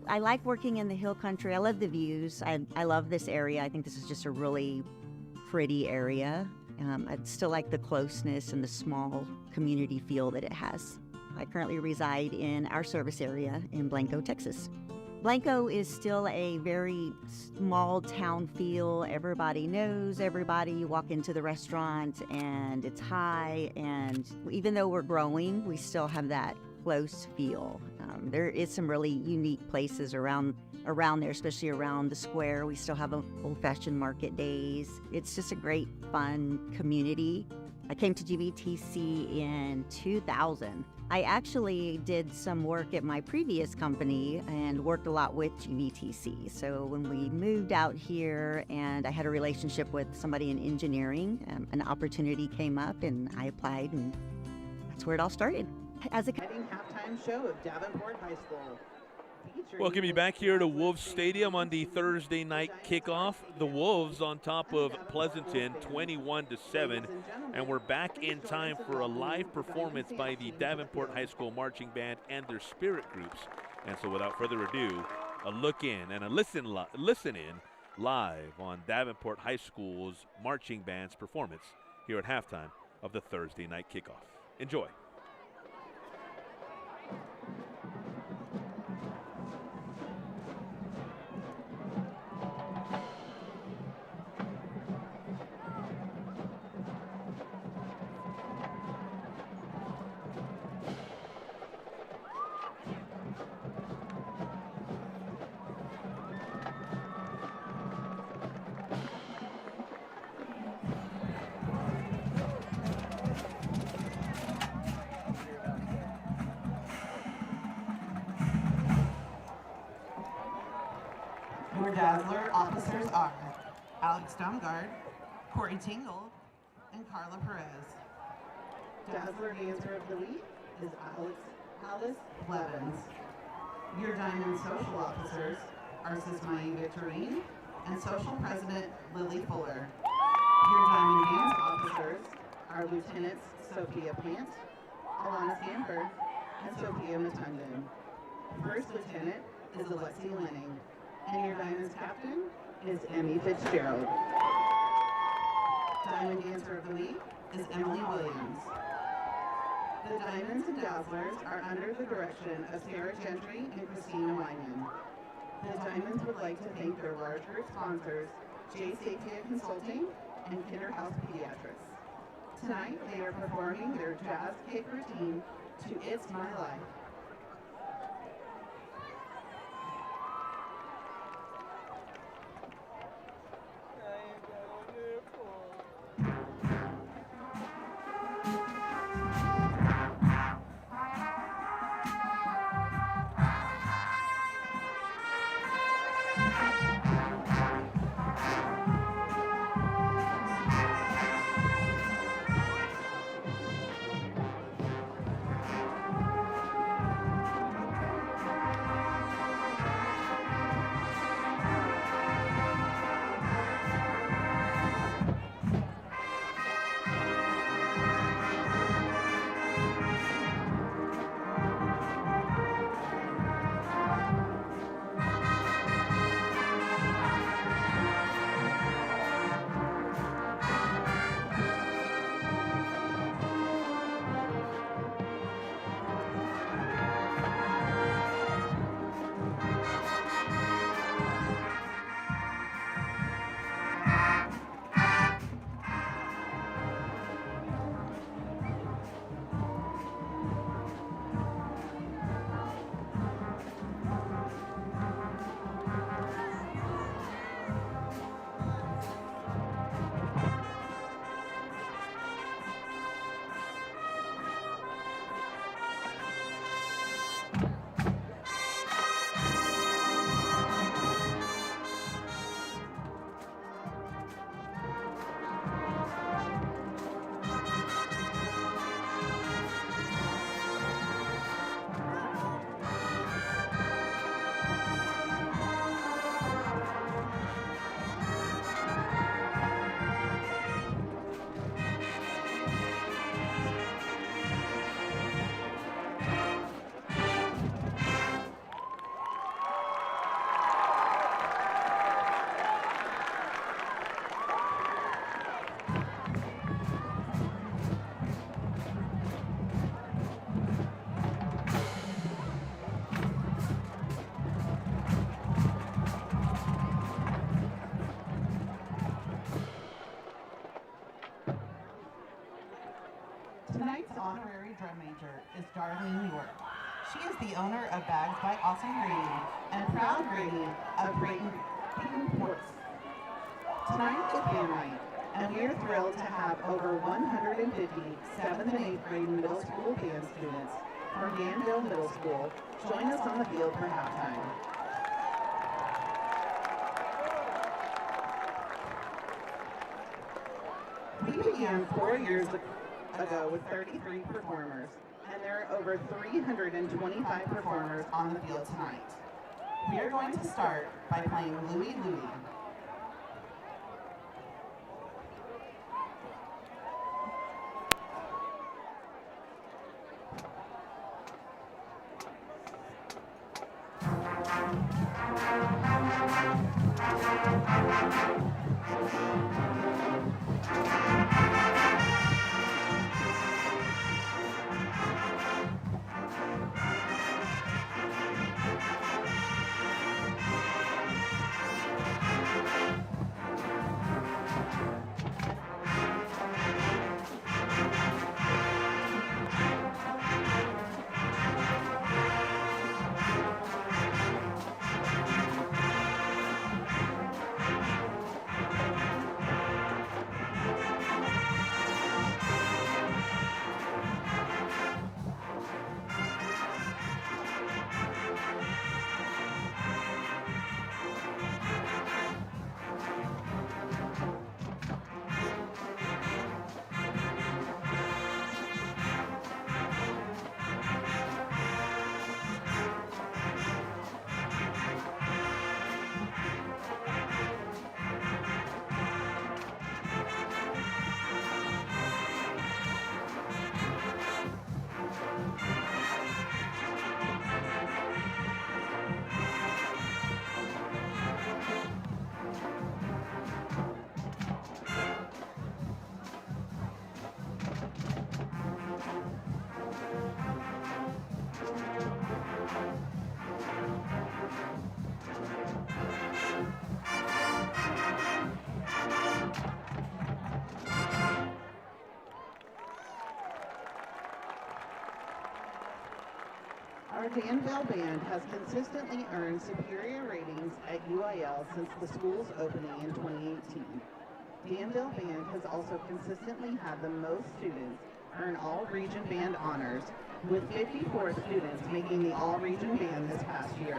I like working in the hill country. I love the views. I love this area. I think this is just a really pretty area. I still like the closeness and the small community feel that it has. I currently reside in our service area in Blanco, Texas. Blanco is still a very small town feel. Everybody knows everybody. You walk into the restaurant and it's high, and even though we're growing, we still have that close feel. There is some really unique places around there, especially around the square. We still have old-fashioned market days. It's just a great, fun community. I came to GVTC in 2000. I actually did some work at my previous company and worked a lot with GVTC. So when we moved out here and I had a relationship with somebody in engineering, an opportunity came up and I applied, and that's where it all started. As a halftime show of Davenport High School. Welcome you back here to Wolves Stadium on the Thursday night kickoff. The Wolves on top of Pleasanton 21-7, and we're back in time for a live performance by the Davenport High School Marching Band and their spirit groups. And so without further ado, a look in and a listen in live on Davenport High School's Marching Band's performance here at halftime of the Thursday night kickoff. Enjoy. Your Dazzler officers are Alex Domgard, Corey Tingle, and Carla Perez. Dazzler Dancer of the Week is Alice Blevins. Your Diamond Social Officers are Sismai Victorine and Social President Lily Fuller. Your Diamond Dance Officers are Lieutenants Sophia Plant, Alana Stanford, and Sophia Matundin. First Lieutenant is Alexi Lenning, and your Diamond's Captain is Emmy Fitzgerald. Diamond Dancer of the Week is Emily Williams. The Diamonds and Dazzlers are under the direction of Sarah Gentry and Christina Wyman. The Diamonds would like to thank their large group sponsors, J. Sapia Consulting and Kinder House Pediatrics. Tonight, they are performing their jazz kick routine to It's My Life. Tonight's honorary drum major is Darlene York. She is the owner of Bags by Awesome Grading and proud grading of Davenport. Tonight is band night, and we are thrilled to have over 150 7th and 8th grade middle school band students from Danville Middle School join us on the field for halftime. We began 4 years ago with 33 performers, and there are over 325 performers on the field tonight. We are going to start by playing Louie Louie. Our Danville band has consistently earned superior ratings at UIL since the school's opening in 2018. Danville band has also consistently had the most students earn all-region band honors, with 54 students making the all-region band this past year.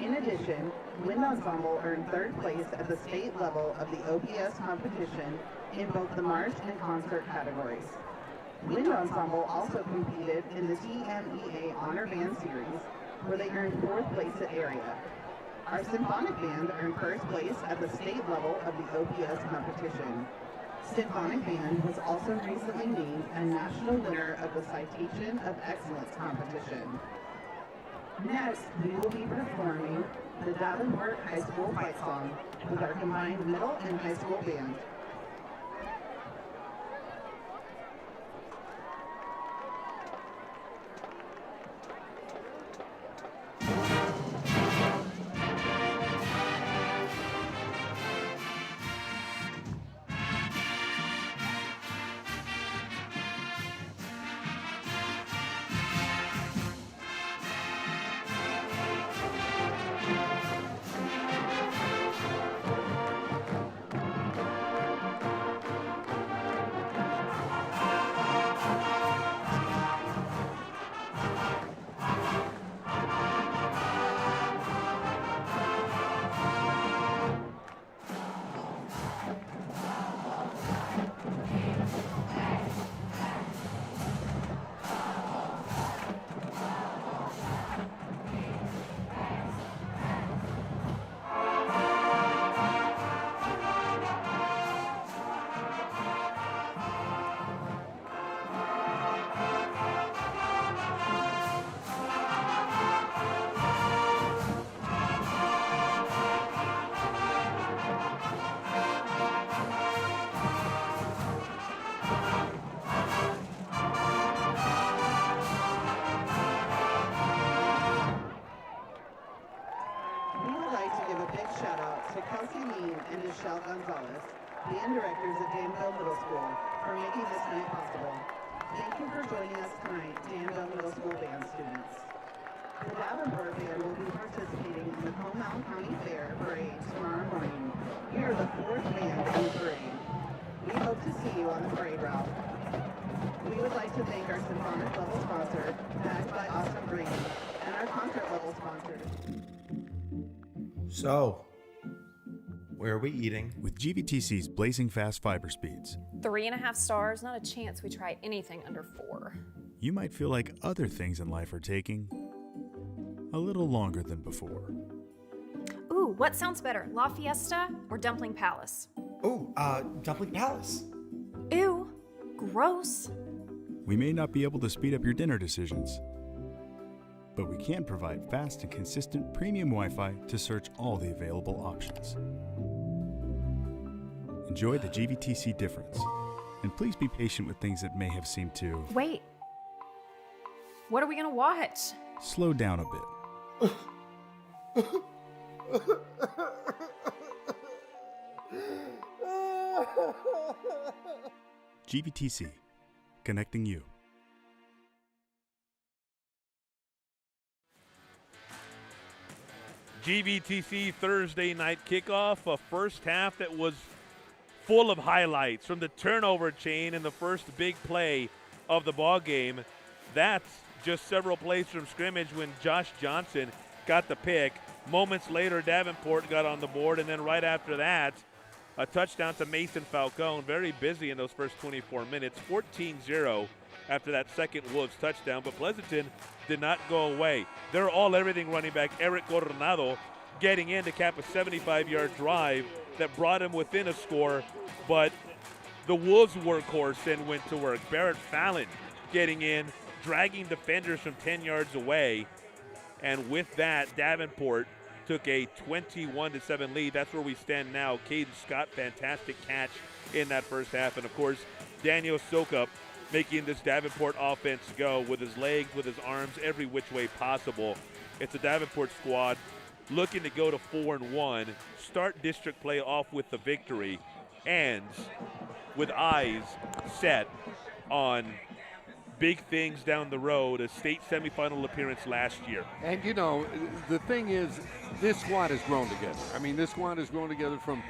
In addition, Wind Ensemble earned 3rd place at the state level of the OPS competition in both the march and concert categories. Wind Ensemble also competed in the TMEA Honor Band Series, where they earned 4th place at area. Our Symphonic Band earned 1st place at the state level of the OPS competition. Symphonic Band was also recently named a national winner of the Citation of Excellence competition. Next, we will be performing the Davenport High School Fight Song with our combined middle and high school band. Band directors at Danville Middle School, for making this night possible. Thank you for joining us tonight, Danville Middle School band students. The Davenport band will be participating in the Comal County Fair Parade tomorrow morning. We are the 4th band in the parade. We hope to see you on the parade route. We would like to thank our symphonic level sponsor, backed by Awesome Green, and our concert level sponsors. So, where are we eating? With GVTC's blazing fast fiber speeds, 3.5 stars, not a chance we try anything under 4. you might feel like other things in life are taking a little longer than before. Ooh, what sounds better, La Fiesta or Dumpling Palace? Oh, Dumpling Palace. Ew, gross. We may not be able to speed up your dinner decisions, but we can provide fast and consistent premium Wi-Fi to search all the available options. Enjoy the GVTC difference, and please be patient with things that may have seemed to Wait, what are we gonna watch? slow down a bit. GVTC, connecting you. GVTC Thursday night kickoff, a first half that was full of highlights, from the turnover chain and the first big play of the ball game. That's just several plays from scrimmage when Josh Johnson got the pick. Moments later, Davenport got on the board, and then right after that, a touchdown to Mason Falcone. Very busy in those first 24 minutes. 14-0 after that second Wolves touchdown, but Pleasanton did not go away. They're all-everything running back Eric Coronado getting in to cap a 75-yard drive that brought him within a score, but the Wolves workhorse then went to work. Barrett Fallon getting in, dragging defenders from 10 yards away, and with that, Davenport took a 21-7 lead. That's where we stand now. Caden Scott, fantastic catch in that first half, and of course, Daniel Sokup making this Davenport offense go with his legs, with his arms, every which way possible. It's a Davenport squad looking to go to 4-1, start district play off with the victory, and with eyes set on big things down the road, a state semifinal appearance last year. And, you know, the thing is, this squad has grown together. I mean, this squad has grown together from,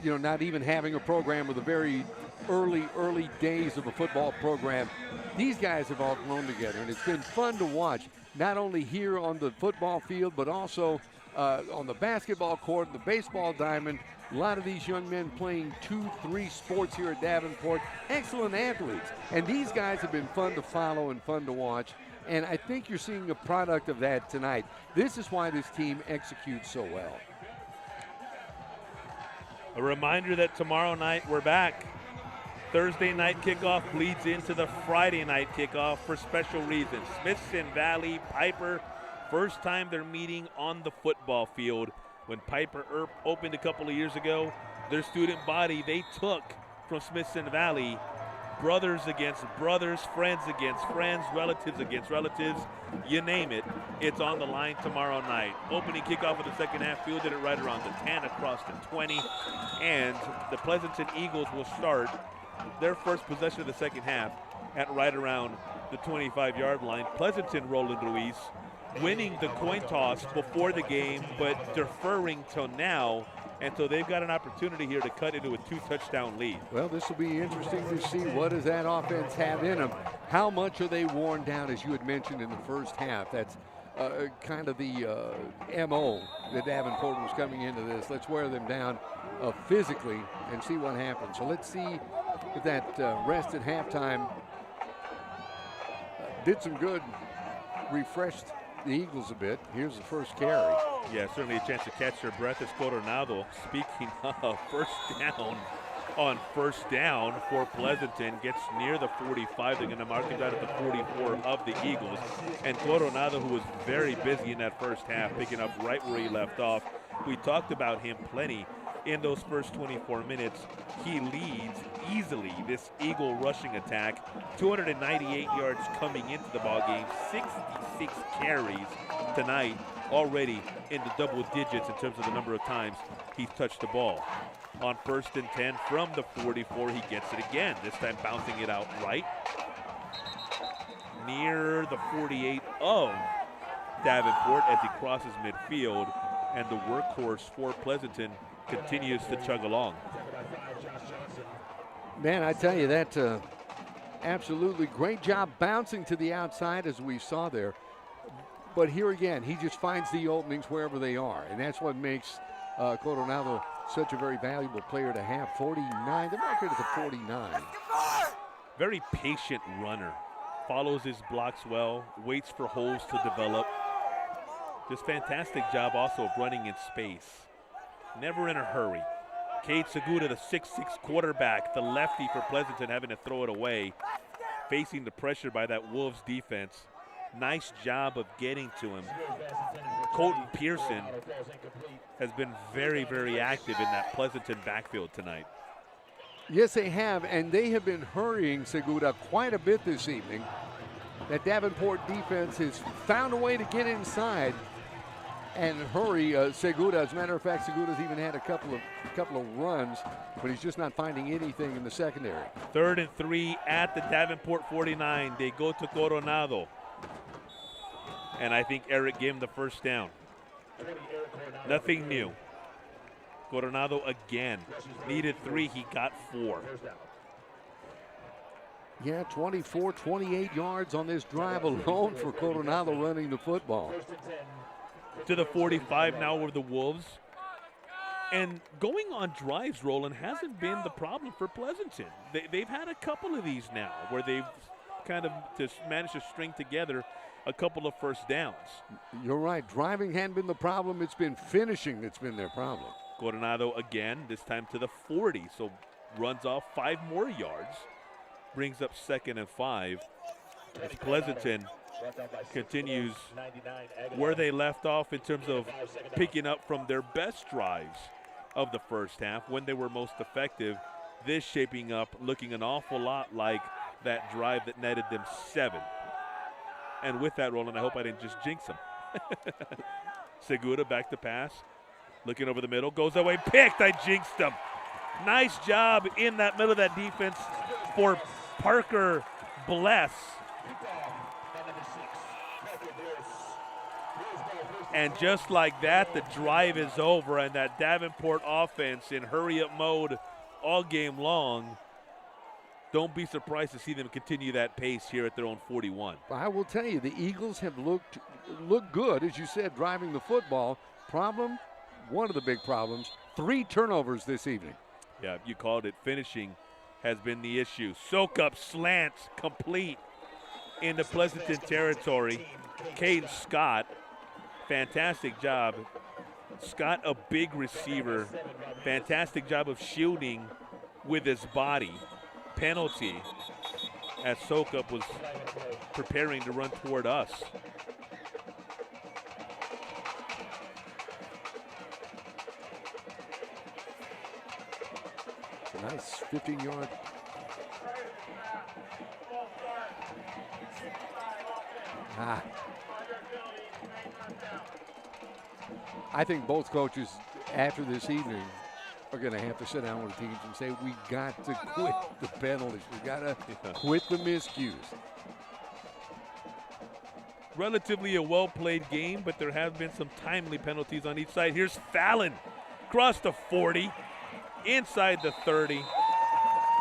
you know, not even having a program with the very early days of a football program. These guys have all grown together, and it's been fun to watch, not only here on the football field, but also on the basketball court, the baseball diamond. A lot of these young men playing 2-3 sports here at Davenport. Excellent athletes. And these guys have been fun to follow and fun to watch. And I think you're seeing a product of that tonight. This is why this team executes so well. A reminder that tomorrow night we're back. Thursday night kickoff bleeds into the Friday night kickoff for special reasons. Smithson Valley, Piper, first time they're meeting on the football field. When Piper opened a couple of years ago, their student body, they took from Smithson Valley brothers against brothers, friends against friends, relatives against relatives, you name it. It's on the line tomorrow night. Opening kickoff of the second half, fielded it right around the 10, across the 20, and the Pleasanton Eagles will start their first possession of the second half at right around the 25-yard line. Pleasanton, Roland Ruiz, winning the coin toss before the game, but deferring till now, and so they've got an opportunity here to cut into a 2-touchdown lead. Well, this will be interesting to see what does that offense have in them. How much are they worn down, as you had mentioned in the first half? That's kind of the MO that Davenport was coming into this. Let's wear them down physically and see what happens. So let's see if that rest at halftime did some good, refreshed the Eagles a bit. Here's the first carry. Yeah, certainly a chance to catch their breath as Coronado. Speaking of first down, on first down for Pleasanton, gets near the 45. They're going to mark him down at the 44 of the Eagles. And Coronado, who was very busy in that first half, picking up right where he left off. We talked about him plenty in those first 24 minutes. He leads easily this Eagle rushing attack. 298 yards coming into the ballgame, 66 carries tonight, already in the double digits in terms of the number of times he's touched the ball. On first and 10 from the 44, he gets it again, this time bouncing it out right near the 48 of Davenport as he crosses midfield, and the workhorse for Pleasanton continues to chug along. Man, I tell you, that absolutely great job bouncing to the outside, as we saw there. But here again, he just finds the openings wherever they are, and that's what makes Coronado such a very valuable player to have. 49, the record is a 49. Very patient runner. Follows his blocks well, waits for holes to develop. Just fantastic job also of running in space. Never in a hurry. Cade Segura, the 6'6 quarterback, the lefty for Pleasanton, having to throw it away, facing the pressure by that Wolves defense. Nice job of getting to him. Colton Pearson has been very, very active in that Pleasanton backfield tonight. Yes, they have, and they have been hurrying Segura quite a bit this evening. That Davenport defense has found a way to get inside and hurry Segura. As a matter of fact, Segura's even had a couple of runs, but he's just not finding anything in the secondary. 3rd and 3 at the Davenport 49. They go to Coronado. And I think Eric gave him the first down. Nothing new. Coronado again. Needed 3, he got 4. Yeah, 24, 28 yards on this drive alone for Coronado running the football. To the 45 now with the Wolves. And going on drives, Roland, hasn't been the problem for Pleasanton. They've had a couple of these now where they've kind of just managed to string together a couple of first downs. You're right. Driving hadn't been the problem. It's been finishing that's been their problem. Coronado again, this time to the 40. So runs off 5 more yards. Brings up 2nd and 5. As Pleasanton continues where they left off in terms of picking up from their best drives of the first half when they were most effective. This shaping up looking an awful lot like that drive that netted them 7. And with that, Roland, I hope I didn't just jinx him. Segura back to pass. Looking over the middle. Goes away. Picked. I jinxed him. Nice job in that middle of that defense for Parker bless. And just like that, the drive is over, and that Davenport offense in hurry-up mode all game long. Don't be surprised to see them continue that pace here at their own 41. I will tell you, the Eagles have looked good, as you said, driving the football. Problem, one of the big problems, 3 turnovers this evening. Yeah, you called it. Finishing has been the issue. Soak up slants complete into Pleasanton territory. Caden Scott, fantastic job. Scott, a big receiver. Fantastic job of shielding with his body. Penalty as Soak Up was preparing to run toward us. Nice 15-yard. I think both coaches after this evening are going to have to sit down with the teams and say, we got to quit the penalties. We got to quit the miscues. Relatively a well-played game, but there have been some timely penalties on each side. Here's Fallon, across the 40, inside the 30.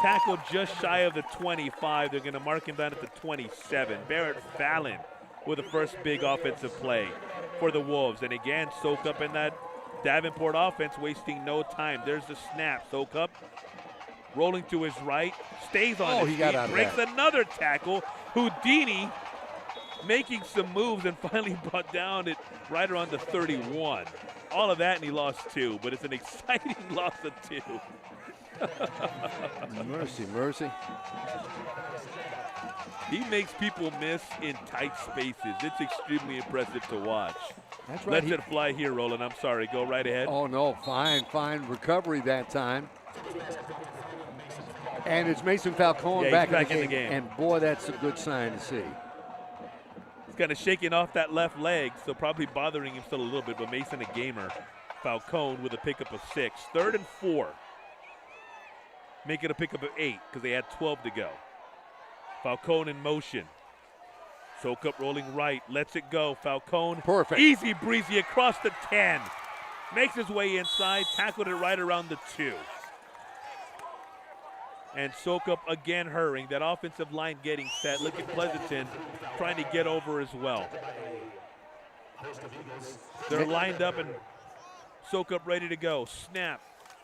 Tackled just shy of the 25. They're going to mark him down at the 27. Barrett Fallon with the first big offensive play for the Wolves. And again, Soak Up in that Davenport offense, wasting no time. There's the snap. Soak Up rolling to his right, stays on his feet, breaks another tackle. Houdini making some moves and finally brought down it right around the 31. All of that, and he lost 2, but it's an exciting loss of 2. Mercy, mercy. He makes people miss in tight spaces. It's extremely impressive to watch. That's right. Let it fly here, Roland. I'm sorry. Go right ahead. Oh, no. Fine recovery that time. And it's Mason Falcone back in the game. And, boy, that's a good sign to see. He's kind of shaking off that left leg, so probably bothering him still a little bit, but Mason a gamer. Falcone with a pickup of 6. 3rd and 4. Make it a pickup of 8 because they had 12 to go. Falcone in motion. Soak Up rolling right, lets it go. Falcone, perfect. Easy breezy across the 10. Makes his way inside, tackled it right around the 2. And Soak Up again hurrying. That offensive line getting set. Look at Pleasanton trying to get over as well. They're lined up and Soak Up ready to go. Snap.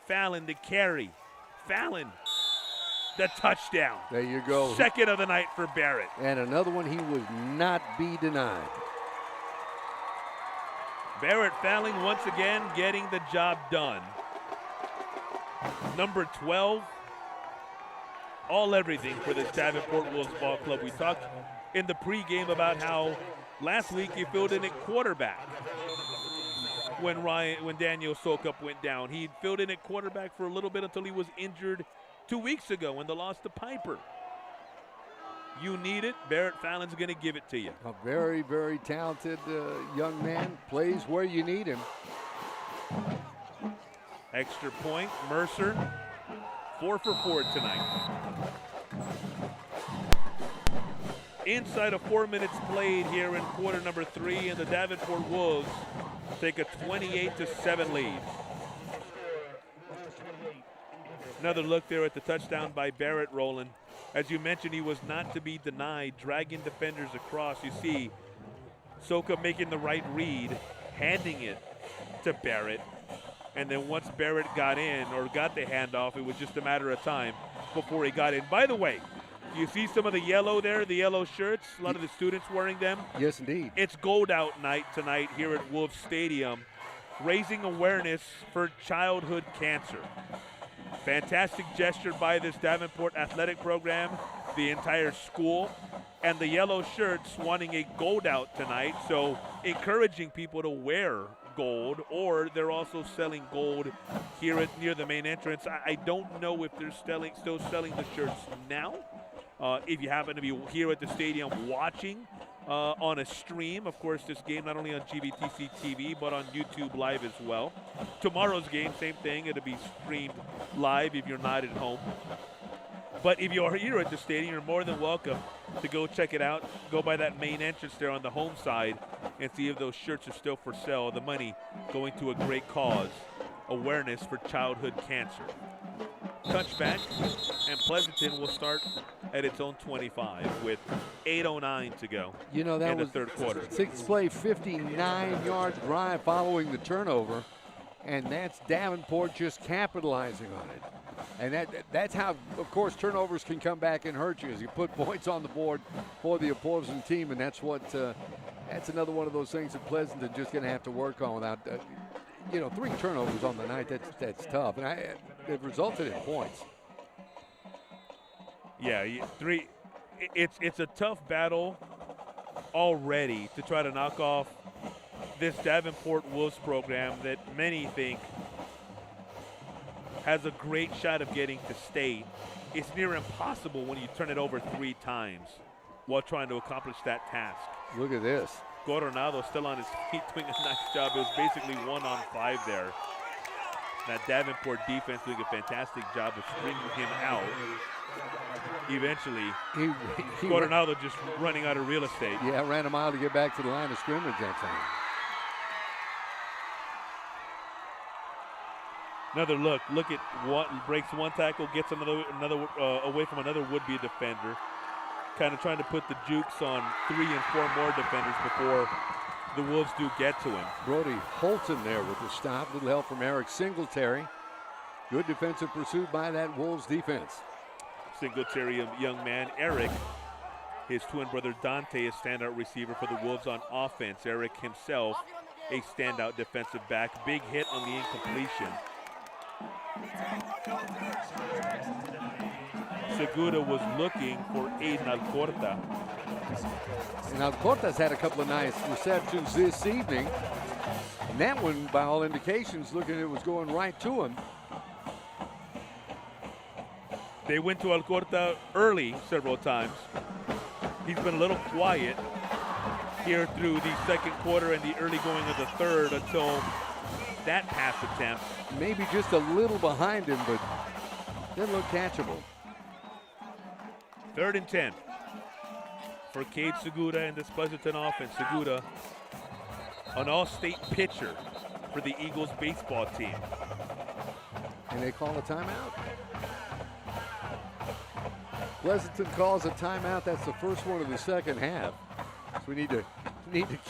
Fallon to carry. Fallon, the touchdown. There you go. Second of the night for Barrett. And another one he would not be denied. Barrett Fallon once again getting the job done. Number 12, all everything for this Davenport Wolves ball club. We talked in the pregame about how last week he filled in at quarterback when Daniel Soak Up went down. He filled in at quarterback for a little bit until he was injured 2 weeks ago in the loss to Piper. You need it, Barrett Fallon's going to give it to you. A very, very talented young man. Plays where you need him. Extra point, Mercer, 4 for 4 tonight. Inside of 4 minutes played here in quarter number 3, and the Davenport Wolves take a 28-7 lead. Another look there at the touchdown by Barrett, Roland. As you mentioned, he was not to be denied, dragging defenders across. You see Soak Up making the right read, handing it to Barrett. And then once Barrett got in or got the handoff, it was just a matter of time before he got in. By the way, you see some of the yellow there, the yellow shirts, a lot of the students wearing them. Yes, indeed. It's Gold Out night tonight here at Wolves Stadium, raising awareness for childhood cancer. Fantastic gesture by this Davenport athletic program, the entire school, and the yellow shirts wanting a Gold Out tonight, so encouraging people to wear gold, or they're also selling gold here near the main entrance. I don't know if they're still selling the shirts now. If you happen to be here at the stadium watching on a stream, of course, this game not only on GVTC TV, but on YouTube Live as well. Tomorrow's game, same thing. It'll be streamed live if you're not at home. But if you're here at the stadium, you're more than welcome to go check it out. Go by that main entrance there on the home side and see if those shirts are still for sale. The money going to a great cause, awareness for childhood cancer. Touchback, and Pleasanton will start at its own 25 with 8:09 to go in the third quarter. 6-play, 59-yard drive following the turnover, and that's Davenport just capitalizing on it. And that's how, of course, turnovers can come back and hurt you, as you put points on the board for the opposing team, and that's what that's another one of those things that Pleasanton just going to have to work on. Without 3 turnovers on the night, that's tough, and it resulted in points. Yeah, 3. It's a tough battle already to try to knock off this Davenport Wolves program that many think has a great shot of getting to state. It's near impossible when you turn it over 3 times while trying to accomplish that task. Look at this. Coronado still on his feet doing a nice job. It was basically 1-on-5 there. That Davenport defense doing a fantastic job of stringing him out. Eventually, Coronado just running out of real estate. Yeah, ran a mile to get back to the line of scrimmage that time. Another look at what breaks one tackle, gets another away from another would-be defender. Kind of trying to put the jukes on 3 and 4 more defenders before the Wolves do get to him. Brody Holton there with the stop. Little help from Eric Singletary. Good defensive pursuit by that Wolves defense. Singletary, a young man. Eric, his twin brother Dante, a standout receiver for the Wolves on offense. Eric himself, a standout defensive back. Big hit on the incompletion. Segura was looking for Aiden Alcorta. And Alcorta's had a couple of nice receptions this evening. And that one, by all indications, looking it was going right to him. They went to Alcorta early several times. He's been a little quiet here through the second quarter and the early going of the third until that pass attempt. Maybe just a little behind him, but didn't look catchable. 3rd and 10 for Cade Segura and this Pleasanton offense. Segura, an all-state pitcher for the Eagles baseball team. And they call a timeout. Pleasanton calls a timeout. That's the first one of the second half. So we need to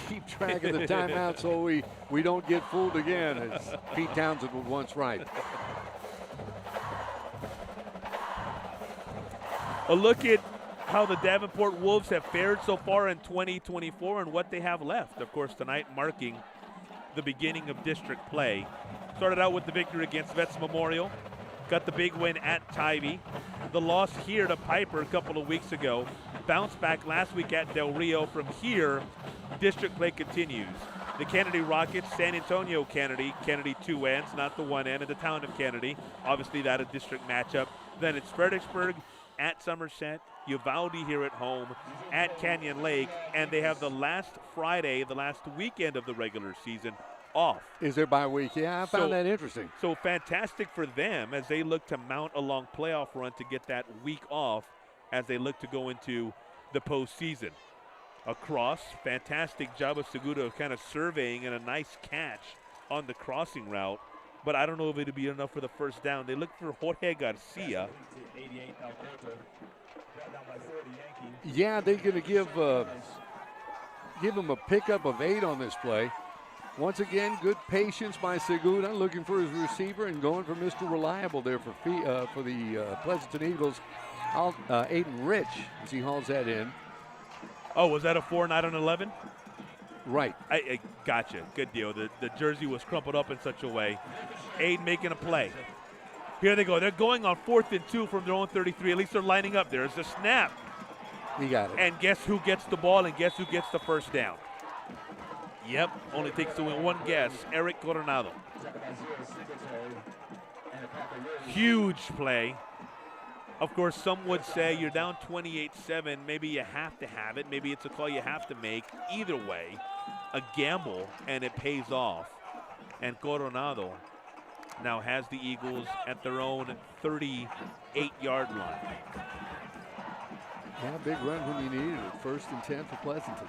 keep track of the timeout so we don't get fooled again, as Pete Townsend would once write. A look at how the Davenport Wolves have fared so far in 2024 and what they have left. Of course, tonight marking the beginning of district play. Started out with the victory against Vets Memorial. Got the big win at Tybee. The loss here to Piper a couple of weeks ago. Bounced back last week at Del Rio. From here, district play continues. The Kennedy Rockets, San Antonio Kennedy. Kennedy 2 ends, not the 1 end, in the town of Kennedy. Obviously that a district matchup. Then it's Fredericksburg at Somerset, Uvalde here at home, at Canyon Lake, and they have the last Friday, the last weekend of the regular season off. Is there bye week? Yeah, I found that interesting. So fantastic for them as they look to mount a long playoff run to get that week off as they look to go into the postseason. Across, fantastic job of Segura kind of surveying and a nice catch on the crossing route. But I don't know if it'll be enough for the first down. They look for Jorge Garcia. Yeah, they're going to give him a pickup of 8 on this play. Once again, good patience by Segura, looking for his receiver and going for Mr. Reliable there for the Pleasanton Eagles. Aiden Rich, as he hauls that in. Oh, was that a 4, not an 11? Right. I gotcha. Good deal. The jersey was crumpled up in such a way. Aiden making a play. Here they go. They're going on 4th and 2 from their own 33. At least they're lining up. There's the snap. He got it. And guess who gets the ball and guess who gets the first down? Yep. Only takes to win one guess. Eric Coronado. Huge play. Of course, some would say you're down 28-7. Maybe you have to have it. Maybe it's a call you have to make. Either way, a gamble, and it pays off. And Coronado now has the Eagles at their own 38-yard line. Yeah, big run when you needed it. 1st and 10 for Pleasanton.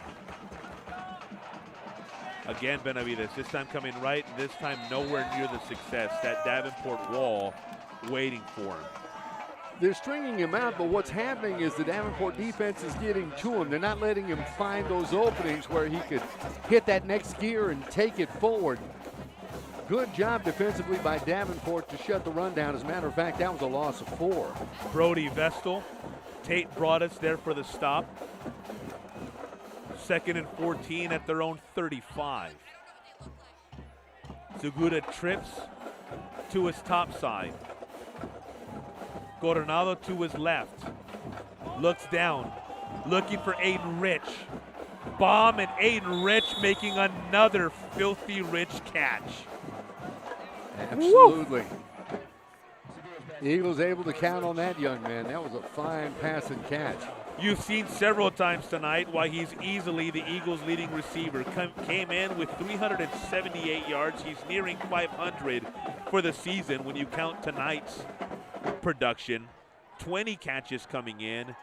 Again, Benavides, this time coming right, and this time nowhere near the success. That Davenport wall waiting for him. They're stringing him out, but what's happening is the Davenport defense is getting to him. They're not letting him find those openings where he could hit that next gear and take it forward. Good job defensively by Davenport to shut the run down. As a matter of fact, that was a loss of 4. Brody Vestal. Tate brought us there for the stop. 2nd and 14 at their own 35. Segura trips to his top side. Coronado to his left. Looks down. Looking for Aiden Rich. Bomb, and Aiden Rich making another filthy Rich catch. Absolutely. The Eagles able to count on that young man. That was a fine pass and catch. You've seen several times tonight why he's easily the Eagles' leading receiver. Came in with 378 yards. He's nearing 500 for the season when you count tonight's production. 20 catches coming in.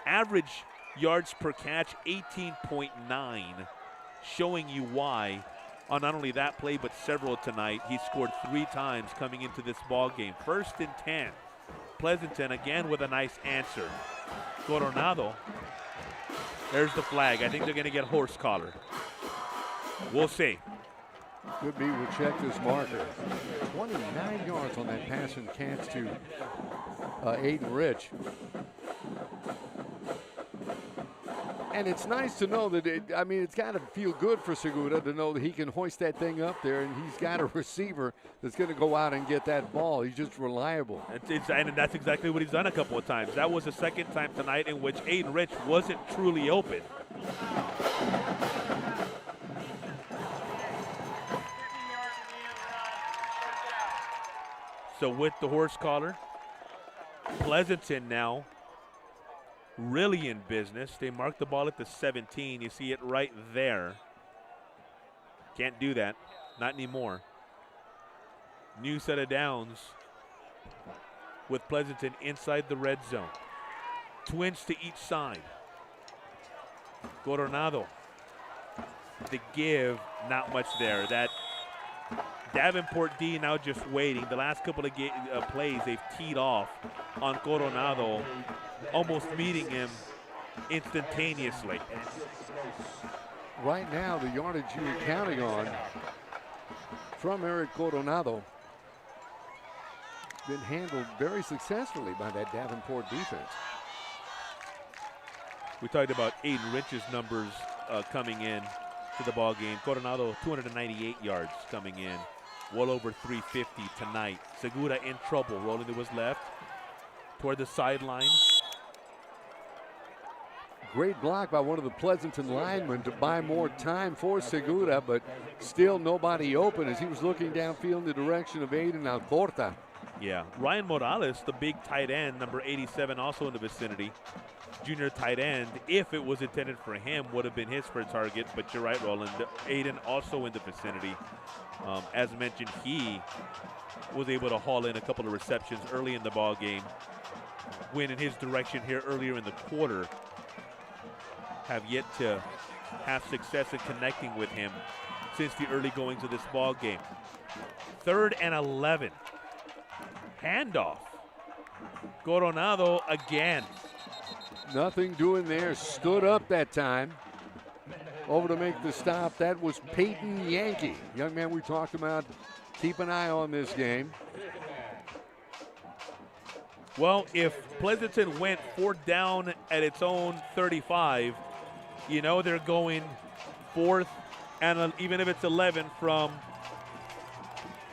Average yards per catch, 18.9. Showing you why on not only that play but several tonight. He scored 3 times coming into this ball game. 1st and 10. Pleasanton again with a nice answer. Coronado, there's the flag. I think they're going to get horse collar. We'll see. Could be. We'll check this marker. 29 yards on that pass and catch to Aiden Rich. And it's nice to know that, it's got to feel good for Segura to know that he can hoist that thing up there, and he's got a receiver that's going to go out and get that ball. He's just reliable. And that's exactly what he's done a couple of times. That was the 2nd time tonight in which Aiden Rich wasn't truly open. So with the horse collar, Pleasanton now really in business. They mark the ball at the 17. You see it right there. Can't do that. Not anymore. New set of downs with Pleasanton inside the red zone. Twins to each side. Coronado. The give, not much there. That Davenport D now just waiting. The last couple of plays, they've teed off on Coronado, almost meeting him instantaneously. Right now, the yardage you're counting on from Eric Coronado been handled very successfully by that Davenport defense. We talked about Aiden Rich's numbers coming in to the ball game. Coronado 298 yards coming in, well over 350 tonight. Segura in trouble, rolling to his left toward the sideline. Great block by one of the Pleasanton linemen to buy more time for Segura, but still nobody open as he was looking downfield in the direction of Aiden Alcorta. Yeah, Ryan Morales, the big tight end, number 87, also in the vicinity. Junior tight end, if it was intended for him, would have been his first target, but you're right, Roland. Aiden also in the vicinity. As mentioned, he was able to haul in a couple of receptions early in the ball game. Went in his direction here earlier in the quarter. Have yet to have success in connecting with him since the early goings of this ball game. 3rd and 11. Handoff. Coronado again. Nothing doing there. Stood up that time. Over to make the stop. That was Peyton Yankee. Young man we talked about. Keep an eye on this game. Well, if Pleasanton went 4th down at its own 35, you know they're going 4th and even if it's 11 from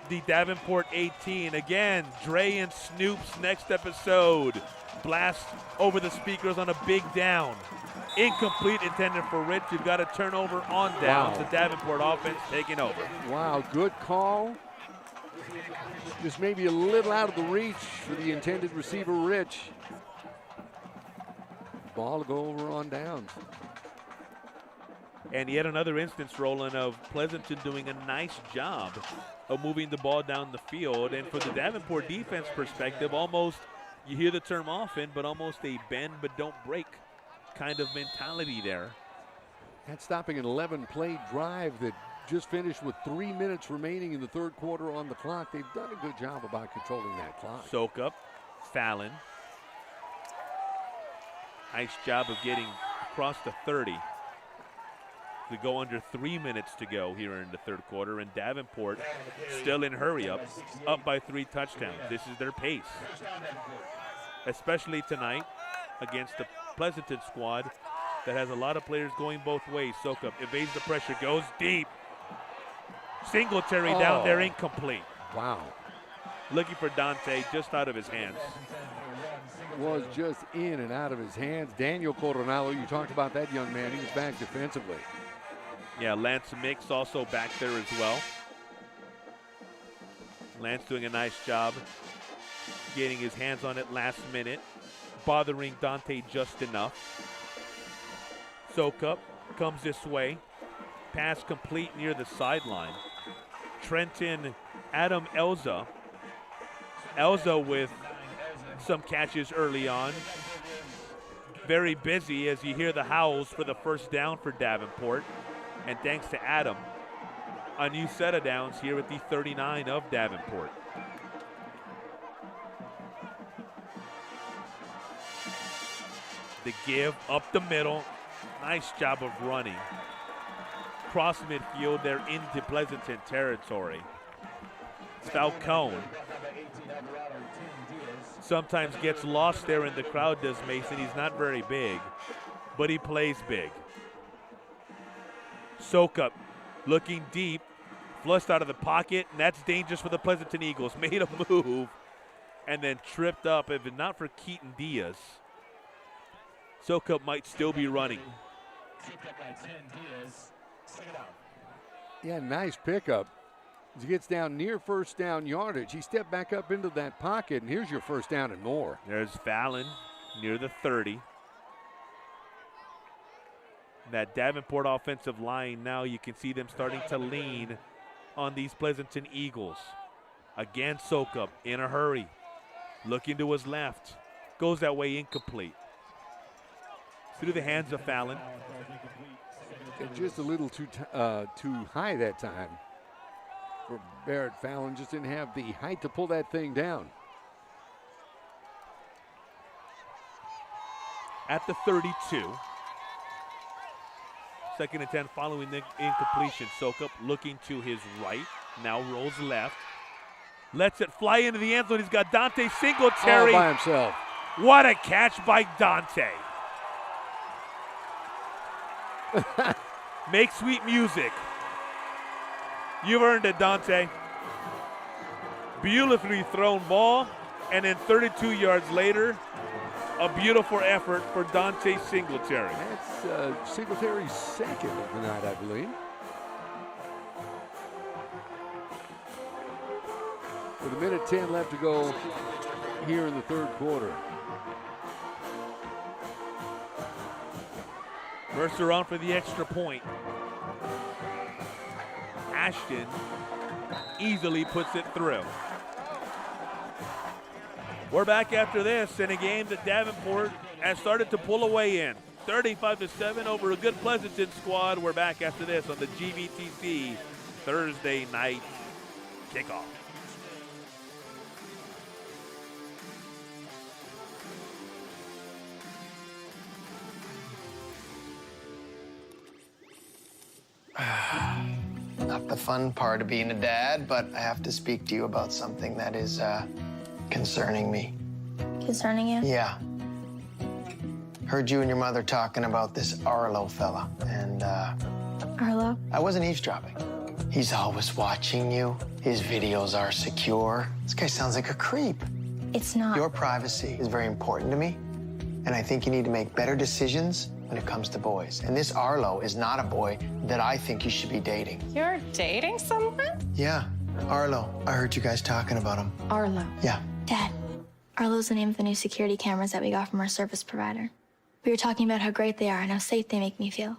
the Davenport 18. Again, Dre and Snoop's next episode. Blast over the speakers on a big down. Incomplete, intended for Rich. You've got a turnover on downs. Wow. The Davenport offense taking over. Wow, good call. Just maybe a little out of the reach for the intended receiver, Rich. Ball to go over on downs. And yet another instance, Roland, of Pleasanton doing a nice job of moving the ball down the field. And from the Davenport defense perspective, almost, you hear the term often, but almost a bend but don't break kind of mentality there. That's stopping an 11-play drive that just finished with 3 minutes remaining in the third quarter on the clock. They've done a good job about controlling that clock. Soak up, Fallon. Nice job of getting across the 30. We go under 3 minutes to go here in the third quarter, and Davenport still in hurry up by 3 touchdowns. This is their pace, especially tonight against the Pleasanton squad that has a lot of players going both ways. Soak up, evades the pressure, goes deep. Singletary down there, incomplete. Wow. Looking for Dante, just out of his hands. Was just in and out of his hands. Daniel Coronado, you talked about that young man. He was back defensively. Yeah, Lance Mix also back there as well. Lance doing a nice job getting his hands on it last minute, bothering Dante just enough. Soak up, comes this way. Pass complete near the sideline. Trenton, Adam Elza. Elza with some catches early on. Very busy as you hear the howls for the first down for Davenport. And thanks to Adam, a new set of downs here at the 39 of Davenport. The give up the middle. Nice job of running. Cross midfield, they're into Pleasanton territory. Falcone sometimes gets lost there in the crowd, does Mason. He's not very big, but he plays big. Soak up, looking deep, flushed out of the pocket, and that's dangerous for the Pleasanton Eagles. Made a move and then tripped up. If not for Keaton Diaz, Soak up might still be running. Yeah, nice pickup. As he gets down near first down yardage, he stepped back up into that pocket, and here's your first down and more. There's Fallon near the 30. That Davenport offensive line, now you can see them starting to lean on these Pleasanton Eagles. Again, Soak up in a hurry. Looking to his left. Goes that way, incomplete. Through the hands of Fallon. And just a little too high that time for Barrett Fallon. Just didn't have the height to pull that thing down. At the 32. 2nd and 10 following the incompletion. Soak up looking to his right. Now rolls left. Lets it fly into the end zone. He's got Dante Singletary. All by himself. What a catch by Dante. Make sweet music. You've earned it, Dante. Beautifully thrown ball, and then 32 yards later, a beautiful effort for Dante Singletary. That's Singletary's second of the night, I believe. With 1:10 left to go here in the third quarter. Mercer on for the extra point. Ashton easily puts it through. We're back after this in a game that Davenport has started to pull away in. 35-7 over a good Pleasanton squad. We're back after this on the GVTC Thursday night kickoff. Not the fun part of being a dad, but I have to speak to you about something that is concerning me. Concerning you? Yeah. Heard you and your mother talking about this Arlo fella, and Arlo? I wasn't eavesdropping. He's always watching you. His videos are secure. This guy sounds like a creep. It's not. Your privacy is very important to me, and I think you need to make better decisions when it comes to boys. And this Arlo is not a boy that I think you should be dating. You're dating someone? Yeah, Arlo. I heard you guys talking about him. Arlo. Yeah. Dad, Arlo's the name of the new security cameras that we got from our service provider. We were talking about how great they are and how safe they make me feel.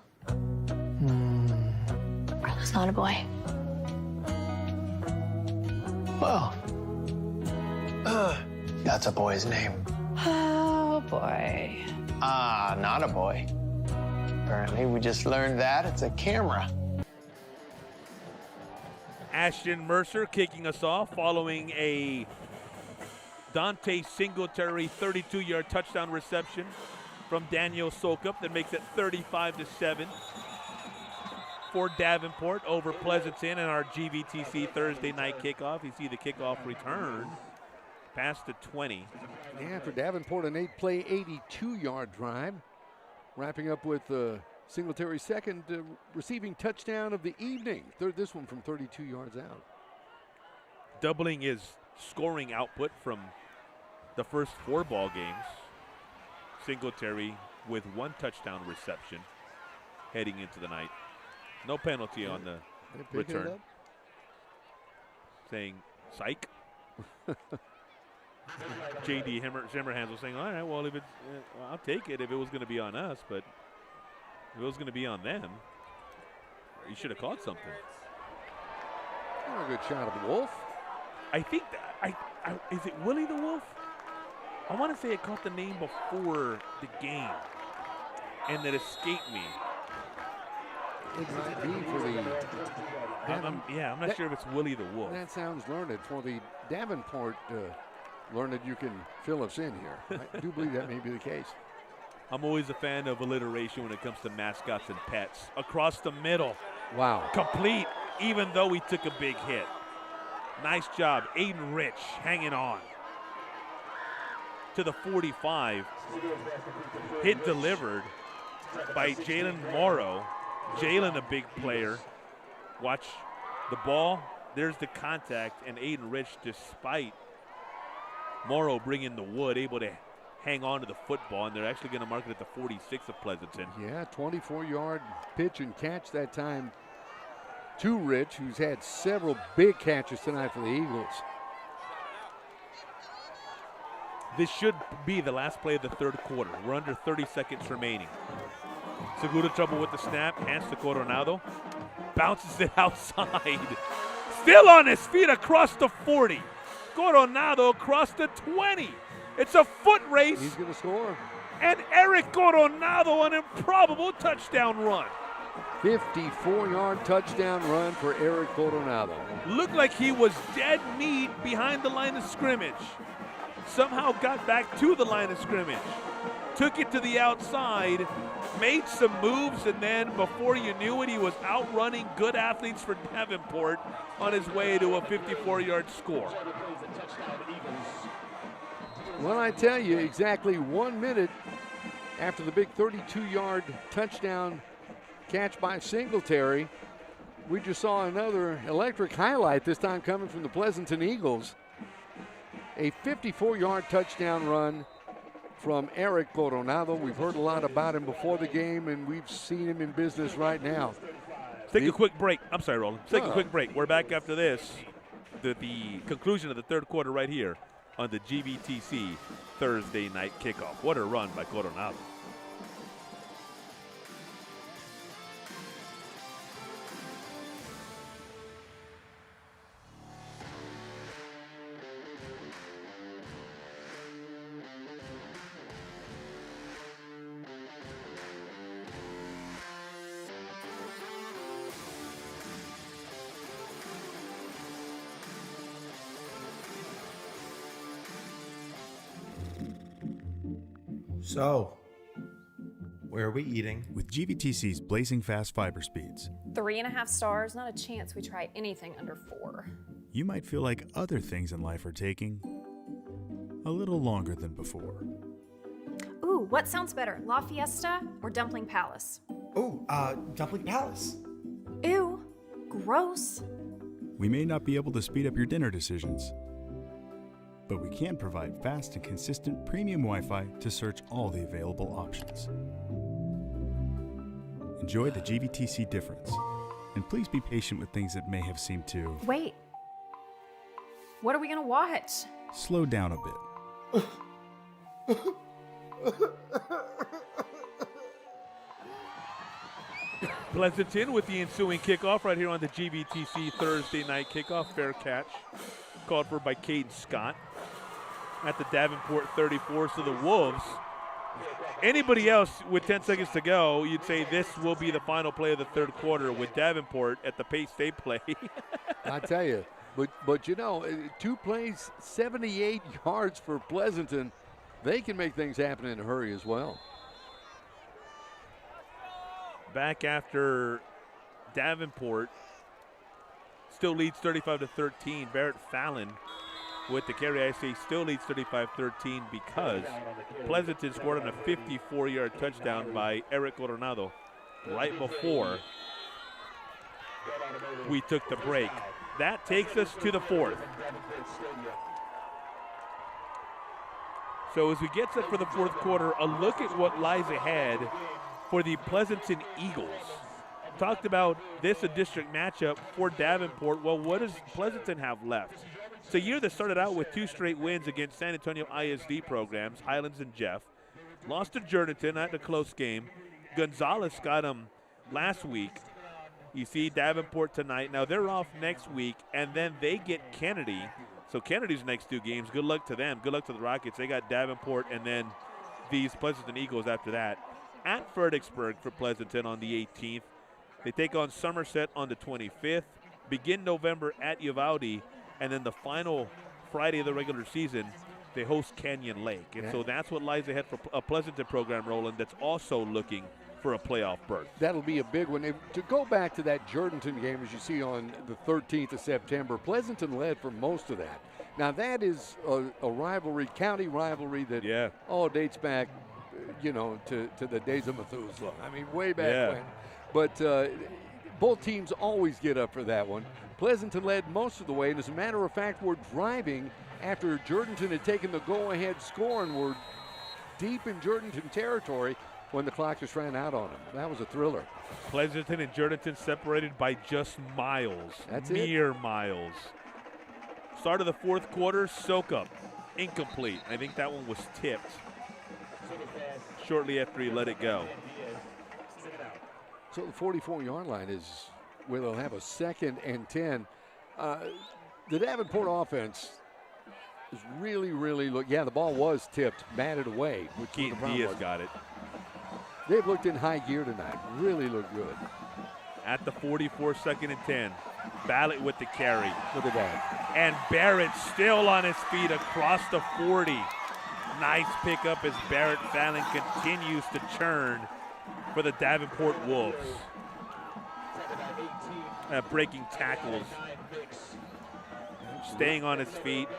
was not a boy. Well, that's a boy's name. Oh boy. Ah, not a boy. Apparently, we just learned that. It's a camera. Ashton Mercer kicking us off following a Dante Singletary 32-yard touchdown reception from Daniel Sokup that makes it 35-7 for Davenport over Pleasanton in our GVTC Thursday night kickoff. You see the kickoff return past the 20. Yeah, for Davenport, an 8-play, 82-yard drive. Wrapping up with Singletary's second receiving touchdown of the evening. This one from 32 yards out. Doubling his scoring output from the first 4 ball games. Singletary with 1 touchdown reception heading into the night. No penalty on the return. Saying, psych. J.D. Zimmerhands was saying, all right, well, if it's, I'll take it if it was going to be on us, but if it was going to be on them, you should have caught something. Oh, a good shot of the Wolf. I think that, is it Willie the Wolf? I want to say it caught the name before the game, and that escaped me. It might be for the. I'm not sure if it's Willie the Wolf. That sounds learned. For the Davenport learned, you can fill us in here. I do believe that may be the case. I'm always a fan of alliteration when it comes to mascots and pets. Across the middle. Wow. Complete, even though he took a big hit. Nice job. Aiden Rich hanging on to the 45. Hit delivered by Jalen Morrow. Jalen, a big player. Watch the ball. There's the contact, and Aiden Rich, despite Morrow bringing the wood, able to hang on to the football, and they're actually going to mark it at the 46 of Pleasanton. Yeah, 24-yard pitch and catch that time to Rich, who's had several big catches tonight for the Eagles. This should be the last play of the third quarter. We're under 30 seconds remaining. Segura trouble with the snap, hands to Coronado, bounces it outside. Still on his feet across the 40. Coronado across the 20. It's a foot race. He's going to score. And Eric Coronado, an improbable touchdown run. 54-yard touchdown run for Eric Coronado. Looked like he was dead meat behind the line of scrimmage. Somehow got back to the line of scrimmage. Took it to the outside, made some moves, and then before you knew it, he was outrunning good athletes for Davenport on his way to a 54-yard score. Well, I tell you, exactly 1 minute after the big 32-yard touchdown catch by Singletary, we just saw another electric highlight, this time coming from the Pleasanton Eagles. A 54-yard touchdown run from Eric Coronado. We've heard a lot about him before the game, and we've seen him in business right now. Take a quick break. I'm sorry, Roland. Take a quick break. We're back after this. The conclusion of the third quarter right here on the GVTC Thursday night kickoff. What a run by Coronado. So, where are we eating? With GVTC's blazing fast fiber speeds, 3.5 stars, not a chance we try anything under 4. you might feel like other things in life are taking a little longer than before. Ooh, what sounds better, La Fiesta or Dumpling Palace? Oh, Dumpling Palace. Ew, gross. We may not be able to speed up your dinner decisions, but we can provide fast and consistent premium Wi-Fi to search all the available options. Enjoy the GVTC difference, and please be patient with things that may have seemed to Wait, what are we gonna watch? slow down a bit. Pleasanton with the ensuing kickoff right here on the GVTC Thursday night kickoff. Fair catch called for by Caden Scott at the Davenport 34. So the Wolves, anybody else with 10 seconds to go, you'd say this will be the final play of the third quarter. With Davenport at the pace they play. I tell you, but you know, 2 plays, 78 yards for Pleasanton. They can make things happen in a hurry as well. Back after Davenport still leads 35-13. Barrett Fallon with the carry. I say still leads 35-13 because Pleasanton scored on a 54-yard touchdown by Eric Coronado right before we took the break. That takes us to the fourth. So as we get set for the fourth quarter, a look at what lies ahead for the Pleasanton Eagles. Talked about this a district matchup for Davenport. Well, what does Pleasanton have left? It's a year that started out with 2 straight wins against San Antonio ISD programs, Highlands and Jeff. Lost to Jourdain at a close game. Gonzales got them last week. You see Davenport tonight. Now they're off next week, and then they get Kennedy. So Kennedy's next 2 games, good luck to them. Good luck to the Rockets. They got Davenport and then these Pleasanton Eagles after that. At Fredericksburg for Pleasanton on the 18th. They take on Somerset on the 25th. Begin November at Uvalde, and then the final Friday of the regular season, they host Canyon Lake. And so that's what lies ahead for a Pleasanton program, Roland, that's also looking for a playoff berth. That'll be a big one. To go back to that Jourdain game, as you see on the 13th of September, Pleasanton led for most of that. Now that is a rivalry, county rivalry that dates back, to the days of Methuselah. I mean, way back when. But both teams always get up for that one. Pleasanton led most of the way, and as a matter of fact, we're driving after Jourdain had taken the go-ahead score, and we're deep in Jourdain territory when the clock just ran out on them. That was a thriller. Pleasanton and Jourdain separated by just miles. That's mere miles. Start of the fourth quarter, soak up. Incomplete. I think that one was tipped shortly after he let it go. So the 44-yard line is where they'll have a 2nd and 10. The Davenport offense is really, the ball was tipped, batted away. Keaton Diaz got it. They've looked in high gear tonight. Really looked good. At the 44, 2nd and 10. Ballot with the carry. Look at that. And Barrett still on his feet across the 40. Nice pickup as Barrett Fallon continues to churn for the Davenport Wolves. Breaking tackles. Staying on his feet.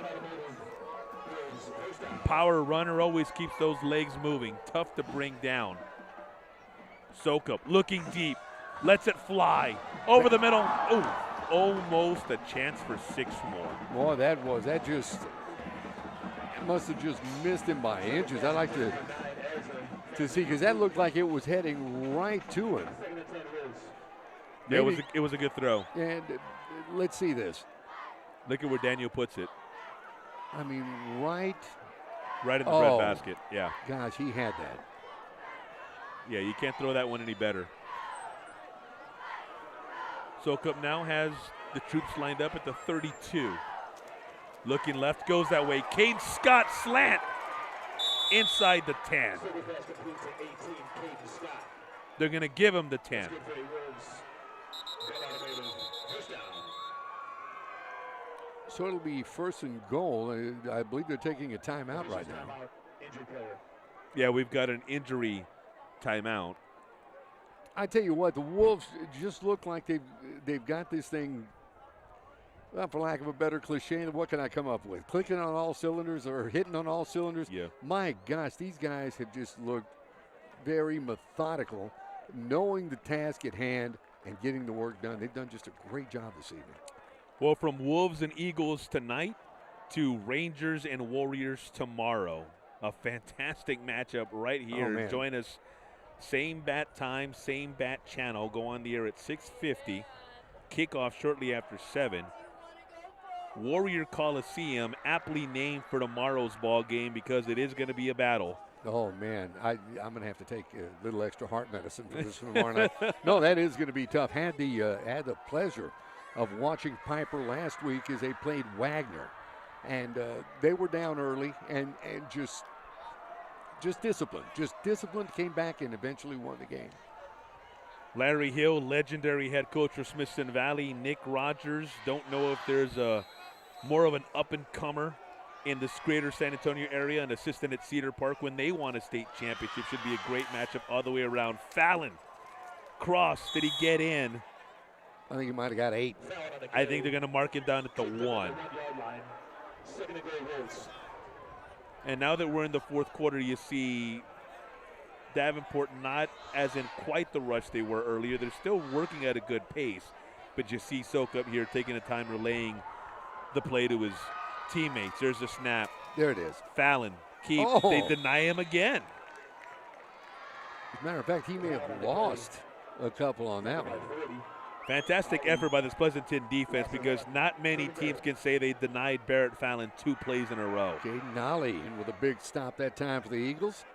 Power runner always keeps those legs moving. Tough to bring down. Sokup looking deep. Lets it fly. Over the middle. Ooh, almost a chance for 6 more. Boy, that must have just missed him by inches. I like to see, because that looked like it was heading right to him. Yeah, it was a good throw. And let's see this. Look at where Daniel puts it. I mean, right in the bread basket. Yeah. Gosh, he had that. Yeah, you can't throw that one any better. Sokup now has the troops lined up at the 32. Looking left, goes that way. Caden Scott slant inside the 10. They're going to give him the 10. So it'll be 1st and goal. I believe they're taking a timeout right now. Yeah, we've got an injury timeout. I tell you what, the Wolves just look like they've got this thing, well, for lack of a better cliche, what can I come up with? Clicking on all cylinders or hitting on all cylinders? Yeah. My gosh, these guys have just looked very methodical, knowing the task at hand and getting the work done. They've done just a great job this evening. Well, from Wolves and Eagles tonight to Rangers and Warriors tomorrow. A fantastic matchup right here. Join us. Same bat time, same bat channel. Go on the air at 6:50. Kickoff shortly after 7. Warrior Coliseum, aptly named for tomorrow's ball game because it is going to be a battle. Oh, man, I'm going to have to take a little extra heart medicine for this tomorrow night. No, that is going to be tough. Had the pleasure of watching Piper last week as they played Wagner. And they were down early and just disciplined. Just disciplined, came back and eventually won the game. Larry Hill, legendary head coach for Smithson Valley. Nick Rogers, don't know if there's more of an up-and-comer in this greater San Antonio area, an assistant at Cedar Park when they won a state championship. Should be a great matchup all the way around. Fallon, cross, did he get in? I think he might have got 8. I think they're going to mark him down at the 1. And now that we're in the fourth quarter, you see Davenport not as in quite the rush they were earlier. They're still working at a good pace, but you see Soak up here taking the time relaying the play to his teammates. There's a snap. There it is. Fallon, keep. Oh. They deny him again. As a matter of fact, he may have lost a couple on that one. Fantastic effort by this Pleasanton defense because not many teams can say they denied Barrett Fallon 2 plays in a row. Jaden Nolly in with a big stop that time for the Eagles.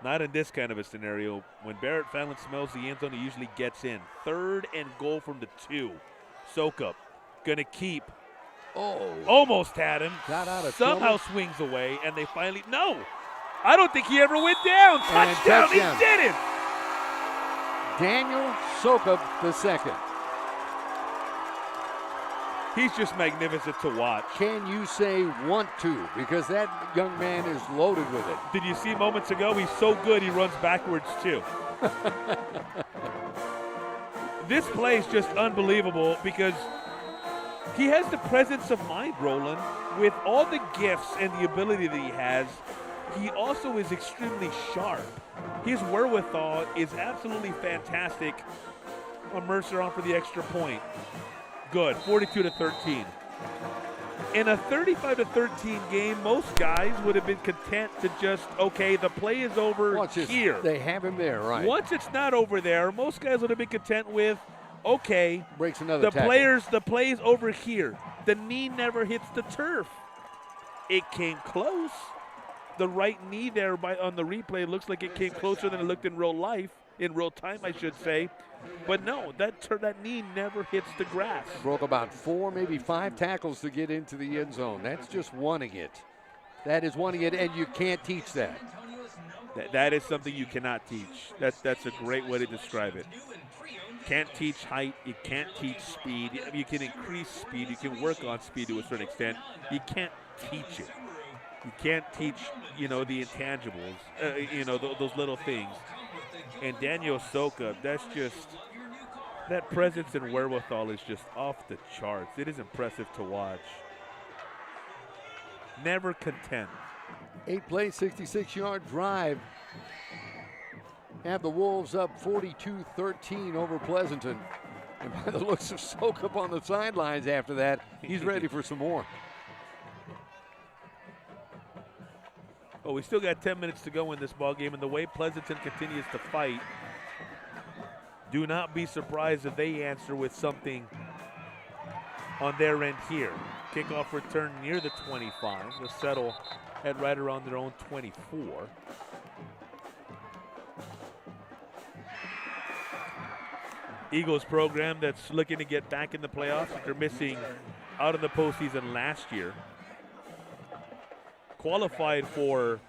Not in this kind of a scenario. When Barrett Fallon smells the end zone, he usually gets in. 3rd and goal from the 2. Soak up. Going to keep. Oh. Almost had him. Got out of Somehow trouble. swings away, and they finally, no. I don't think he ever went down. And Touchdown. He touchdown. did it. Daniel Sokup II. He's just magnificent to watch. Can you say want to? Because that young man is loaded with it. Did you see moments ago? He's so good he runs backwards too. This play is just unbelievable because he has the presence of mind, Roland. With all the gifts and the ability that he has, he also is extremely sharp. His wherewithal is absolutely fantastic. On Mercer on for the extra point. Good, 42-13. In a 35-13 game, most guys would have been content to just, okay, the play is over here. They have him there, right. Once it's not over there, most guys would have been content with, okay, breaks another tackle. The play's over here. The knee never hits the turf. It came close. The right knee there on the replay looks like it came closer than it looked in real life, in real time, I should say. But no, that knee never hits the grass. Broke about 4, maybe 5 tackles to get into the end zone. That's just wanting it. That is wanting it, and you can't teach that. That is something you cannot teach. That's a great way to describe it. Can't teach height. You can't teach speed. You can increase speed. You can work on speed to a certain extent. You can't teach it. You can't teach, the intangibles, those little things. And Daniel Soka, that presence and wherewithal is just off the charts. It is impressive to watch. Never content. 8-play, 66-yard drive. Have the Wolves up 42-13 over Pleasanton. And by the looks of Sokup on the sidelines after that, he's ready for some more. Well, we still got 10 minutes to go in this ballgame, and the way Pleasanton continues to fight, do not be surprised if they answer with something on their end here. Kickoff return near the 25. They'll settle at right around their own 24. Eagles program that's looking to get back in the playoffs after missing out of the postseason last year. Qualified for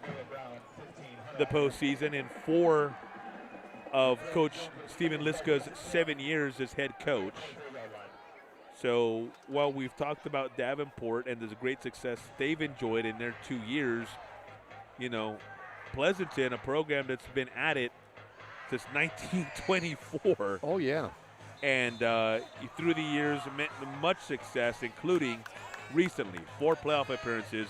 the postseason in 4 of Coach Stephen Liska's 7 years as head coach. So while we've talked about Davenport and the great success they've enjoyed in their 2 years, Pleasanton, a program that's been at it since 1924. Oh, yeah. And through the years, much success, including recently 4 playoff appearances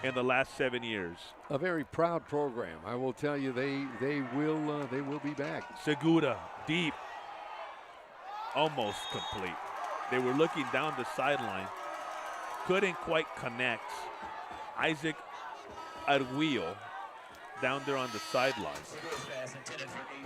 in the last 7 years. A very proud program. I will tell you, they will be back. Segura, deep, almost complete. They were looking down the sideline, couldn't quite connect. Isaac Arguello down there on the sidelines.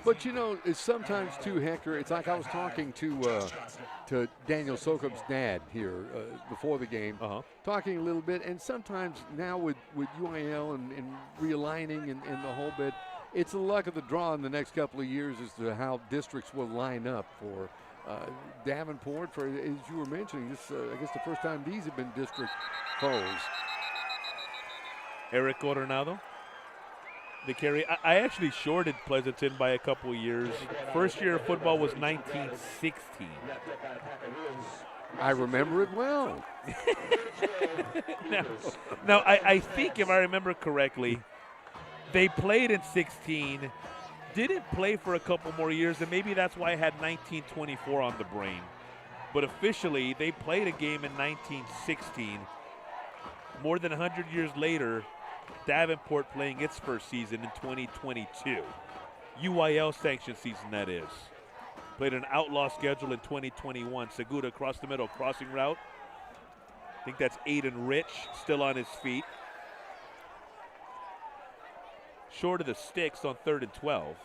But you know, it's sometimes too, Hector. It's like I was talking to Daniel Sokop's dad here before the game, talking a little bit. And sometimes now with UIL and realigning and the whole bit, it's the luck of the draw in the next couple of years as to how districts will line up for Davenport. For, as you were mentioning, this I guess the first time these have been district foes. Eric Coronado, the carry. I actually shorted Pleasanton by a couple of years. First year of football was 1916. I remember it well. Now I think if I remember correctly, they played in 16, didn't play for a couple more years, and maybe that's why I had 1924 on the brain. But officially, they played a game in 1916. More than 100 years later, Davenport playing its first season in 2022. UIL sanctioned season, that is. Played an outlaw schedule in 2021. Segura across the middle, crossing route. I think that's Aiden Rich, still on his feet. Short of the sticks on 3rd and 12.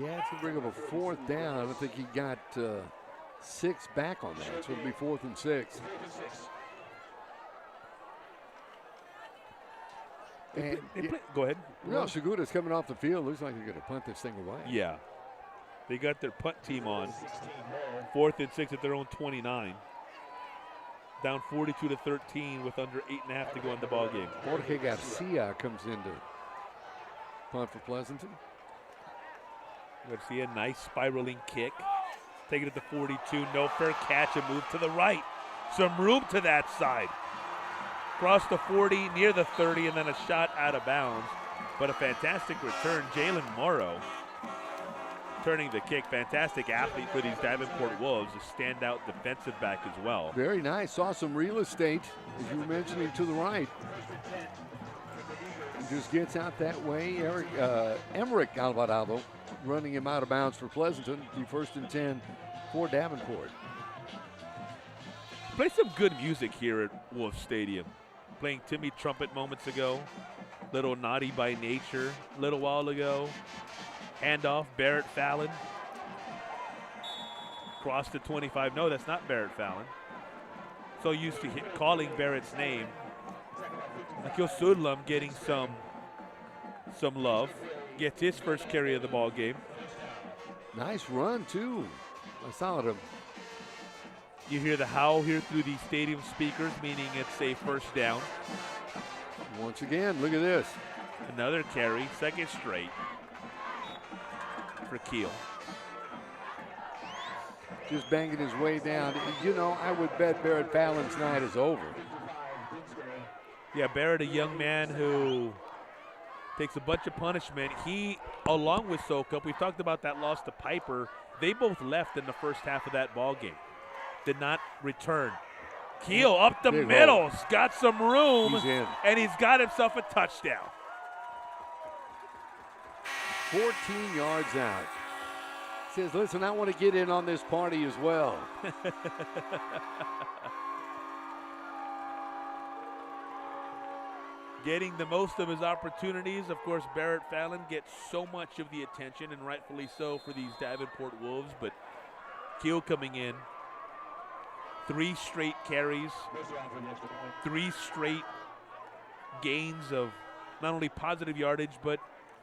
Yeah, it's a bring up a 4th down. I don't think he got 6 back on that, so it'll be 4th and 6. And go ahead. No, Segura's coming off the field. Looks like they're going to punt this thing away. Yeah. They got their punt team on. 4th and 6 at their own 29. Down 42-13 with under 8.5 to go in the ball game. Jorge Garcia comes in to punt for Pleasanton. Garcia, nice spiraling kick. Take it at the 42, no fair catch, and move to the right. Some room to that side. Cross the 40, near the 30, and then a shot out of bounds. But a fantastic return. Jalen Morrow turning the kick. Fantastic athlete for these Davenport Wolves. A standout defensive back as well. Very nice. Saw some real estate, as you were mentioning, to the right. Just gets out that way. Emmerich Alvarado running him out of bounds for Pleasanton. The 1st and 10 for Davenport. Play some good music here at Wolf Stadium. Playing Timmy Trumpet moments ago. Little Naughty by Nature a little while ago. Handoff, Barrett Fallon. Cross to 25. No, that's not Barrett Fallon. So used to calling Barrett's name. Akil Sudlam getting some love. Gets his first carry of the ball game. Nice run, too. I saw him. You hear the howl here through the stadium speakers, meaning it's a first down. Once again, look at this. Another carry, second straight for Keel. Just banging his way down. You know, I would bet Barrett Fallon's night is over. Yeah, Barrett, a young man who takes a bunch of punishment. He, along with Sokup, we talked about that loss to Piper. They both left in the first half of that ball game. Did not return. Keel up the middle. He's got some room. He's in. And he's got himself a touchdown. 14 yards out. Says, listen, I want to get in on this party as well. Getting the most of his opportunities. Of course, Barrett Fallon gets so much of the attention, and rightfully so for these Davenport Wolves. But Keel coming in. 3 straight carries. 3 straight gains of not only positive yardage, but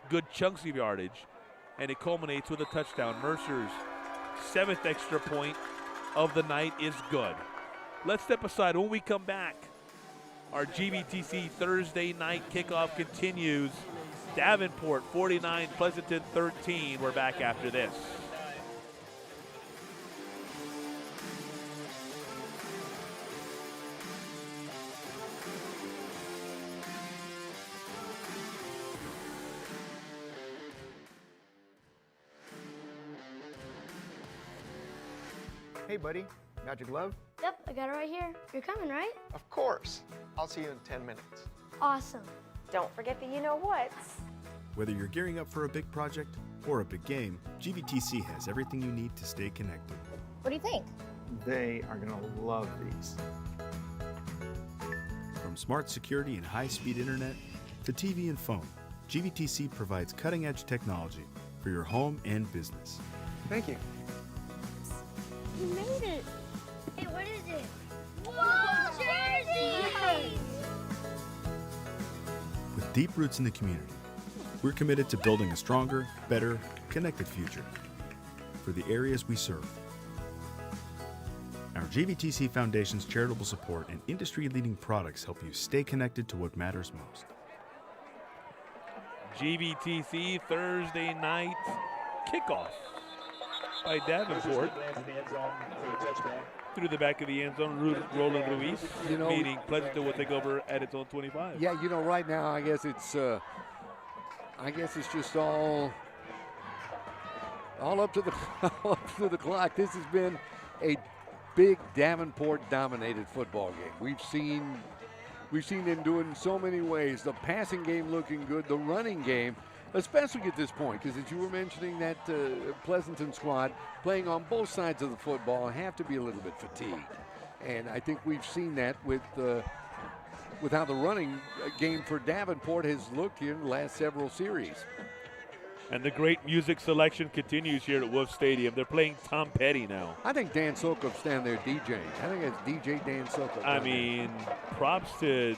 good chunks of yardage. And it culminates with a touchdown. Mercer's 7th extra point of the night is good. Let's step aside. When we come back, our GVTC Thursday night kickoff continues. Davenport 49, Pleasanton 13. We're back after this. Hey, buddy, got your glove? Yep, I got it right here. You're coming, right? Of course. I'll see you in 10 minutes. Awesome. Don't forget the you-know-whats. Whether you're gearing up for a big project or a big game, GVTC has everything you need to stay connected. What do you think? They are going to love these. From smart security and high-speed internet to TV and phone, GVTC provides cutting-edge technology for your home and business. Thank you. You made it. Hey, what is it? Whoa, jersey! With deep roots in the community, we're committed to building a stronger, better, connected future for the areas we serve. Our GVTC Foundation's charitable support and industry-leading products help you stay connected to what matters most. GVTC Thursday night kickoff by Davenport. Through the back of the end zone, Roland Ruiz, meaning Pleasanton will take over at its own 25. Yeah, right now I guess it's just all up to the up to the clock. This has been a big Davenport-dominated football game. We've seen them doing so many ways. The passing game looking good, the running game, especially at this point, because as you were mentioning, that Pleasanton squad playing on both sides of the football have to be a little bit fatigued. And I think we've seen that with how the running game for Davenport has looked here in the last several series. And the great music selection continues here at Wolf Stadium. They're playing Tom Petty now. I think Dan Sokov's down there DJing. I think it's DJ Dan Sokov. I mean, props to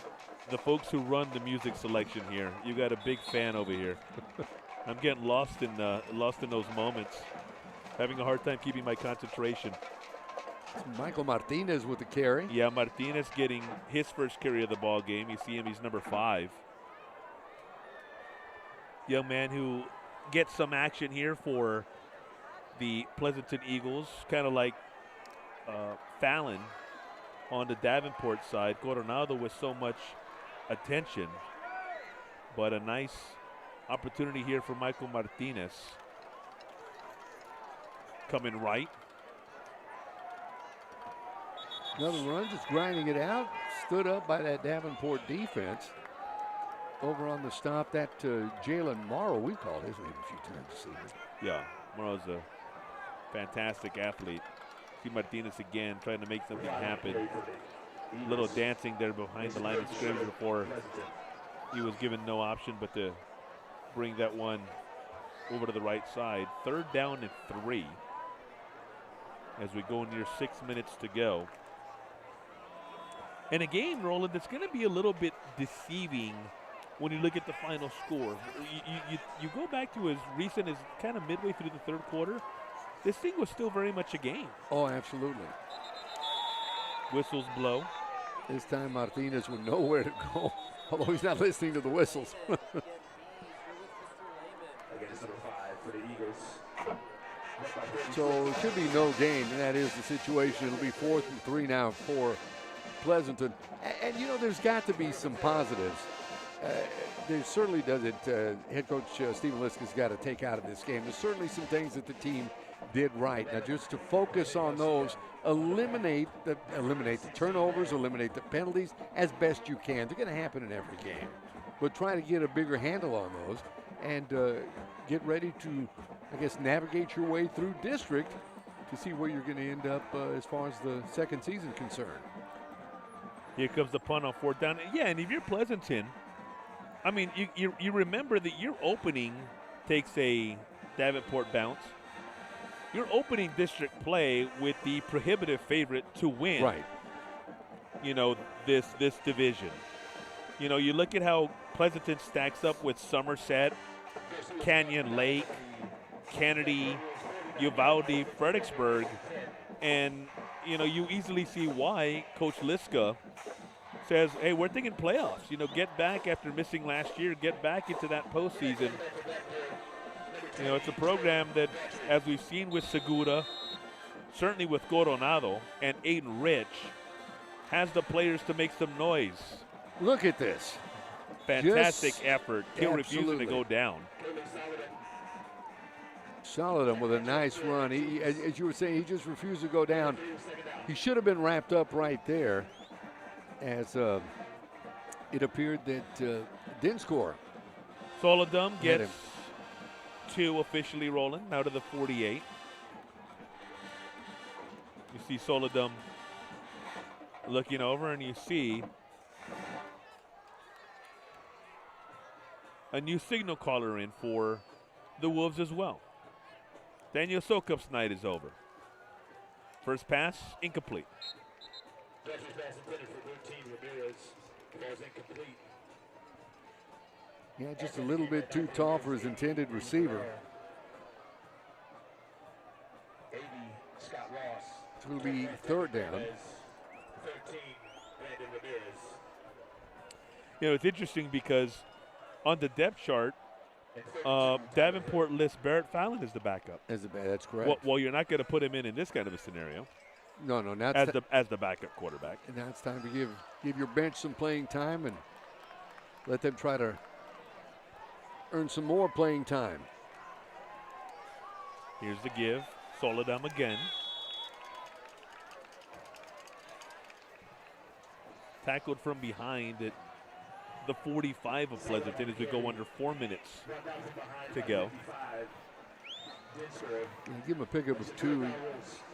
the folks who run the music selection here. You got a big fan over here. I'm getting lost in those moments. Having a hard time keeping my concentration. It's Michael Martinez with the carry. Yeah, Martinez getting his first carry of the ball game. You see him, he's number 5. Young man who gets some action here for the Pleasanton Eagles, kind of like Fallon on the Davenport side. Coronado with so much attention, but a nice opportunity here for Michael Martinez. Coming right. Another run, just grinding it out. Stood up by that Davenport defense. Over on the stop, that Jalen Morrow, we called his name a few times this evening. Yeah, Morrow's a fantastic athlete. See Martinez again trying to make something happen. A little dancing there behind the line of scrimmage before he was given no option but to bring that one over to the right side. 3rd down and 3 as we go near 6 minutes to go. And a game, Roland, that's going to be a little bit deceiving when you look at the final score. You go back to as recent as kind of midway through the 3rd quarter, this thing was still very much a game. Oh, absolutely. Whistles blow. This time Martinez would know where to go, although he's not listening to the whistles. So it should be no gain, and that is the situation. It'll be 4th and 3 now for Pleasanton. And there's got to be some positives. There certainly doesn't. Head coach Stephen Liska's got to take out of this game. There's certainly some things that the team did right. Now, just to focus on those, eliminate the turnovers, eliminate the penalties as best you can. They're going to happen in every game, but try to get a bigger handle on those and get ready to, I guess, navigate your way through district to see where you're going to end up as far as the second season concerned. Here comes the punt on 4th down. Yeah, and if you're Pleasanton, I mean, you remember that your opening takes a Davenport bounce. You're opening district play with the prohibitive favorite to win. Right. This division. You look at how Pleasanton stacks up with Somerset, Canyon Lake, Kennedy, Uvalde, Fredericksburg, and you easily see why Coach Liska says, hey, we're thinking playoffs. Get back after missing last year, get back into that postseason. It's a program that, as we've seen with Segura, certainly with Coronado and Aiden Rich, has the players to make some noise. Look at this. Fantastic effort. Kill refusing to go down. Solidum with a nice run. He, as you were saying, he just refused to go down. He should have been wrapped up right there, as it appeared that didn't score. Solidum gets 2 officially rolling, now to the 48. You see Solidum looking over, and you see a new signal caller in for the Wolves as well. Daniel Sokup's night is over. First pass, incomplete. Yeah, just a little bit too tall for his intended receiver. It's going to be third down. You know, it's interesting because on the depth chart, Davenport lists Barrett Fallon as the backup. That's correct. Well, you're not going to put him in this kind of a scenario. No, now as the backup quarterback. And now it's time to give your bench some playing time and let them try to earn some more playing time. Here's the give. Soledam again. Tackled from behind at the 45 of Pleasanton as we go under 4 minutes to go. Give him a pickup of 2,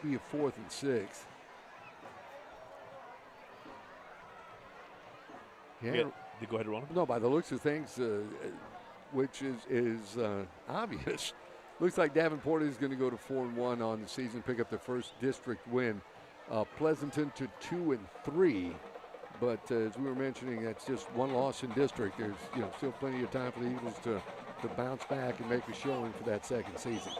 be a 4th and 6. Yeah. Go ahead, Ronald. No, by the looks of things, which is obvious, looks like Davenport is going to go to 4-1 on the season, pick up their first district win. Pleasanton to 2-3. But as we were mentioning, that's just one loss in district. There's still plenty of time for the Eagles to bounce back and make a showing for that second season.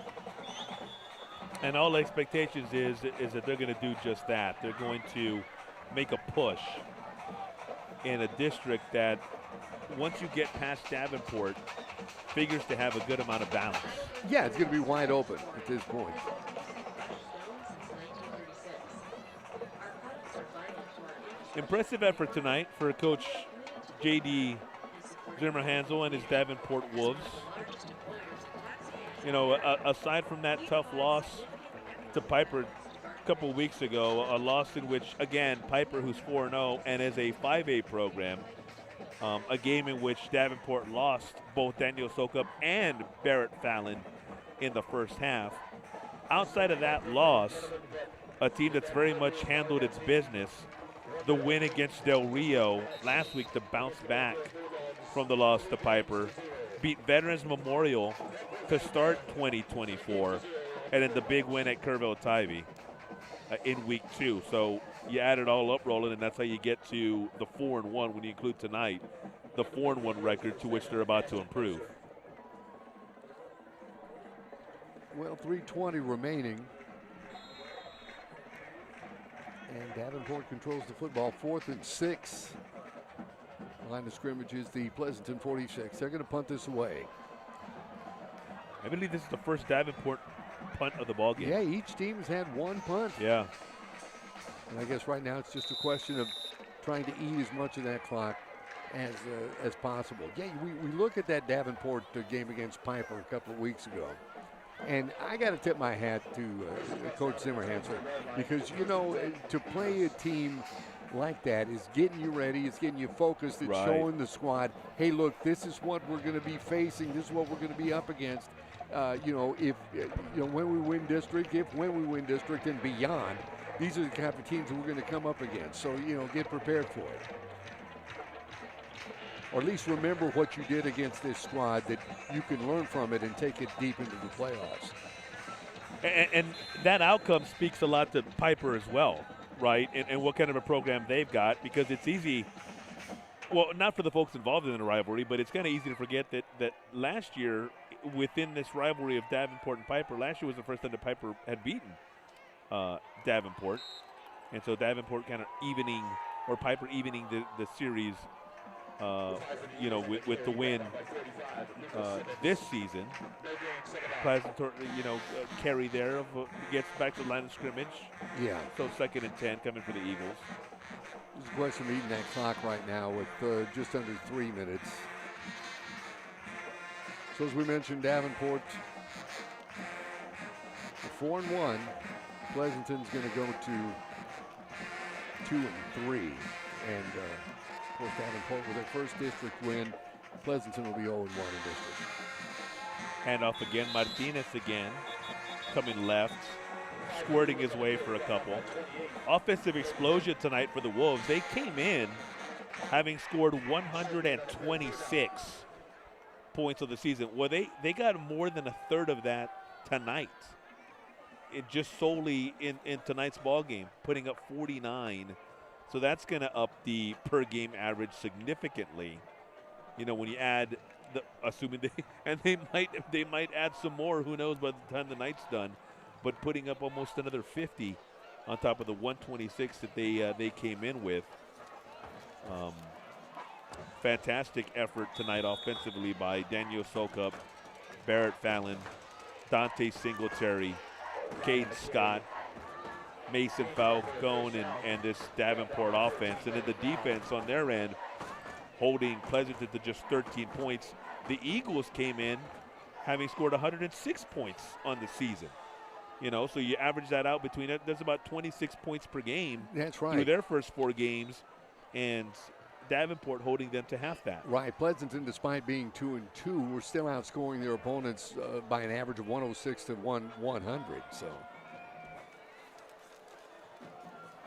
And all expectations is that they're going to do just that. They're going to make a push in a district that, once you get past Davenport, figures to have a good amount of balance. Yeah, it's going to be wide open at this point. Impressive effort tonight for Coach J.D. Zimmer-Hansel and his Davenport Wolves. You know, aside from that tough loss to Piper a couple weeks ago, a loss in which, again, Piper, who's 4-0 and is a 5A program, a game in which Davenport lost both Daniel Sokup and Barrett Fallon in the first half. Outside of that loss, a team that's very much handled its business. The win against Del Rio last week to bounce back from the loss to Piper, beat Veterans Memorial to start 2024, and then the big win at Kerrville-Tivy in week 2. So you add it all up, Roland, and that's how you get to the 4-1 when you include tonight, the 4-1 record to which they're about to improve. Well, 3:20 remaining. And Davenport controls the football, 4th and 6. Line of scrimmage is the Pleasanton 46. They're going to punt this away. I believe this is the first Davenport punt of the ball game. Yeah, each team has had one punt. Yeah. And I guess right now it's just a question of trying to eat as much of that clock as possible. Yeah, we look at that Davenport game against Piper a couple of weeks ago. And I got to tip my hat to Coach Zimmer-Hansel, because, to play a team like that is getting you ready, it's getting you focused, it's showing the squad, hey, look, this is what we're going to be facing, this is what we're going to be up against. When we win district, when we win district and beyond, these are the kind of teams that we're going to come up against. So, get prepared for it. Or at least remember what you did against this squad, that you can learn from it and take it deep into the playoffs. And that outcome speaks a lot to Piper as well, right? And what kind of a program they've got, because it's easy, well, not for the folks involved in the rivalry, but it's kind of easy to forget that last year, within this rivalry of Davenport and Piper, last year was the first time that Piper had beaten Davenport. And so Davenport kind of Piper evening the series with the win this season. Pleasanton, carry there gets back to the line of scrimmage. Yeah. So 2nd and 10 coming for the Eagles. There's a question of eating that clock right now with just under 3 minutes. So as we mentioned, Davenport 4-1. Pleasanton's going to go to 2-3, and of course, Davenport with their first district win. Pleasanton will be 0-1 in district. Handoff again, Martinez again, coming left, squirting his way for a couple. Offensive explosion tonight for the Wolves. They came in having scored 126 points of the season. Well, they got more than a third of that tonight. It just solely in tonight's ball game, putting up 49. So that's going to up the per game average significantly. You know, when you add assuming they might add some more. Who knows by the time the night's done? But putting up almost another 50 on top of the 126 that they came in with. Fantastic effort tonight offensively by Daniel Sokup, Barrett Fallon, Dante Singletary, Caden Scott, Mason Falcone, and this Davenport offense. And then the defense on their end holding Pleasanton to just 13 points. The Eagles came in having scored 106 points on the season. You know, so you average that out between it. There's about 26 points per game. That's right. Through their first 4 games, and Davenport holding them to half that. Right. Pleasanton, despite being 2-2, were still outscoring their opponents by an average of 106 to 100. So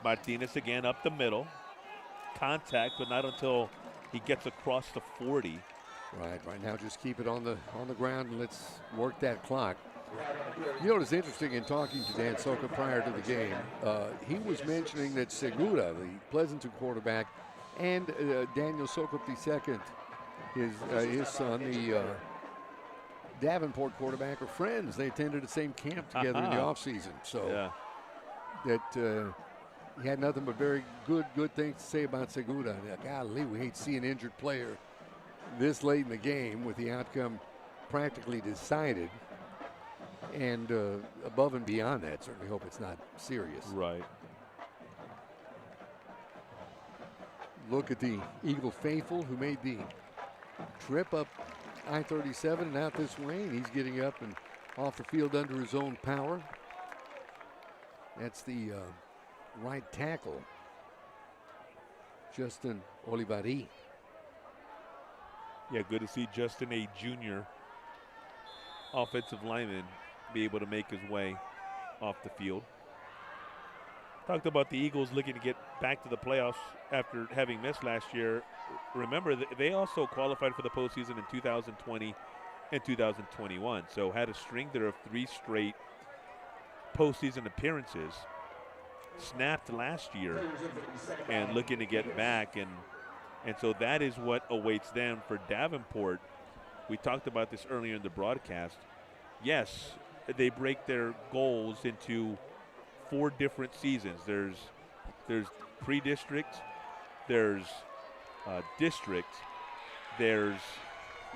Martinez again up the middle. Contact, but not until he gets across the 40. Right now just keep it on the ground and let's work that clock. You know what is interesting in talking to Dan Soka prior to the game, he was mentioning that Segura, the Pleasanton quarterback, and Daniel Sokup II, his son, the Davenport quarterback, are friends. They attended the same camp together in the offseason. So that he had nothing but very good things to say about Segura. Golly, we hate to see an injured player this late in the game with the outcome practically decided. And above and beyond that, certainly hope it's not serious. Right. Look at the Eagle faithful who made the trip up I-37 and out this way, and he's getting up and off the field under his own power. That's the right tackle, Justin Olivari. Yeah, good to see Justin, a junior offensive lineman, be able to make his way off the field. Talked about the Eagles looking to get back to the playoffs after having missed last year. Remember, they also qualified for the postseason in 2020 and 2021, so had a string there of 3 straight postseason appearances. Snapped last year and looking to get back, and so that is what awaits them for Davenport. We talked about this earlier in the broadcast. Yes, they break their goals into 4 different seasons. There's pre-district, there's district, there's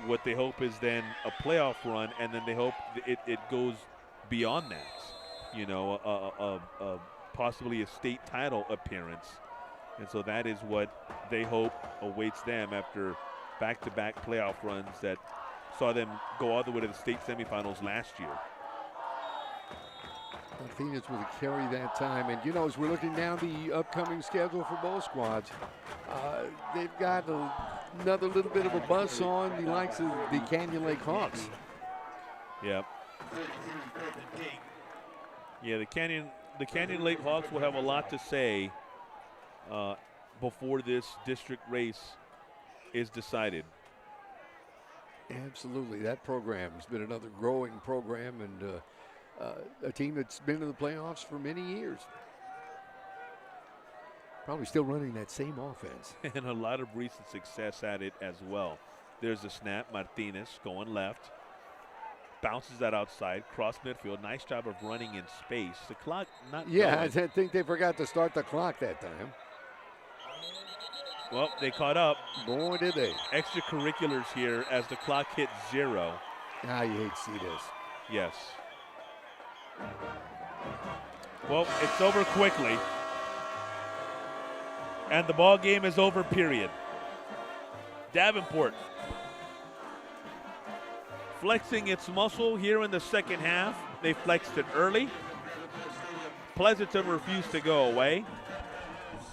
what they hope is then a playoff run, and then they hope it goes beyond that. You know, possibly a state title appearance. And so that is what they hope awaits them after back-to-back playoff runs that saw them go all the way to the state semifinals last year. Martinez with a carry that time. And, you know, as we're looking down the upcoming schedule for both squads, they've got another little bit of a buzz on the likes of the Canyon Lake Hawks. Yep. Yeah, the Canyon Lake Hawks will have a lot to say before this district race is decided. Absolutely. That program has been another growing program and a team that's been in the playoffs for many years. Probably still running that same offense. And a lot of recent success at it as well. There's a snap. Martinez going left. Bounces that outside, cross midfield. Nice job of running in space. The clock not Yeah, going. I think they forgot to start the clock that time. Well, they caught up. Boy, did they. Extracurriculars here as the clock hit 0. Ah, you hate to see this. Yes. Well, it's over quickly. And the ball game is over, period. Davenport flexing its muscle here in the second half. They flexed it early. Pleasanton refused to go away.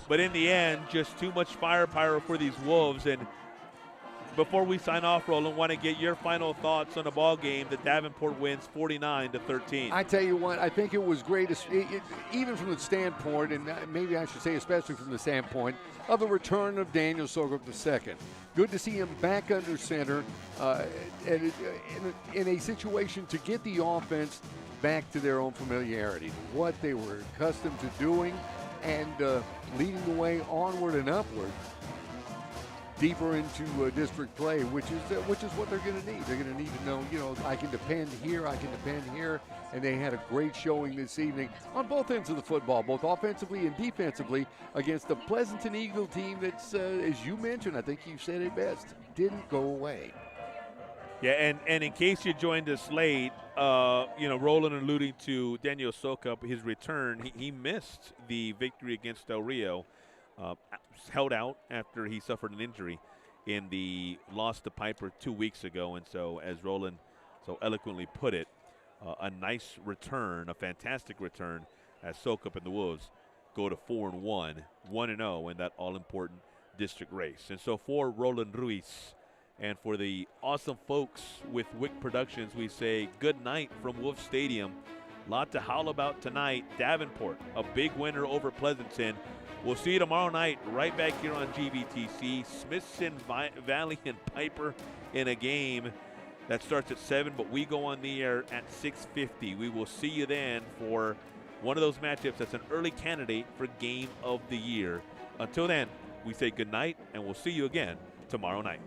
But in the end, just too much firepower for these Wolves. before we sign off, Roland, want to get your final thoughts on the ball game that Davenport wins 49-13. I tell you what, I think it was great, even from the standpoint, and maybe I should say especially from the standpoint, of the return of Daniel Sokup II. Good to see him back under center and in a situation to get the offense back to their own familiarity, what they were accustomed to doing, and leading the way onward and upward, deeper into district play, which is what they're going to need. They're going to need to know, I can depend here, and they had a great showing this evening on both ends of the football, both offensively and defensively, against the Pleasanton Eagle team that's, as you mentioned, I think you said it best, didn't go away. Yeah, and in case you joined us late, Roland alluding to Daniel Sokup, his return, he missed the victory against Del Rio, held out after he suffered an injury in the loss to Piper 2 weeks ago. And so, as Roland so eloquently put it, a nice return, a fantastic return, as Sokup and the Wolves go to 4-1, 1-0 in that all-important district race. And so for Roland Ruiz, and for the awesome folks with Wick Productions, we say good night from Wolf Stadium. Lot to howl about tonight. Davenport, a big winner over Pleasanton. We'll see you tomorrow night right back here on GVTC. Smithson Valley and Piper in a game that starts at 7, but we go on the air at 6:50. We will see you then for one of those matchups that's an early candidate for Game of the Year. Until then, we say good night, and we'll see you again tomorrow night.